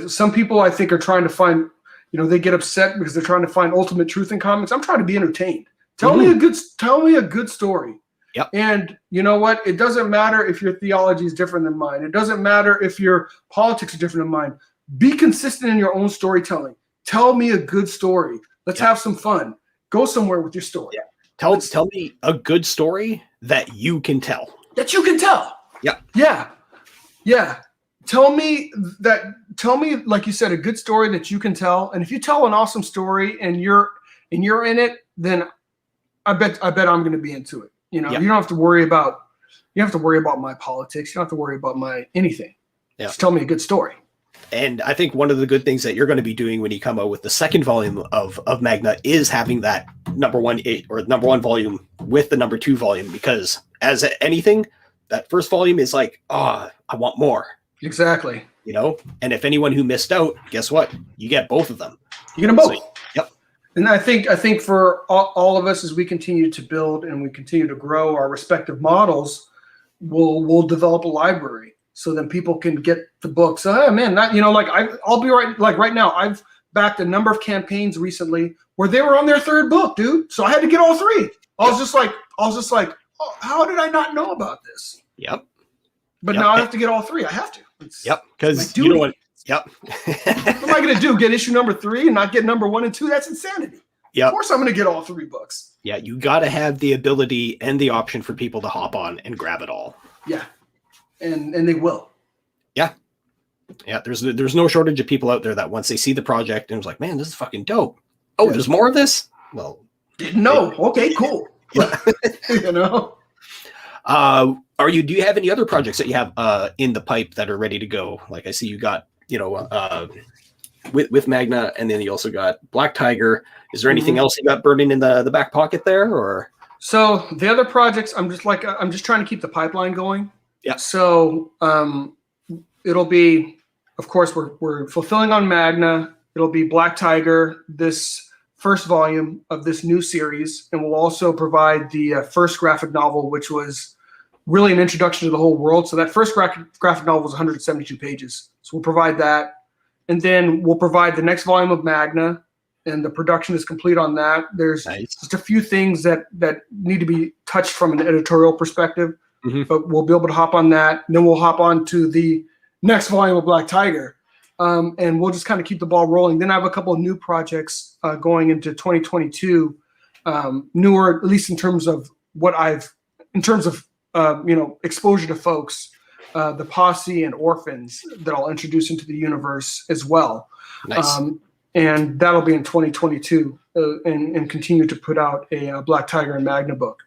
Some people I think are trying to find, they get upset because they're trying to find ultimate truth in comics. I'm trying to be entertained. Tell me a good story. Yep. And you know what? It doesn't matter if your theology is different than mine. It doesn't matter if your politics are different than mine. Be consistent in your own storytelling. Tell me a good story. Let's have some fun. Go somewhere with your story. Yeah. Tell me a good story that you can tell. That you can tell. Yeah. Yeah. Yeah. Tell me, like you said, a good story that you can tell. And if you tell an awesome story and you're in it, then I bet I'm going to be into it. You don't have to worry about my politics. You don't have to worry about my anything. Yeah. Just tell me a good story. And I think one of the good things that you're going to be doing when you come out with the second volume of Magna is having that number one volume with the number 2 volume, because as anything, that first volume is like, I want more. Exactly. And if anyone who missed out, guess what? You get both of them. You get them both. So, yep. And I think for all of us, as we continue to build and we continue to grow our respective models, we'll develop a library so then people can get the books. Oh man, I'll be right now. I've backed a number of campaigns recently where they were on their 3rd book, dude. So I had to get all 3. I was just like, oh, how did I not know about this? Yep. But now I have to get all 3. I have to. Because you know what? Yep. What am I going to do? Get issue number 3 and not get number 1 and 2? That's insanity. Yep. Of course I'm going to get all 3 books. Yeah, you got to have the ability and the option for people to hop on and grab it all. Yeah. And they will. Yeah. Yeah, there's no shortage of people out there that once they see the project and it's like, man, this is fucking dope. Oh, there's more of this? Well, didn't know. Okay, cool. Yeah. Do you have any other projects that you have in the pipe that are ready to go? Like I see you got, with Magna, and then you also got Black Tiger. Is there anything else you got burning in the back pocket there, or? So the other projects, I'm just trying to keep the pipeline going. Yeah. So it'll be, of course, we're fulfilling on Magna. It'll be Black Tiger, this first volume of this new series, and we'll also provide the first graphic novel, which was really an introduction to the whole world. So that first graphic novel was 172 pages. So we'll provide that. And then we'll provide the next volume of Magna, and the production is complete on that. There's just a few things that need to be touched from an editorial perspective, but we'll be able to hop on that. And then we'll hop on to the next volume of Black Tiger, and we'll just kind of keep the ball rolling. Then I have a couple of new projects going into 2022, newer, at least in terms of exposure to folks, the Posse and Orphans that I'll introduce into the universe as well. Nice. And that'll be in 2022 and continue to put out a Black Tiger and Magna book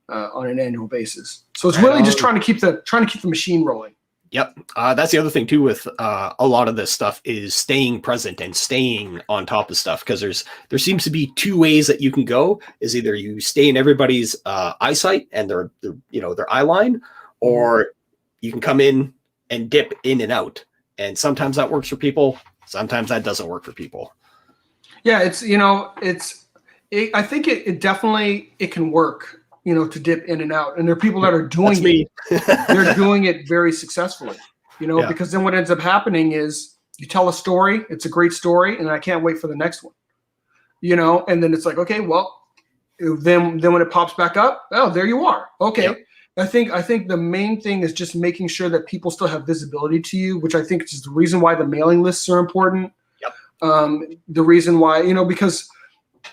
on an annual basis. So it's really just trying to keep the machine rolling. Yep. That's the other thing too with a lot of this stuff is staying present and staying on top of stuff, because there seems to be 2 ways that you can go. Is either you stay in everybody's eyesight and their eye line, or you can come in and dip in and out. And sometimes that works for people. Sometimes that doesn't work for people. Yeah, I think it definitely can work, to dip in and out. And there are people that are doing it. They're doing it very successfully, because then what ends up happening is you tell a story, it's a great story, and I can't wait for the next one, and then it's like, okay, well, then when it pops back up, oh, there you are. Okay. Yep. I think the main thing is just making sure that people still have visibility to you, which I think is the reason why the mailing lists are important. Yep. The reason why, because,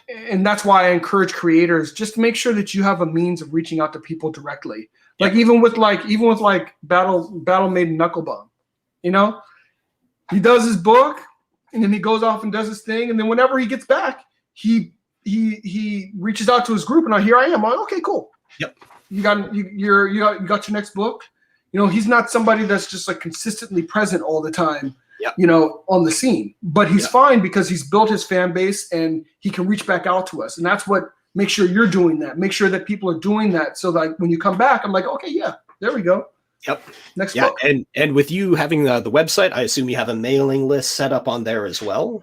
and that's why I encourage creators, just make sure that you have a means of reaching out to people directly. Like even with Battle Maiden Knucklebomb, he does his book and then he goes off and does his thing, and then whenever he gets back, he reaches out to his group, and here I am. I'm like, okay, cool. Yep. You got your next book. He's not somebody that's just like consistently present all the time. Yep. On the scene, but he's fine because he's built his fan base and he can reach back out to us, and that's what. Make sure you're doing that. Make sure that people are doing that. So like when you come back, I'm like, okay, yeah, there we go. Yep. Next book. And with you having the website, I assume you have a mailing list set up on there as well.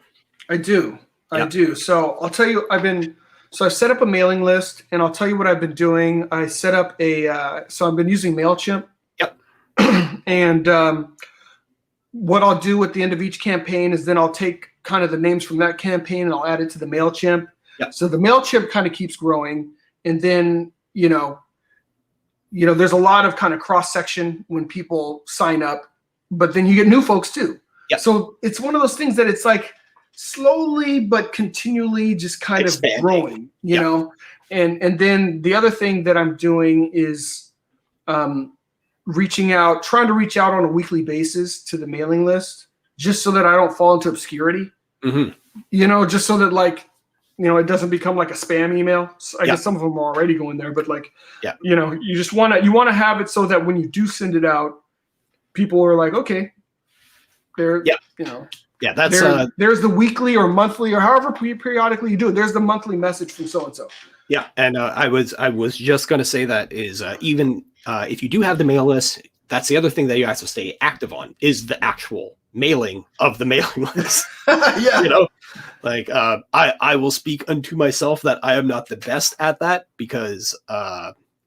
I do. I do. So I'll tell you, I've set up a mailing list, and I'll tell you what I've been doing. I set up so I've been using MailChimp. Yep. And what I'll do at the end of each campaign is then I'll take kind of the names from that campaign and I'll add it to the MailChimp. Yep. So the MailChimp kind of keeps growing, and then there's a lot of kind of cross section when people sign up, but then you get new folks too. Yep. So it's one of those things that it's like slowly but continually just kind of growing, you know. And then the other thing that I'm doing is trying to reach out on a weekly basis to the mailing list, just so that I don't fall into obscurity. Mm-hmm. Just so that it doesn't become like a spam email. So I guess some of them are already going there, but you just want to have it so that when you do send it out, people are like, okay, there's the weekly or monthly or however periodically you do it. There's the monthly message from so-and-so. Yeah. And I was just going to say that is even if you do have the mail list, that's the other thing that you have to stay active on is the actual mailing of the mailing list. Yeah. I will speak unto myself that I am not the best at that because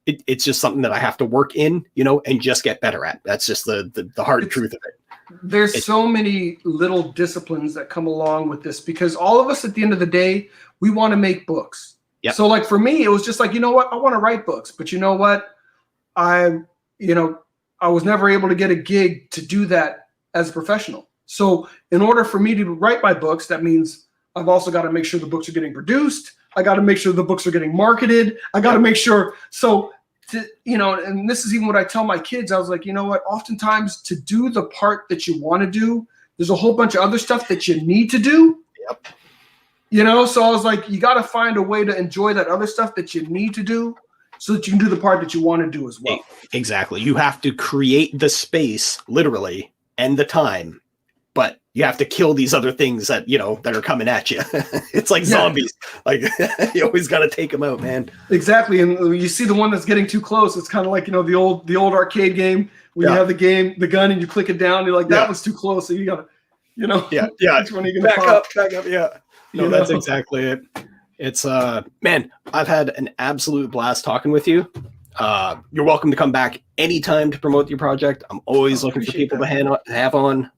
it's just something that I have to work in, and just get better at. That's just the hard truth of it. There's so many little disciplines that come along with this because all of us at the end of the day, we want to make books. Yep. So like for me, it was just like, I want to write books, but you know what? I was never able to get a gig to do that as a professional. So in order for me to write my books, that means I've also got to make sure the books are getting produced. I got to make sure the books are getting marketed. I got to make sure. So, and this is even what I tell my kids. I was like, oftentimes to do the part that you want to do, there's a whole bunch of other stuff that you need to do. Yep. So I was like, you got to find a way to enjoy that other stuff that you need to do so that you can do the part that you want to do as well. Exactly. You have to create the space, literally, and the time, but you have to kill these other things that, that are coming at you. It's like zombies. Like you always got to take them out, man. Exactly. And you see the one that's getting too close. It's kind of like, the old arcade game where you have the gun and you click it down. You're like, that was too close. So you got to, which one are you going to back up. Yeah. No, that's exactly it. It's man, I've had an absolute blast talking with you. You're welcome to come back anytime to promote your project. I'm always looking for people to have on.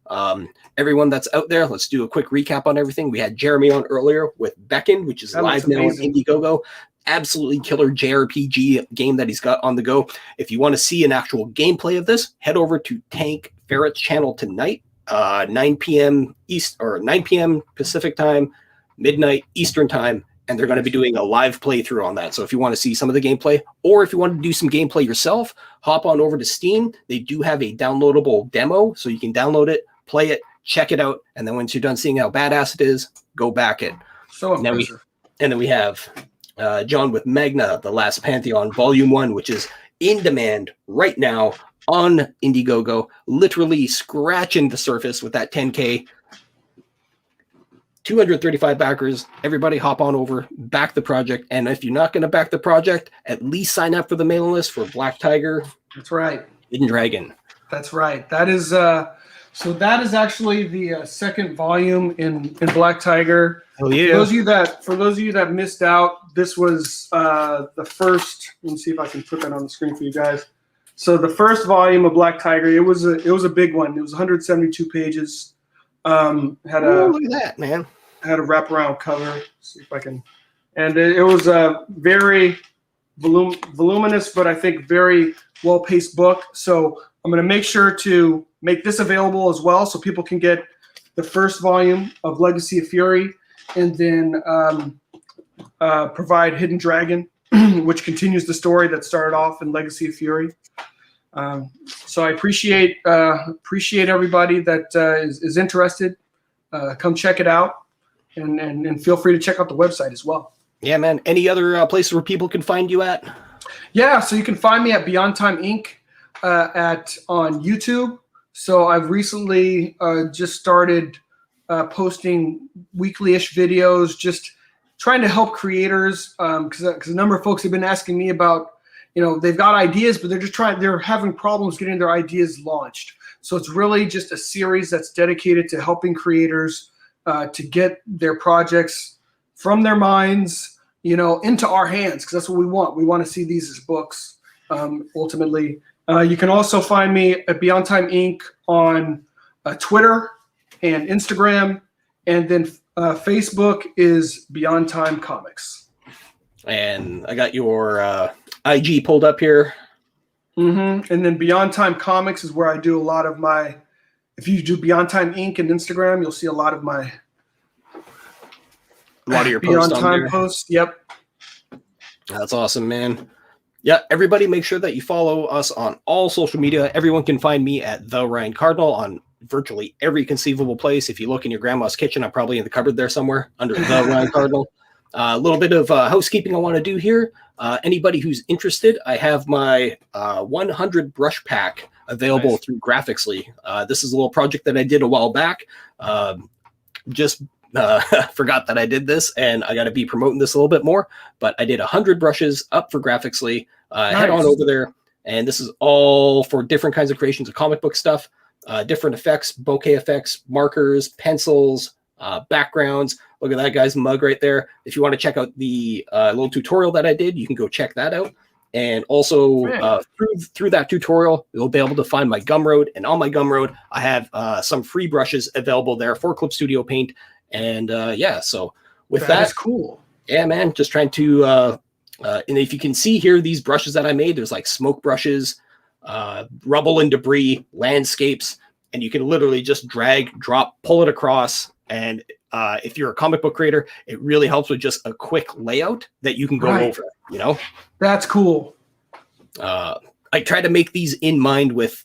Everyone that's out there, let's do a quick recap on everything. We had Jeremy on earlier with BECKONED, which is live now on Indiegogo. Absolutely killer JRPG game that he's got on the go. If you want to see an actual gameplay of this, head over to Tank Ferret's channel tonight, 9 p.m. East or 9 p.m. Pacific time, midnight Eastern time. And they're going to be doing a live playthrough on that. So if you want to see some of the gameplay, or if you want to do some gameplay yourself, hop on over to Steam. They do have a downloadable demo, so you can download it, play it, check it out, and then once you're done seeing how badass it is, go back it. So impressive. And then we have John with MAGNA, The Last Pantheon, Volume 1, which is in demand right now on Indiegogo, literally scratching the surface with that 10K. 235 backers. Everybody hop on over, back the project. And if you're not going to back the project, at least sign up for the mailing list for Black Tiger. That's right. Hidden Dragon. That's right. That is so that is actually the second volume in Black Tiger. Oh yeah. For those of you that missed out, this was the first. Let me see if I can put that on the screen for you guys. So the first volume of Black Tiger, it was a big one. It was 172 pages. Look at that, man. Had a wraparound cover. See if I can And it was a very voluminous, but I think very well-paced book. So I'm going to make sure to make this available as well, so people can get the first volume of Legacy of Fury, and then provide Hidden Dragon, which continues the story that started off in Legacy of Fury. So I appreciate everybody that is interested. Come check it out, and feel free to check out the website as well. Yeah, man. Any other places where people can find you at? Yeah, so you can find me at Beyond Time Inc. On YouTube. So I've recently just started posting weekly-ish videos, just trying to help creators, because a number of folks have been asking me about, they've got ideas, but they're having problems getting their ideas launched. So it's really just a series that's dedicated to helping creators to get their projects from their minds, into our hands, because that's what we want. We want to see these as books, ultimately. You can also find me at Beyond Time Inc. on Twitter and Instagram, and then Facebook is Beyond Time Comics. And I got your IG pulled up here. And then Beyond Time Comics is where I do a lot of my. If you do Beyond Time Inc. and Instagram, you'll see a lot of your Beyond Time posts. Yep. That's awesome, man. Yeah, everybody make sure that you follow us on all social media. Everyone can find me at The Ryan Cardinal on virtually every conceivable place. If you look in your grandma's kitchen, I'm probably in the cupboard there somewhere under The Ryan Cardinal. A little bit of housekeeping I want to do here. Anybody who's interested, I have my 100 brush pack available through Graphicsly. This is a little project that I did a while back. Forgot that I did this, and I got to be promoting this a little bit more, but I did 100 brushes up for Graphicsly. Head on over there, and this is all for different kinds of creations of comic book stuff, different effects, bokeh effects, markers, pencils, backgrounds. Look at that guy's mug right there. If you want to check out the little tutorial that I did, you can go check that out. And also through that tutorial, you'll be able to find my Gumroad, and on my Gumroad, I have some free brushes available there for Clip Studio Paint. And so with that is cool. Yeah, man, just trying to and if you can see here, these brushes that I made, there's like smoke brushes, rubble and debris, landscapes, and you can literally just drag, drop, pull it across. And if you're a comic book creator, it really helps with just a quick layout that you can go over, That's cool. I try to make these in mind with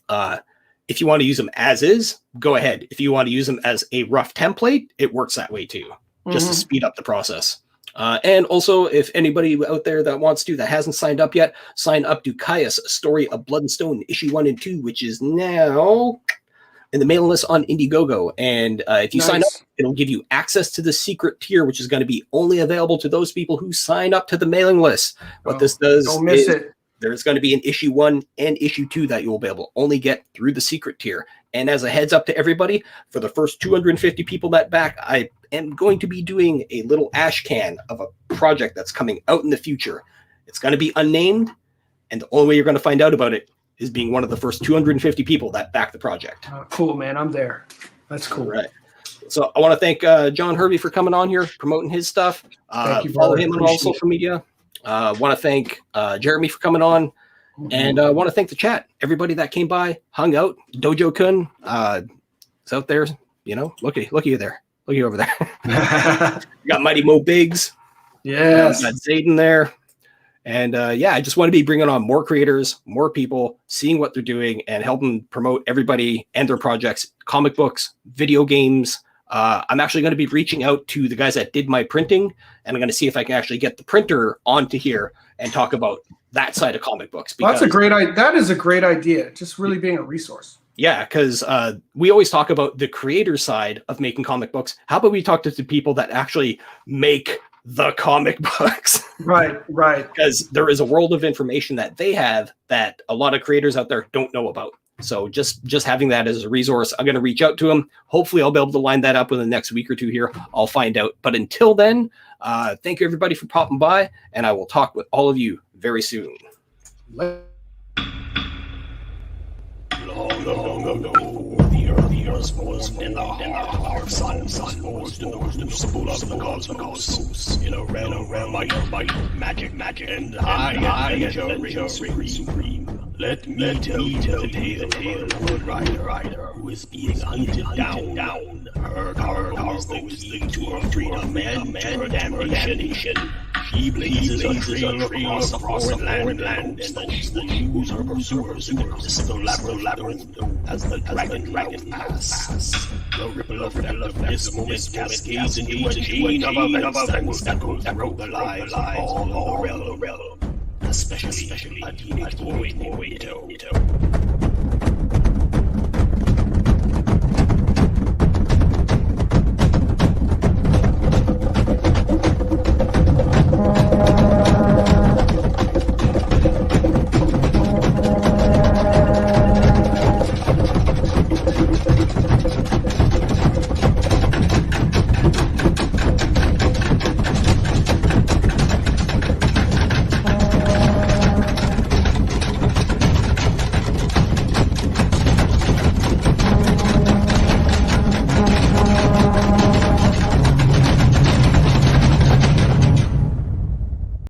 if you want to use them as is, go ahead. If you want to use them as a rough template, it works that way too, just to speed up the process. And also, if anybody out there that hasn't signed up yet, sign up to Caius, A Story of Blood and Stone, issue 1 and 2, which is now in the mailing list on Indiegogo. And if you sign up, it'll give you access to the secret tier, which is going to be only available to those people who sign up to the mailing list. What this does don't miss it. There's going to be an issue 1 and issue 2 that you will be able to only get through the secret tier. And as a heads up to everybody, for the first 250 people that back, I am going to be doing a little ash can of a project that's coming out in the future. It's going to be unnamed, and the only way you're going to find out about it is being one of the first 250 people that back the project. Oh, cool, man. I'm there. That's cool. All right. So I want to thank John Hervey for coming on here, promoting his stuff. Follow him on all social media. Want to thank Jeremy for coming on, and want to thank the chat, everybody that came by, hung out. Dojo Kun is out there, look at you there, look at you over there. You got Mighty Mo Biggs, yes, got ZADE there, and I just want to be bringing on more creators, more people, seeing what they're doing, and helping promote everybody and their projects, comic books, video games. I'm actually going to be reaching out to the guys that did my printing, and I'm going to see if I can actually get the printer onto here and talk about that side of comic books. That is a great idea. Just really being a resource. Yeah, because we always talk about the creator side of making comic books. How about we talk to the people that actually make the comic books? Right. Because there is a world of information that they have that a lot of creators out there don't know about. So just having that as a resource, I'm going to reach out to him. Hopefully I'll be able to line that up in the next week or two here. I'll find out. But until then, thank you everybody for popping by, and I will talk with all of you very soon. Long long ago, the earth was formed in the heart of our sun, forged in the crucible of the cosmos, in a realm where might, magic, and high adventure supreme. Let me tell the tale of a rider who is being hunted down. Her cargo is the key to her freedom and damnation. She blazes a trail across the foreign land and stalks the shoes of her pursuers in the crystal labyrinth as the dragon pass. The ripple of this moment cascades into a chain of events that goes through the lives of all the realm, especially a teenage boy named Nito.